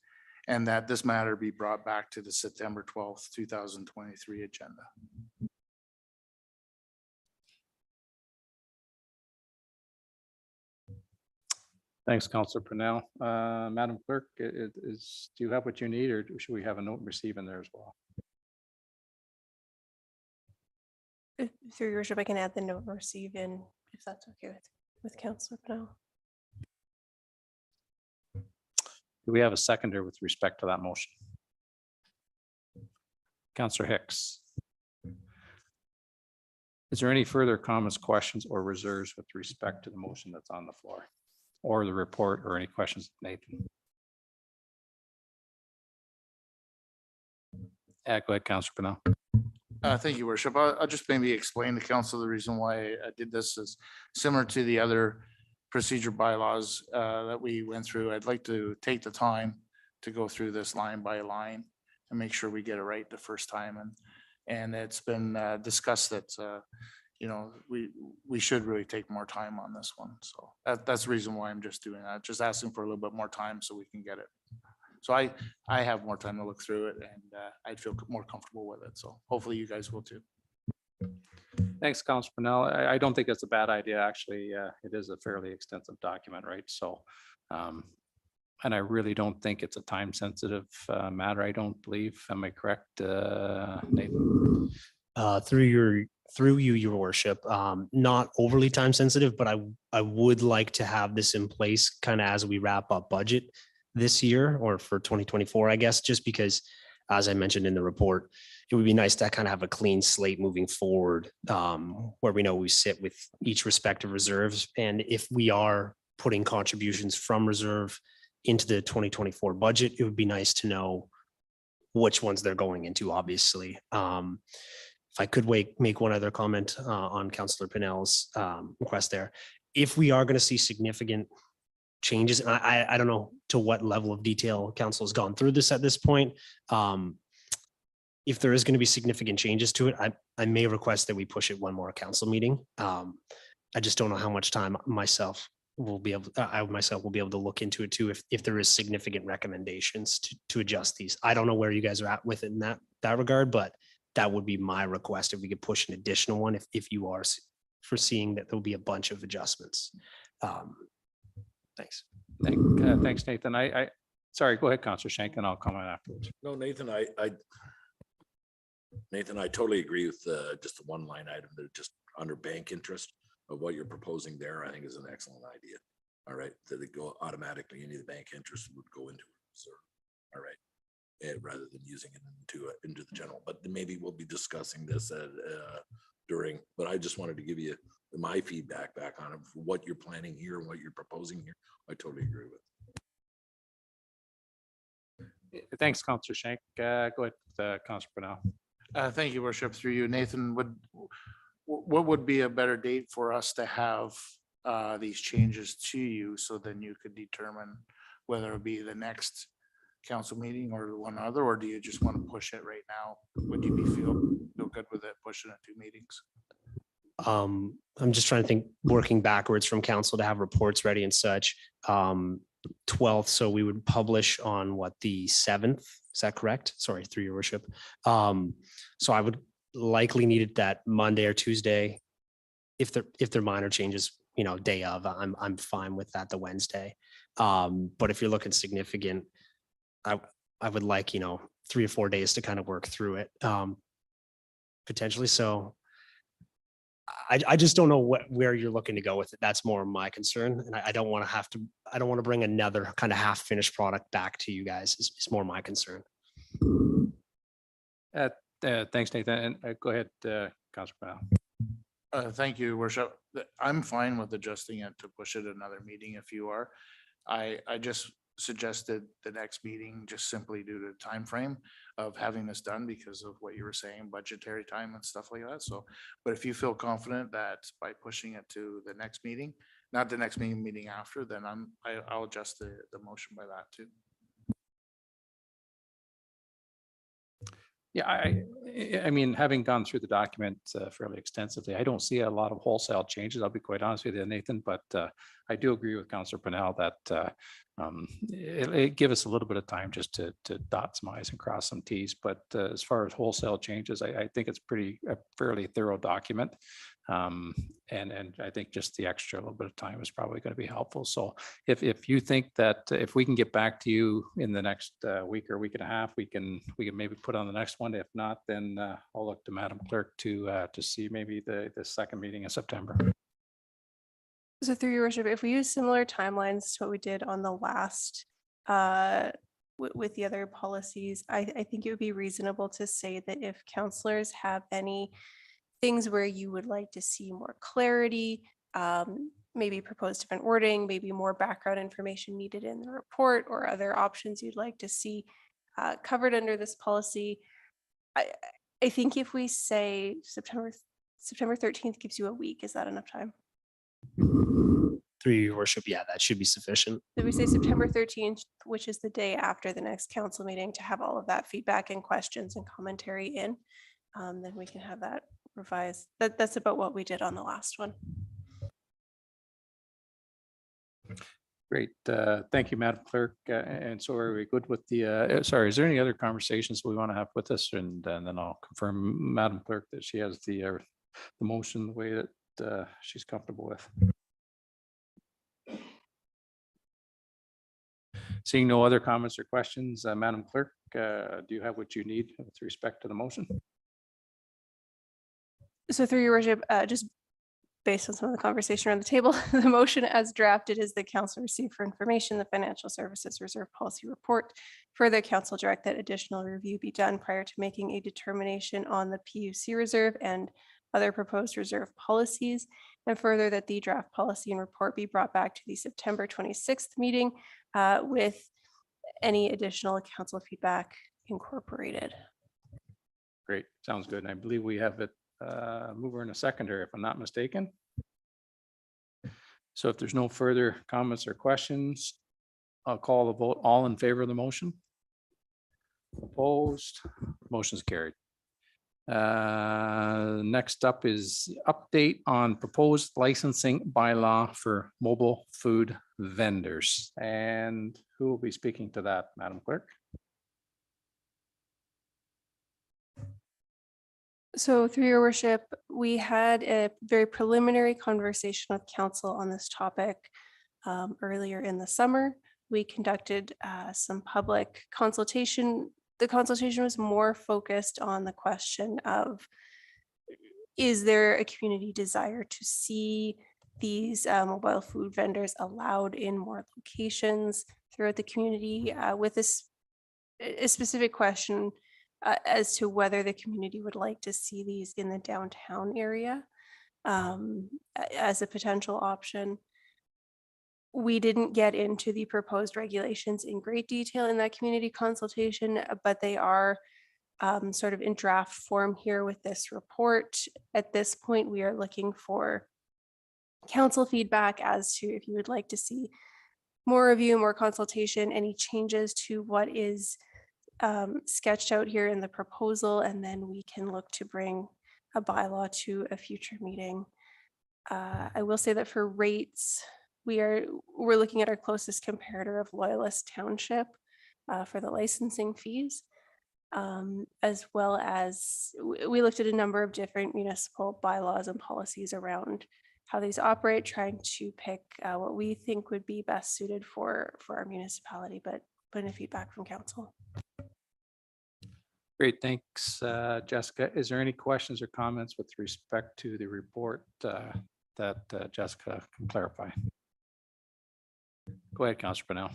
and that this matter be brought back to the September 12th, 2023 agenda. Thanks, Councilor Purnell. Madam Clerk, do you have what you need, or should we have a note and receive in there as well? Through your worship, I can add the note and receive in, if that's okay with Councilor Purnell. Do we have a seconder with respect to that motion? Councilor Hicks. Is there any further comments, questions, or reserves with respect to the motion that's on the floor, or the report, or any questions, Nathan? Go ahead, Councilor Purnell. Thank you, worship. I'll just maybe explain to council the reason why I did this is similar to the other procedure bylaws that we went through. I'd like to take the time to go through this line by line and make sure we get it right the first time. And it's been discussed that you know, we should really take more time on this one. So that's the reason why I'm just doing that. Just asking for a little bit more time so we can get it. So I have more time to look through it, and I'd feel more comfortable with it. So hopefully you guys will too. Thanks, Councilor Purnell. I don't think that's a bad idea, actually. It is a fairly extensive document, right? So, and I really don't think it's a time-sensitive matter, I don't believe. Am I correct, Nathan? Through you, your worship, not overly time sensitive, but I would like to have this in place kind of as we wrap up budget this year, or for 2024, I guess, just because, as I mentioned in the report, it would be nice to kind of have a clean slate moving forward, where we know we sit with each respective reserves. And if we are putting contributions from reserve into the 2024 budget, it would be nice to know which ones they're going into, obviously. If I could make one other comment on Councillor Purnell's request there. If we are going to see significant changes, and I don't know to what level of detail council has gone through this at this point. If there is going to be significant changes to it, I may request that we push it one more council meeting. I just don't know how much time I myself will be able to look into it too, if there is significant recommendations to adjust these. I don't know where you guys are at with it in that regard, but that would be my request, if we could push an additional one, if you are foreseeing that there'll be a bunch of adjustments. Thanks. Thanks, Nathan. Sorry, go ahead, Councillor Shank, and I'll comment afterwards. No, Nathan, I totally agree with just the one line item that just under bank interest of what you're proposing there, I think is an excellent idea. All right, that it go automatically, any of the bank interest would go into a reserve. All right, rather than using it into the general. But maybe we'll be discussing this but I just wanted to give you my feedback back on what you're planning here and what you're proposing here. I totally agree with. Thanks, Counselor Shank. Go ahead, Counselor Brunel. Thank you, worship, through you. Nathan, what would be a better date for us to have these changes to you, so then you could determine whether it be the next council meeting or one other, or do you just want to push it right now? Would you feel good with it pushing it 2 meetings? I'm just trying to think, working backwards from council to have reports ready and such. 12th, so we would publish on what, the 7th? Is that correct? Sorry, through your worship. So I would likely need it that Monday or Tuesday. If they're minor changes, day of, I'm fine with that, the Wednesday. But if you're looking significant, I would like, 3 or 4 days to kind of work through it. Potentially. So I just don't know where you're looking to go with it. That's more my concern. And I don't want to bring another kind of half finished product back to you guys. It's more my concern. Thanks, Nathan. And go ahead, Counselor Brunel. Thank you, worship. I'm fine with adjusting it to push it another meeting if you are. I just suggested the next meeting just simply due to the time frame of having this done because of what you were saying, budgetary time and stuff like that. So, but if you feel confident that by pushing it to the next meeting, not the next meeting after, then I'll adjust the motion by that too. Yeah, I mean, having gone through the document fairly extensively, I don't see a lot of wholesale changes. I'll be quite honest with you, Nathan, but I do agree with Councillor Pennell that it give us a little bit of time just to dot some i's and cross some t's. But as far as wholesale changes, I think it's a fairly thorough document. And I think just the extra little bit of time is probably going to be helpful. So if you think that if we can get back to you in the next week or week and a half, we can maybe put on the next one. If not, then I'll look to Madam Clerk to see maybe the second meeting in September. So through your worship, if we use similar timelines to what we did on the last with the other policies, I think it would be reasonable to say that if councillors have any things where you would like to see more clarity, maybe propose different wording, maybe more background information needed in the report, or other options you'd like to see covered under this policy. I think if we say September 13th gives you a week, is that enough time? Through your worship, yeah, that should be sufficient. So we say September 13th, which is the day after the next council meeting, to have all of that feedback and questions and commentary in. Then we can have that revised. That's about what we did on the last one. Great. Thank you, Madam Clerk. And so are we good with the, sorry, is there any other conversations we want to have with us? And then I'll confirm, Madam Clerk, that she has the motion the way that she's comfortable with. Seeing no other comments or questions, Madam Clerk, do you have what you need with respect to the motion? So through your worship, just based on some of the conversation around the table, the motion as drafted is the council receive for information the Financial Services Reserve Policy Report. Further, council direct that additional review be done prior to making a determination on the PUC reserve and other proposed reserve policies. And further, that the draft policy and report be brought back to the September 26th meeting with any additional council feedback incorporated. Great, sounds good. And I believe we have it mover and a seconder, if I'm not mistaken. So if there's no further comments or questions, I'll call the vote. All in favor of the motion? Opposed? Motion's carried. Next up is update on proposed licensing bylaw for mobile food vendors. And who will be speaking to that, Madam Clerk? So through your worship, we had a very preliminary conversation with council on this topic earlier in the summer. We conducted some public consultation. The consultation was more focused on the question of, is there a community desire to see these mobile food vendors allowed in more locations throughout the community, with this a specific question as to whether the community would like to see these in the downtown area as a potential option. we didn't get into the proposed regulations in great detail in that community consultation, but they are sort of in draft form here with this report. At this point, we are looking for council feedback as to if you would like to see more review, more consultation, any changes to what is sketched out here in the proposal, and then we can look to bring a bylaw to a future meeting. I will say that for rates, we're looking at our closest comparator of Loyalist Township for the licensing fees, as well as we looked at a number of different municipal bylaws and policies around how these operate, trying to pick what we think would be best suited for our municipality, but put in feedback from council. Great, thanks, Jessica. Is there any questions or comments with respect to the report that Jessica can clarify? Go ahead, Councillor Pennell.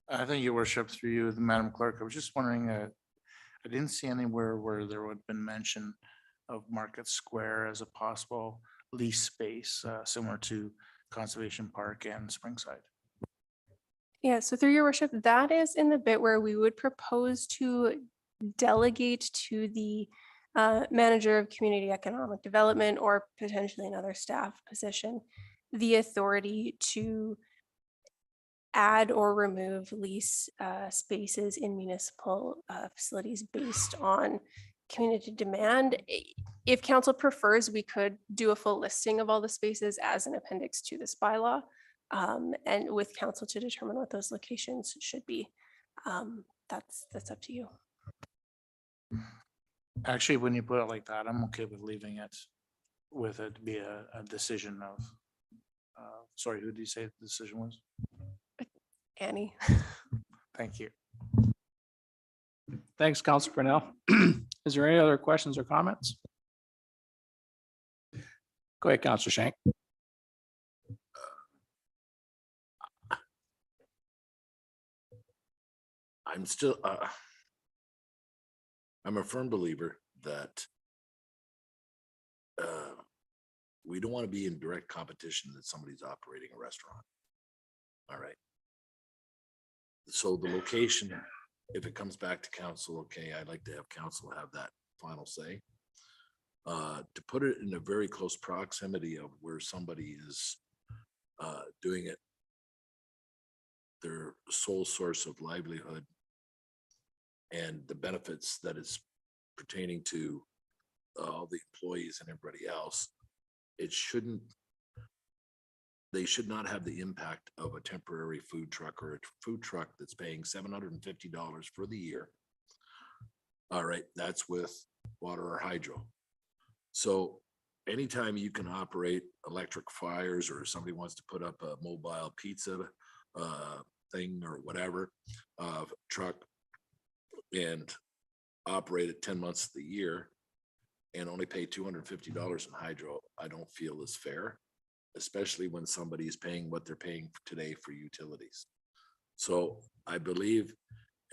I think your worship, through you, Madam Clerk, I was just wondering, I didn't see anywhere where there would have been mention of Market Square as a possible lease space, similar to Conservation Park and Springside. Yeah, so through your worship, that is in the bit where we would propose to delegate to the manager of community economic development, or potentially another staff position, the authority to add or remove lease spaces in municipal facilities based on community demand. If council prefers, we could do a full listing of all the spaces as an appendix to this bylaw, and with council to determine what those locations should be. That's up to you. Actually, when you put it like that, I'm okay with leaving it with it be a decision of, sorry, who did you say the decision was? Annie. Thank you. Thanks, Councillor Pennell. Is there any other questions or comments? Go ahead, Councillor Shank. I'm still, I'm a firm believer that we don't want to be in direct competition that somebody's operating a restaurant. All right. So the location, if it comes back to council, okay, I'd like to have council have that final say. To put it in a very close proximity of where somebody is doing it, their sole source of livelihood, and the benefits that it's pertaining to all the employees and everybody else, they should not have the impact of a temporary food truck or a food truck that's paying $750 for the year. All right, that's with water or hydro. So anytime you can operate electric fryers, or somebody wants to put up a mobile pizza thing or whatever, truck, and operate it 10 months of the year and only pay $250 in hydro, I don't feel is fair, especially when somebody is paying what they're paying today for utilities. So I believe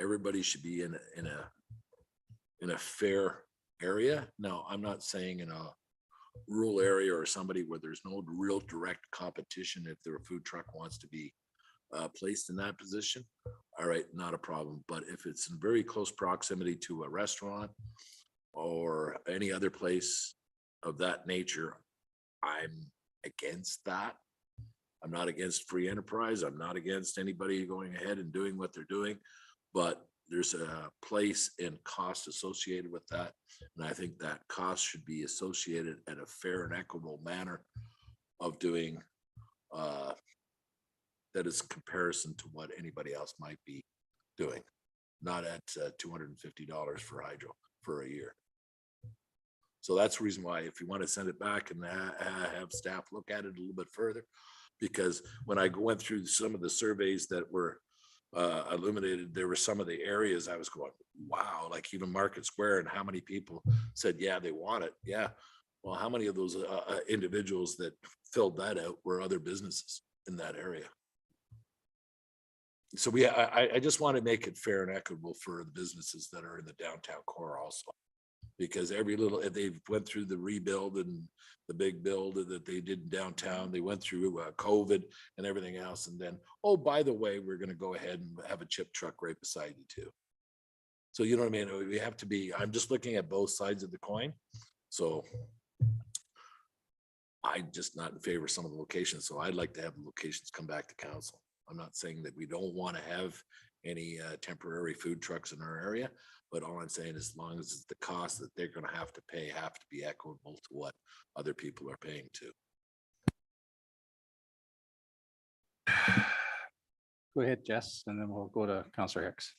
everybody should be in a fair area. Now, I'm not saying in a rural area or somebody where there's no real direct competition, if their food truck wants to be placed in that position, all right, not a problem. But if it's in very close proximity to a restaurant or any other place of that nature, I'm against that. I'm not against free enterprise. I'm not against anybody going ahead and doing what they're doing, but there's a place and cost associated with that. And I think that cost should be associated at a fair and equitable manner of doing that is comparison to what anybody else might be doing, not at $250 for hydro for a year. So that's the reason why, if you want to send it back and have staff look at it a little bit further, because when I went through some of the surveys that were illuminated, there were some of the areas I was going, wow, like even Market Square, and how many people said, yeah, they want it. Yeah. Well, how many of those individuals that filled that out were other businesses in that area? So I just want to make it fair and equitable for the businesses that are in the downtown core also. Because every little, they went through the rebuild and the big build that they did downtown. They went through COVID and everything else. And then, oh, by the way, we're going to go ahead and have a chip truck right beside you too. So you know what I mean? We have to be, I'm just looking at both sides of the coin. So I'm just not in favor of some of the locations. So I'd like to have the locations come back to council. I'm not saying that we don't want to have any temporary food trucks in our area, but all I'm saying is as long as the cost that they're going to have to pay have to be equitable to what other people are paying to. Go ahead, Jess, and then we'll go to Councillor Hicks.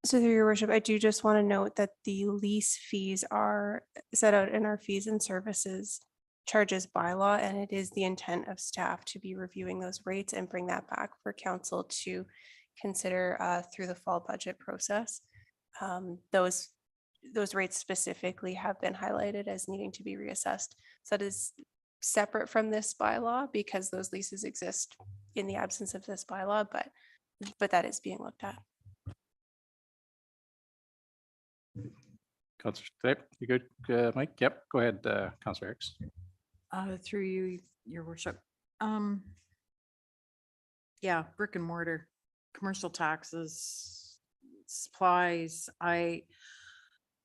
So through your worship, I do just want to note that the lease fees are set out in our fees and services charges bylaw, and it is the intent of staff to be reviewing those rates and bring that back for council to consider through the fall budget process. Those rates specifically have been highlighted as needing to be reassessed. So that is separate from this bylaw because those leases exist in the absence of this bylaw, but that is being looked at. Councillor Stipe, you good, Mike? Yep, go ahead, Councillor Hicks. Through you, your worship. Yeah, brick and mortar, commercial taxes, supplies.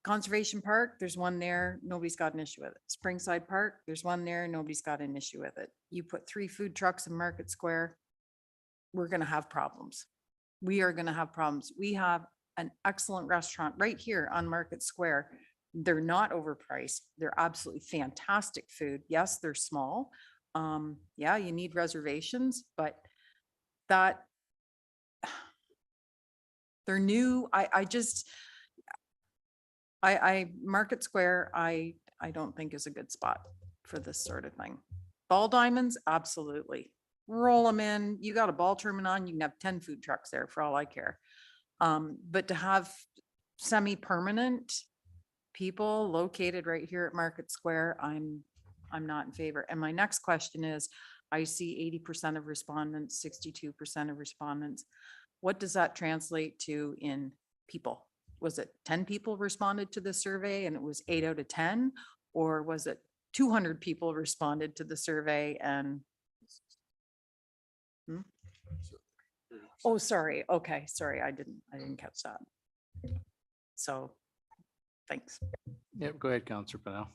Conservation Park, there's one there, nobody's got an issue with it. Springside Park, there's one there, nobody's got an issue with it. You put 3 food trucks in Market Square, we're gonna have problems. We are gonna have problems. We have an excellent restaurant right here on Market Square. They're not overpriced. They're absolutely fantastic food. Yes, they're small. Yeah, you need reservations, but that they're new. Market Square, I don't think is a good spot for this sort of thing. Ball diamonds, absolutely. Roll them in. You got a ball tournament on, you can have 10 food trucks there for all I care. But to have semi-permanent people located right here at Market Square, I'm not in favor. And my next question is, I see 80% of respondents, 62% of respondents. What does that translate to in people? Was it 10 people responded to the survey and it was 8 out of 10? Or was it 200 people responded to the survey and oh, sorry. Okay, sorry. I didn't catch that. So thanks. Yep, go ahead, Councillor Pennell.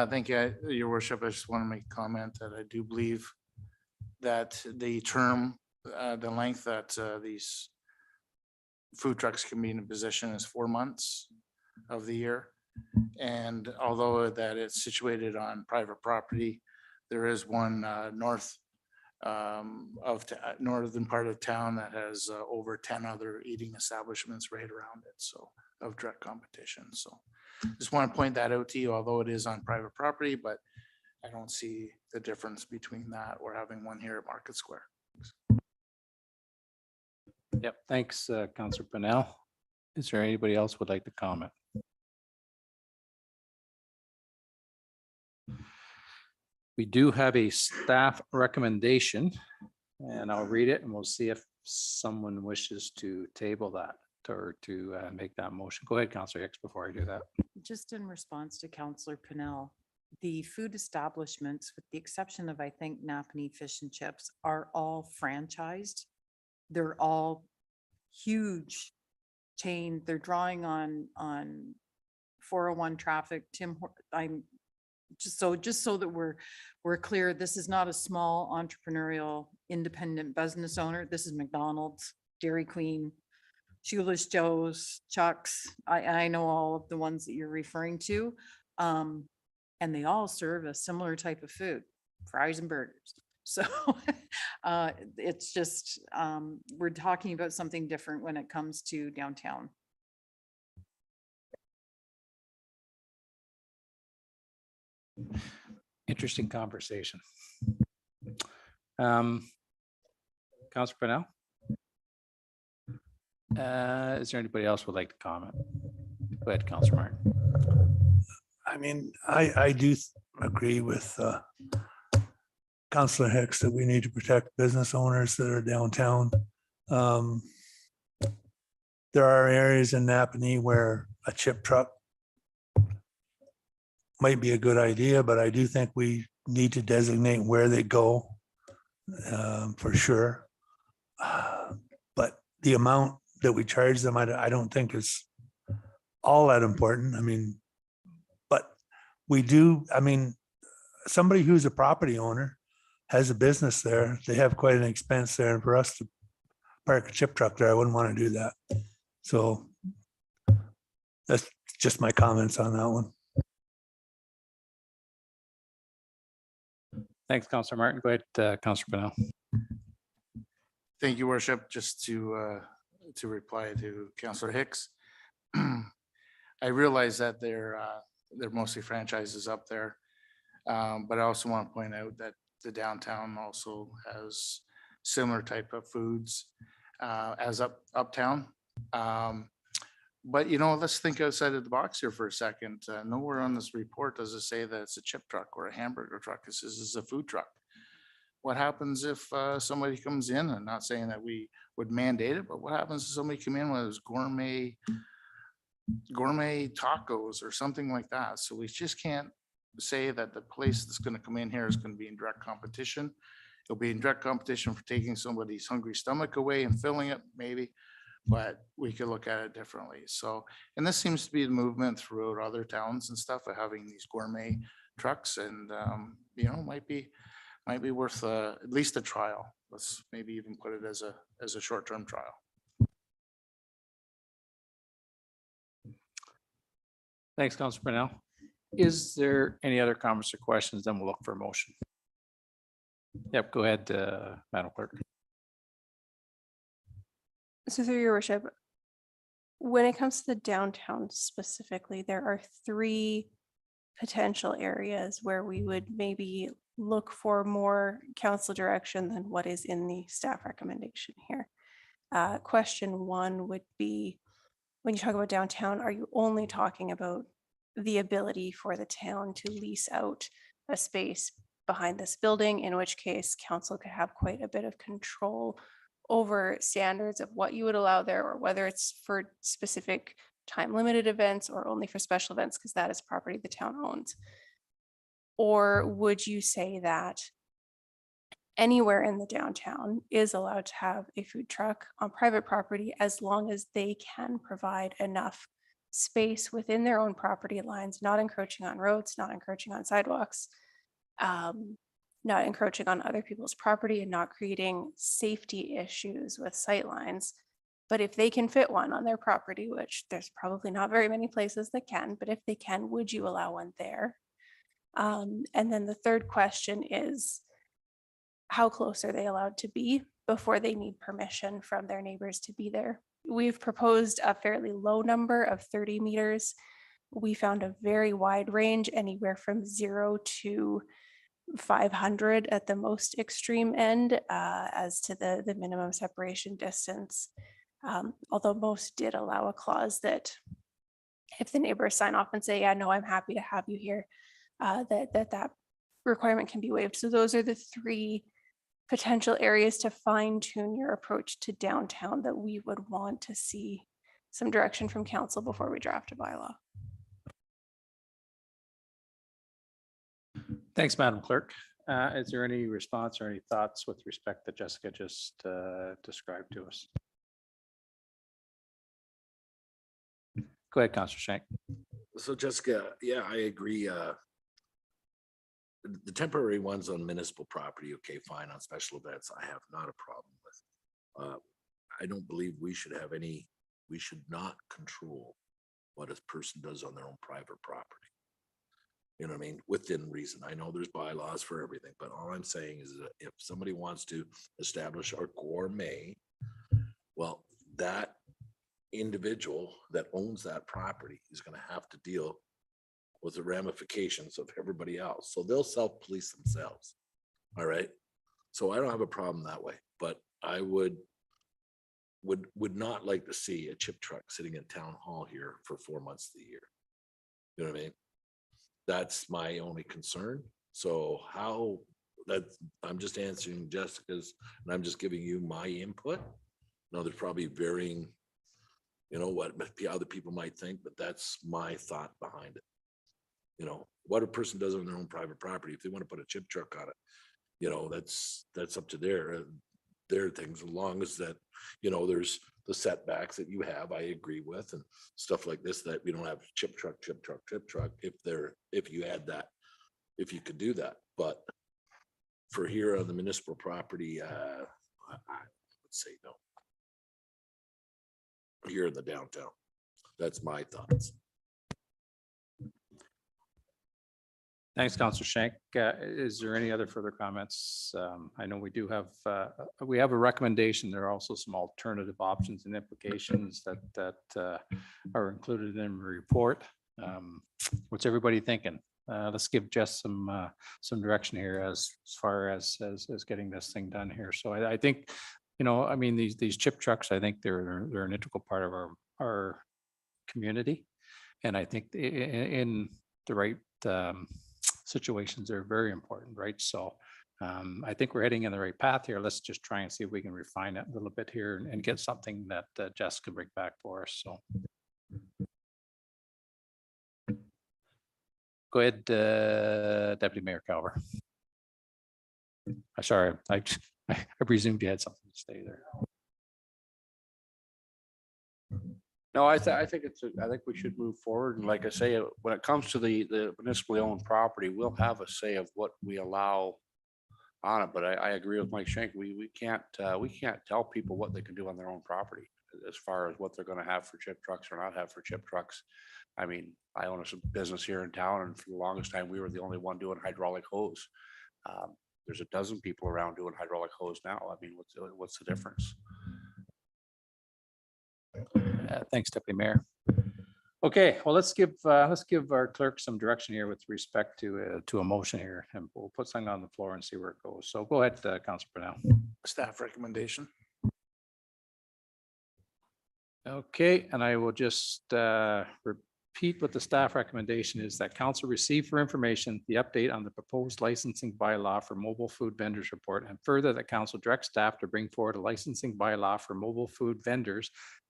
Thank you, your worship. I just want to make a comment that I do believe that the term, the length that these food trucks can be in a position is 4 months of the year. And although that it's situated on private property, there is one northern part of town that has over 10 other eating establishments right around it, so of direct competition. So just want to point that out to you, although it is on private property, but I don't see the difference between that or having one here at Market Square. Yep, thanks, Councillor Pennell. Is there anybody else would like to comment? We do have a staff recommendation, and I'll read it and we'll see if someone wishes to table that or to make that motion. Go ahead, Councillor Hicks, before I do that. Just in response to Councillor Pennell, the food establishments, with the exception of, I think, Napanee Fish and Chips, are all franchised. They're all huge chain. They're drawing on 401 traffic. Just so that we're clear, this is not a small entrepreneurial independent business owner. This is McDonald's, Dairy Queen, Shoeless Joe's, Chuck's. I know all of the ones that you're referring to. And they all serve a similar type of food, fries and burgers. So it's just, we're talking about something different when it comes to downtown. Interesting conversation. Councillor Pennell? Is there anybody else would like to comment? Go ahead, Councillor Martin. I mean, I do agree with Councillor Hicks that we need to protect business owners that are downtown. There are areas in Napanee where a chip truck might be a good idea, but I do think we need to designate where they go for sure. But the amount that we charge them, I don't think is all that important. I mean, but we do, I mean, somebody who's a property owner has a business there, they have quite an expense there, and for us to park a chip truck there, I wouldn't want to do that. So that's just my comments on that one. Thanks, Councillor Martin. Go ahead, Councillor Pennell. Thank you, Worship. Just to reply to Councillor Hicks. I realize that they're mostly franchises up there. But I also want to point out that the downtown also has similar type of foods as uptown. But let's think outside of the box here for a second. Nowhere on this report does it say that it's a chip truck or a hamburger truck. This is a food truck. What happens if somebody comes in? I'm not saying that we would mandate it, but what happens if somebody come in with those gourmet tacos or something like that? So we just can't say that the place that's going to come in here is going to be in direct competition. It'll be in direct competition for taking somebody's hungry stomach away and filling it, maybe. But we could look at it differently. So, and this seems to be the movement throughout other towns and stuff of having these gourmet trucks, and might be worth at least a trial. Let's maybe even put it as a short-term trial. Thanks, Councillor Pennell. Is there any other comments or questions? Then we'll look for a motion. Yep, go ahead, Madam Clerk. So through your worship, when it comes to the downtown specifically, there are 3 potential areas where we would maybe look for more council direction than what is in the staff recommendation here. Question 1 would be, when you talk about downtown, are you only talking about the ability for the town to lease out a space behind this building, in which case council could have quite a bit of control over standards of what you would allow there, or whether it's for specific time limited events or only for special events, because that is property the town owns? Or would you say that anywhere in the downtown is allowed to have a food truck on private property as long as they can provide enough space within their own property lines, not encroaching on roads, not encroaching on sidewalks, not encroaching on other people's property, and not creating safety issues with sightlines? But if they can fit one on their property, which there's probably not very many places that can, but if they can, would you allow one there? And then the third question is, how close are they allowed to be before they need permission from their neighbors to be there? We've proposed a fairly low number of 30 meters. We found a very wide range, anywhere from 0 to 500 at the most extreme end, as to the minimum separation distance. Although most did allow a clause that if the neighbors sign off and say, yeah, no, I'm happy to have you here, that requirement can be waived. So those are the 3 potential areas to fine tune your approach to downtown that we would want to see some direction from council before we draft a bylaw. Thanks, Madam Clerk. Is there any response or any thoughts with respect that Jessica just described to us? Go ahead, Councillor Shank. So Jessica, yeah, I agree. The temporary ones on municipal property, okay, fine. On special events, I have not a problem with. I don't believe we should not control what a person does on their own private property. You know what I mean? Within reason. I know there's bylaws for everything, but all I'm saying is that if somebody wants to establish a gourmet, well, that individual that owns that property is going to have to deal with the ramifications of everybody else. So they'll self-police themselves. All right. So I don't have a problem that way, but I would not like to see a chip truck sitting in town hall here for 4 months of the year. You know what I mean? That's my only concern. So I'm just answering Jessica's, and I'm just giving you my input. Now there's probably varying You know, what other people might think, but that's my thought behind it. You know, what a person does on their own private property, if they want to put a chip truck on it, you know, that's up to their things, as long as that, you know, there's the setbacks that you have, I agree with, and stuff like this, that we don't have chip truck, if you add that, if you could do that, but for here on the municipal property, I would say no. Here in the downtown, that's my thoughts. Thanks, Councillor Shank. Is there any other further comments? I know we do have, we have a recommendation. There are also some alternative options and implications that are included in the report. What's everybody thinking? Let's give Jess some direction here as far as getting this thing done here. So I think, you know, I mean, these chip trucks, I think they're an integral part of our community. And I think in the right situations, they're very important, right? So I think we're heading in the right path here. Let's just try and see if we can refine it a little bit here and get something that Jess can bring back for us. So go ahead, Deputy Mayor Calver. Sorry, I presumed you had something to say there. No, I think I think we should move forward. And like I say, when it comes to the municipally owned property, we'll have a say of what we allow on it. But I agree with Mike Shank. We can't tell people what they can do on their own property as far as what they're going to have for chip trucks or not have for chip trucks. I mean, I own a business here in town, and for the longest time, we were the only one doing hydraulic hose. There's a dozen people around doing hydraulic hose now. I mean, what's the difference? Thanks, Deputy Mayor. Okay, well, let's give our clerk some direction here with respect to a motion here, and we'll put something on the floor and see where it goes. So go ahead, Councillor Brunel. Staff recommendation. Okay, and I will just repeat what the staff recommendation is, that council receive for information the update on the proposed licensing bylaw for mobile food vendors report, and further that council direct staff to bring forward a licensing bylaw for mobile food vendors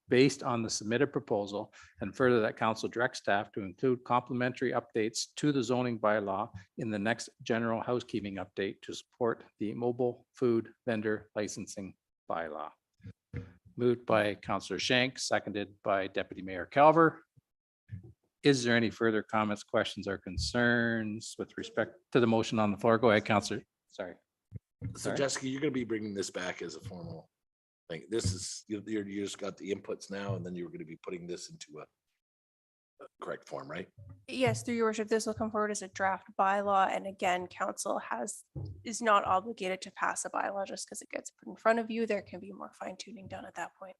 based on the submitted proposal, and further that council direct staff to include complementary updates to the zoning bylaw in the next general housekeeping update to support the mobile food vendor licensing bylaw. Moved by Councillor Shank, seconded by Deputy Mayor Calver. Is there any further comments, questions, or concerns with respect to the motion on the floor? Go ahead, Councillor. Sorry. So Jessica, you're going to be bringing this back as a formal thing. This is, you just got the inputs now, and then you're going to be putting this into a correct form, right? Yes, through your worship, this will come forward as a draft bylaw. And again, council is not obligated to pass a bylaw just because it gets put in front of you. There can be more fine tuning done at that point.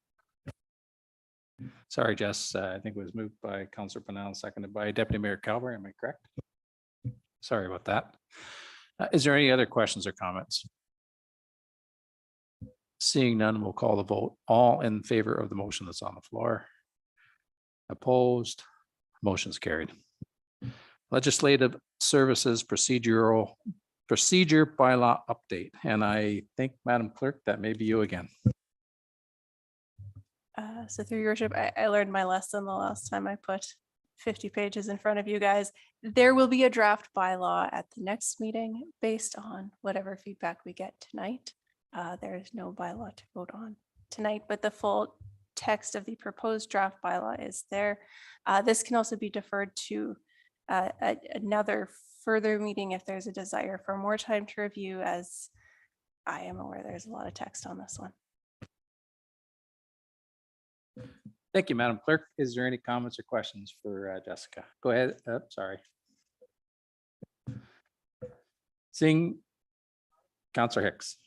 Sorry, Jess, I think it was moved by Councillor Brunel, seconded by Deputy Mayor Calver. Am I correct? Sorry about that. Is there any other questions or comments? Seeing none, we'll call the vote. All in favor of the motion that's on the floor? Opposed? Motion's carried. Legislative Services procedure bylaw update. And I think, Madam Clerk, that may be you again. So through your worship, I learned my lesson the last time I put 50 pages in front of you guys. There will be a draft bylaw at the next meeting based on whatever feedback we get tonight. There is no bylaw to vote on tonight, but the full text of the proposed draft bylaw is there. This can also be deferred to another further meeting if there's a desire for more time to review, as I am aware there's a lot of text on this one. Thank you, Madam Clerk. Is there any comments or questions for Jessica? Go ahead. Sorry. Seeing Councillor Hicks.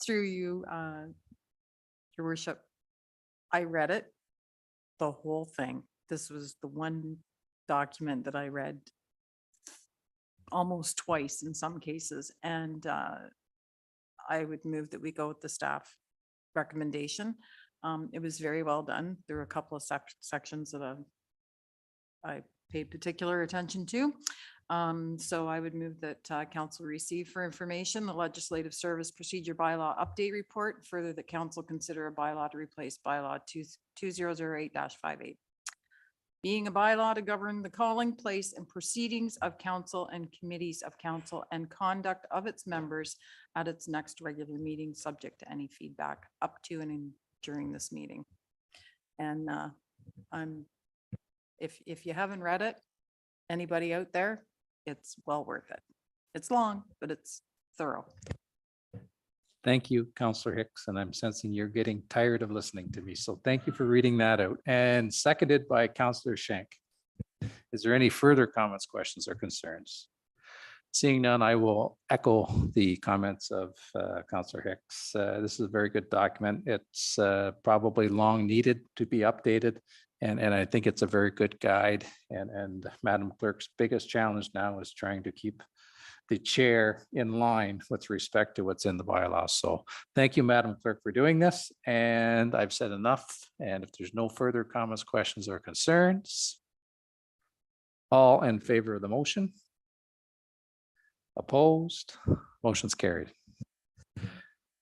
Through you, your worship, I read it, the whole thing. This was the one document that I read almost twice in some cases, and I would move that we go with the staff recommendation. It was very well done. There were a couple of sections that I paid particular attention to. So I would move that council receive for information the Legislative Service Procedure Bylaw Update Report. Further, that council consider a bylaw to replace bylaw 2008-58. Being a bylaw to govern the calling, place, and proceedings of council and committees of council and conduct of its members at its next regular meeting, subject to any feedback up to and during this meeting. And if you haven't read it, anybody out there, it's well worth it. It's long, but it's thorough. Thank you, Counselor Hicks, and I'm sensing you're getting tired of listening to me. So thank you for reading that out. And seconded by Counselor Schenk. Is there any further comments, questions, or concerns? Seeing none, I will echo the comments of Counselor Hicks. This is a very good document. It's probably long needed to be updated. And I think it's a very good guide. And Madam Clerk's biggest challenge now is trying to keep the chair in line with respect to what's in the bylaws. So thank you, Madam Clerk, for doing this. And I've said enough. And if there's no further comments, questions, or concerns, all in favor of the motion? Opposed? Motion's carried.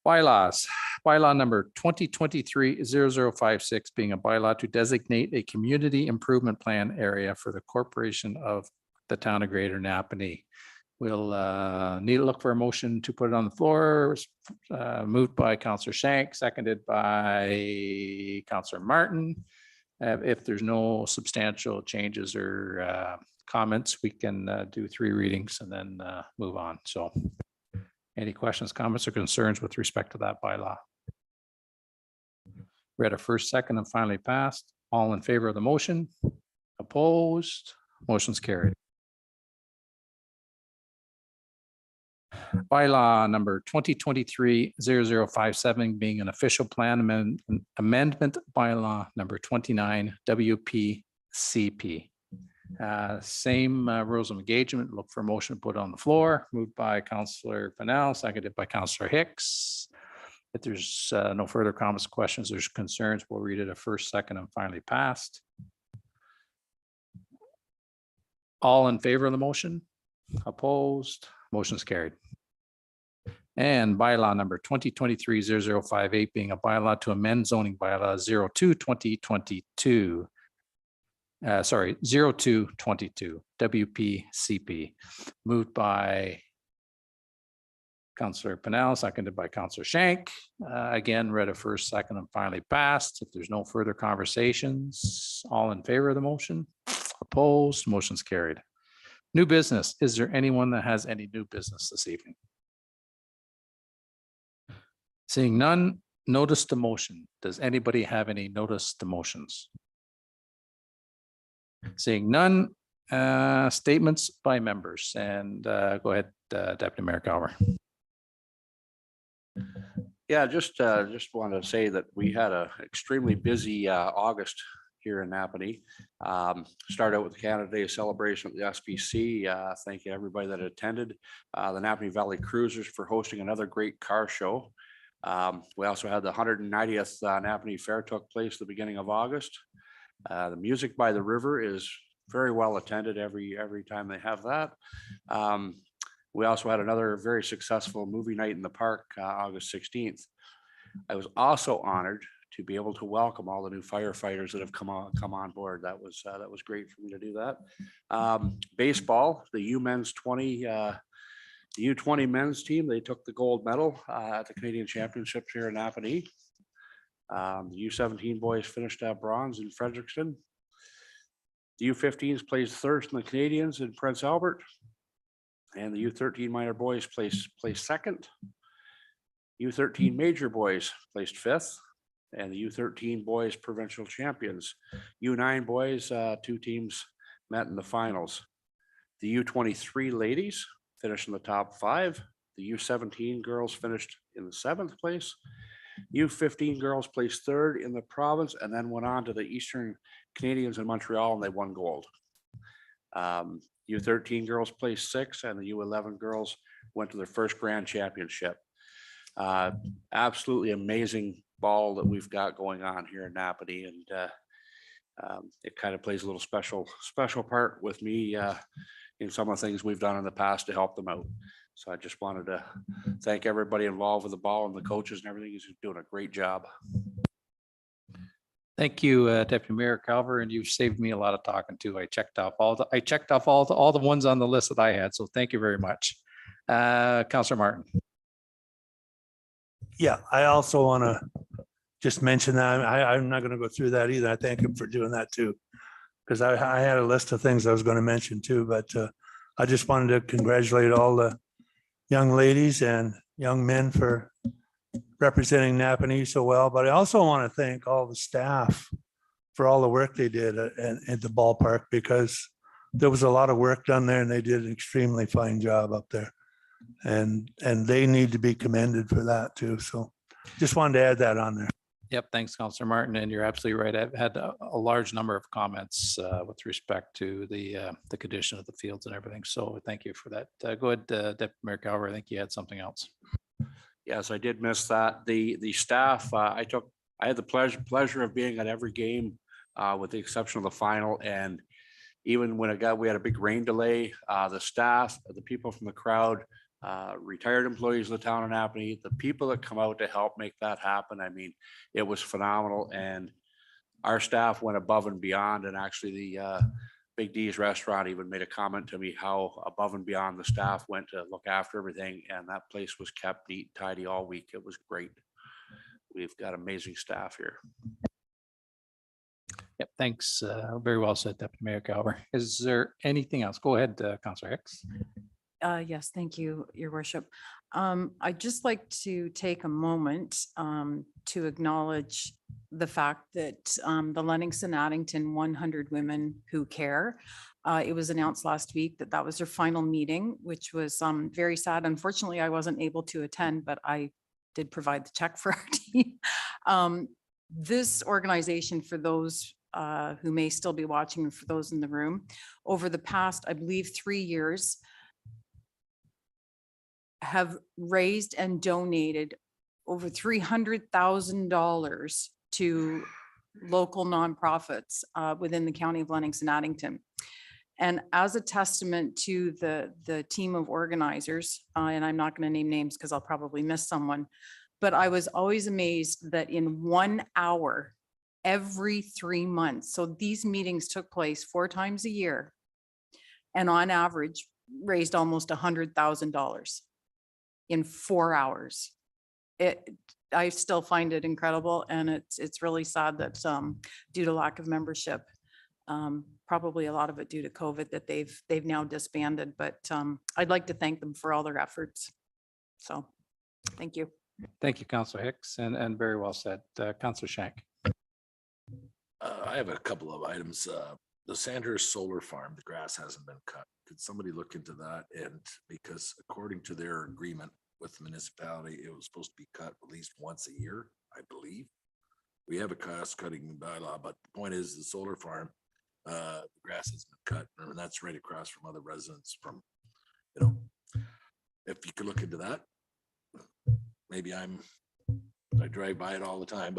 Bylaws. Bylaw number 2023-0056 being a bylaw to designate a community improvement plan area for the corporation of the town of Greater Napanee. We'll need to look for a motion to put it on the floor. Moved by Counselor Shank, seconded by Counselor Martin. If there's no substantial changes or comments, we can do 3 readings and then move on. So any questions, comments, or concerns with respect to that bylaw? Read a first, second, and finally passed. All in favor of the motion? Opposed? Motion's carried. Bylaw number 2023-0057 being an official plan amendment bylaw number 29 WPCP. Same rules of engagement. Look for a motion put on the floor. Moved by Councillor Fenney, seconded by Councillor Hicks. If there's no further comments, questions, or concerns, we'll read it a first, second, and finally passed. All in favor of the motion? Opposed? Motion's carried. And bylaw number 2023-0058 being a bylaw to amend zoning bylaw 02-2022. 02-22 WPCP. Moved by Councillor Pennell, seconded by Councillor Shank. Again, read a first, second, and finally passed. If there's no further conversations, all in favor of the motion? Opposed? Motion's carried. New business. Is there anyone that has any new business this evening? Seeing none, notice to motion. Does anybody have any notice to motions? Seeing none, statements by members, and go ahead, Deputy Mayor Calver. Yeah, just wanted to say that we had a extremely busy August here in Napanee. Started out with the Canada Day celebration at the SPC. Thank you everybody that attended. The Napanee Valley Cruisers for hosting another great car show. We also had the 190th Napanee Fair took place at the beginning of August. The Music by the River is very well attended every time they have that. We also had another very successful movie night in the park, August 16th. I was also honored to be able to welcome all the new firefighters that have come on board. That was great for me to do that. Baseball, the U20 men's team, they took the gold medal at the Canadian Championships here in Napanee. The U17 boys finished at bronze in Fredericton. The U15s placed third in the Canadians in Prince Albert. And the U13 minor boys placed second. U13 major boys placed 5th. And the U13 boys provincial champions. U9 boys, 2 teams met in the finals. The U23 ladies finished in the top 5. The U17 girls finished in the 7th place. U15 girls placed 3rd in the province and then went on to the Eastern Canadians in Montreal and they won gold. U13 girls placed 6th and the U11 girls went to their first grand championship. Absolutely amazing ball that we've got going on here in Napanee, and it kind of plays a little special part with me in some of the things we've done in the past to help them out. So I just wanted to thank everybody involved with the ball and the coaches and everything. He's doing a great job. Thank you, Deputy Mayor Calver, and you've saved me a lot of talking too. I checked off all the ones on the list that I had. So thank you very much. Councillor Martin. Yeah, I also want to just mention that I'm not going to go through that either. I thank him for doing that too. Because I had a list of things I was going to mention too, but I just wanted to congratulate all the young ladies and young men for representing Napanee so well. But I also want to thank all the staff for all the work they did at the ballpark, because there was a lot of work done there and they did an extremely fine job up there. And they need to be commended for that too. So just wanted to add that on there. Yep, thanks, Councillor Martin, and you're absolutely right. I've had a large number of comments with respect to the condition of the fields and everything. So thank you for that. Go ahead, Deputy Mayor Calver. I think you had something else. Yes, I did miss that. The staff, I had the pleasure of being at every game with the exception of the final. And even when we had a big rain delay, the staff, the people from the crowd, retired employees of the town of Napanee, the people that come out to help make that happen. I mean, it was phenomenal. And our staff went above and beyond. And actually the Big D's restaurant even made a comment to me how above and beyond the staff went to look after everything. And that place was kept neat and tidy all week. It was great. We've got amazing staff here. Yep, thanks. Very well said, Deputy Mayor Calver. Is there anything else? Go ahead, Councillor Hicks. Yes, thank you, Your Worship. I'd just like to take a moment to acknowledge the fact that the Lennoxon Addington 100 Women Who Care, it was announced last week that that was their final meeting, which was very sad. Unfortunately, I wasn't able to attend, but I did provide the check for our team. This organization, for those who may still be watching and for those in the room, over the past, I believe, 3 years, have raised and donated over $300,000 to local nonprofits within the county of Lennox and Addington. And as a testament to the team of organizers, and I'm not going to name names because I'll probably miss someone, but I was always amazed that in 1 hour, every 3 months, so these meetings took place 4 times a year, and on average raised almost $100,000 in 4 hours. I still find it incredible, and it's really sad that due to lack of membership, probably a lot of it due to COVID, that they've now disbanded. But I'd like to thank them for all their efforts. So thank you. Thank you, Councillor Hicks, and very well said. Councillor Shank. I have a couple of items. The Sandhurst Solar Farm, the grass hasn't been cut. Could somebody look into that? And because according to their agreement with the municipality, it was supposed to be cut at least once a year, I believe. We have a cost cutting bylaw, but the point is the solar farm, the grass has been cut, and that's right across from other residents from, if you could look into that. Maybe I drive by it all the time,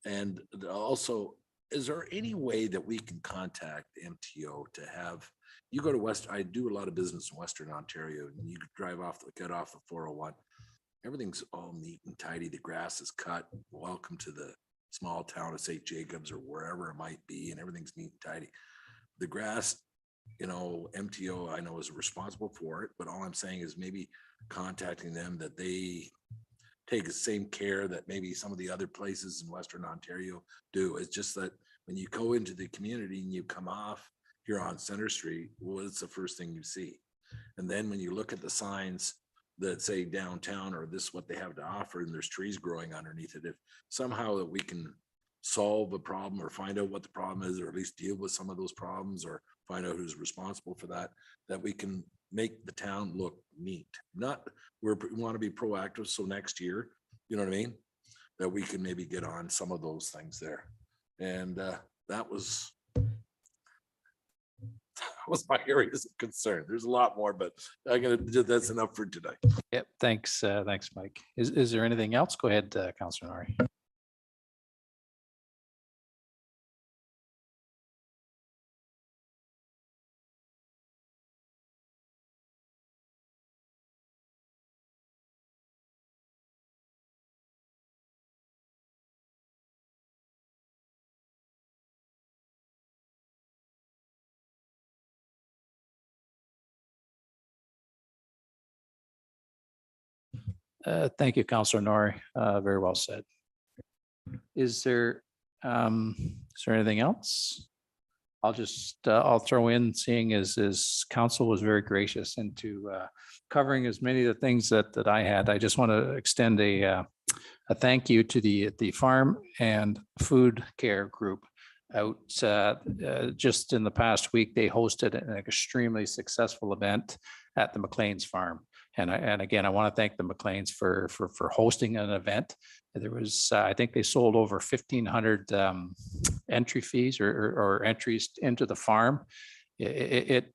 and also, is there any way that we can contact MTO to have, you go to I do a lot of business in Western Ontario, and you drive get off the 401. Everything's all neat and tidy. The grass is cut. Welcome to the small town of St. Jacobs or wherever it might be, and everything's neat and tidy. The grass, MTO, I know is responsible for it, but all I'm saying is maybe contacting them that they take the same care that maybe some of the other places in Western Ontario do. It's just that when you go into the community and you come off here on Center Street, well, it's the first thing you see. And then when you look at the signs that say downtown or this is what they have to offer, and there's trees growing underneath it, if somehow that we can solve a problem or find out what the problem is, or at least deal with some of those problems, or find out who's responsible for that, that we can make the town look neat. Not we want to be proactive, so next year, you know what I mean, that we can maybe get on some of those things there. And that was my areas of concern. There's a lot more, but that's enough for today. Yep, thanks, thanks, Mike. Is there anything else? Go ahead, Councillor Norrie. Thank you, Councillor Nori. Very well said. Is there anything else? I'll throw in, seeing as council was very gracious into covering as many of the things that I had. I just want to extend a thank you to the farm and food care group out just in the past week. They hosted an extremely successful event at the McLean's farm. And again, I want to thank the McLean's for hosting an event. There was, I think they sold over 1,500 entry fees or entries into the farm. It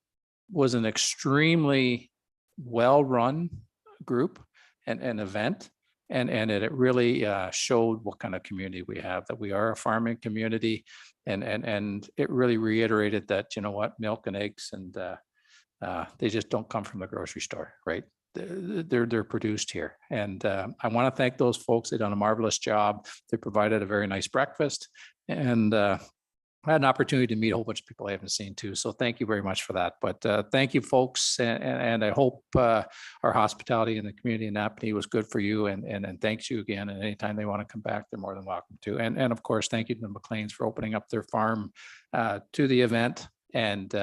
was an extremely well-run group and an event. And it really showed what kind of community we have, that we are a farming community. And it really reiterated that, you know what, milk and eggs and they just don't come from the grocery store, right? They're produced here. And I want to thank those folks. They've done a marvelous job. They provided a very nice breakfast. And I had an opportunity to meet a whole bunch of people I haven't seen too. So thank you very much for that. But thank you, folks. And I hope our hospitality in the community in Napanee was good for you. And thanks you again. And anytime they want to come back, they're more than welcome to. And of course, thank you to the McLean's for opening up their farm to the event. And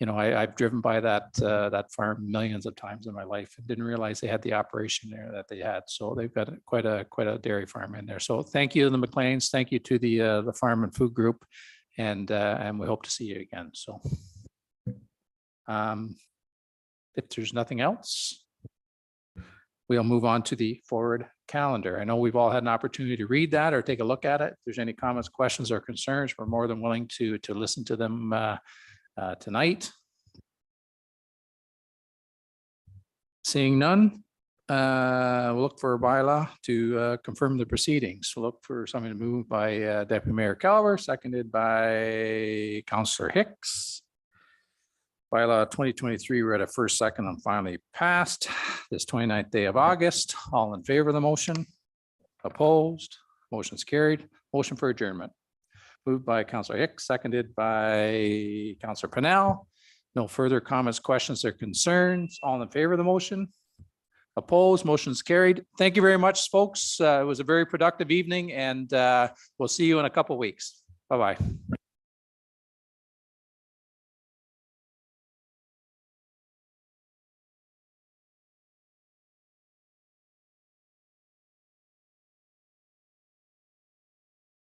you know, I've driven by that farm millions of times in my life and didn't realize they had the operation there that they had. So they've got quite a dairy farm in there. So thank you to the McLean's. Thank you to the farm and food group, and we hope to see you again. So if there's nothing else, we'll move on to the forward calendar. I know we've all had an opportunity to read that or take a look at it. If there's any comments, questions, or concerns, we're more than willing to listen to them tonight. Seeing none, we'll look for a bylaw to confirm the proceedings. We'll look for something to move by Deputy Mayor Calver, seconded by Councillor Hicks. Bylaw 2023 read a first, second, and finally passed this 29th day of August. All in favor of the motion? Opposed? Motion's carried. Motion for adjournment. Moved by Councillor Hicks, seconded by Councillor Pennell. No further comments, questions, or concerns. All in favor of the motion? Opposed? Motion's carried. Thank you very much, folks. It was a very productive evening, and we'll see you in a couple of weeks. Bye-bye.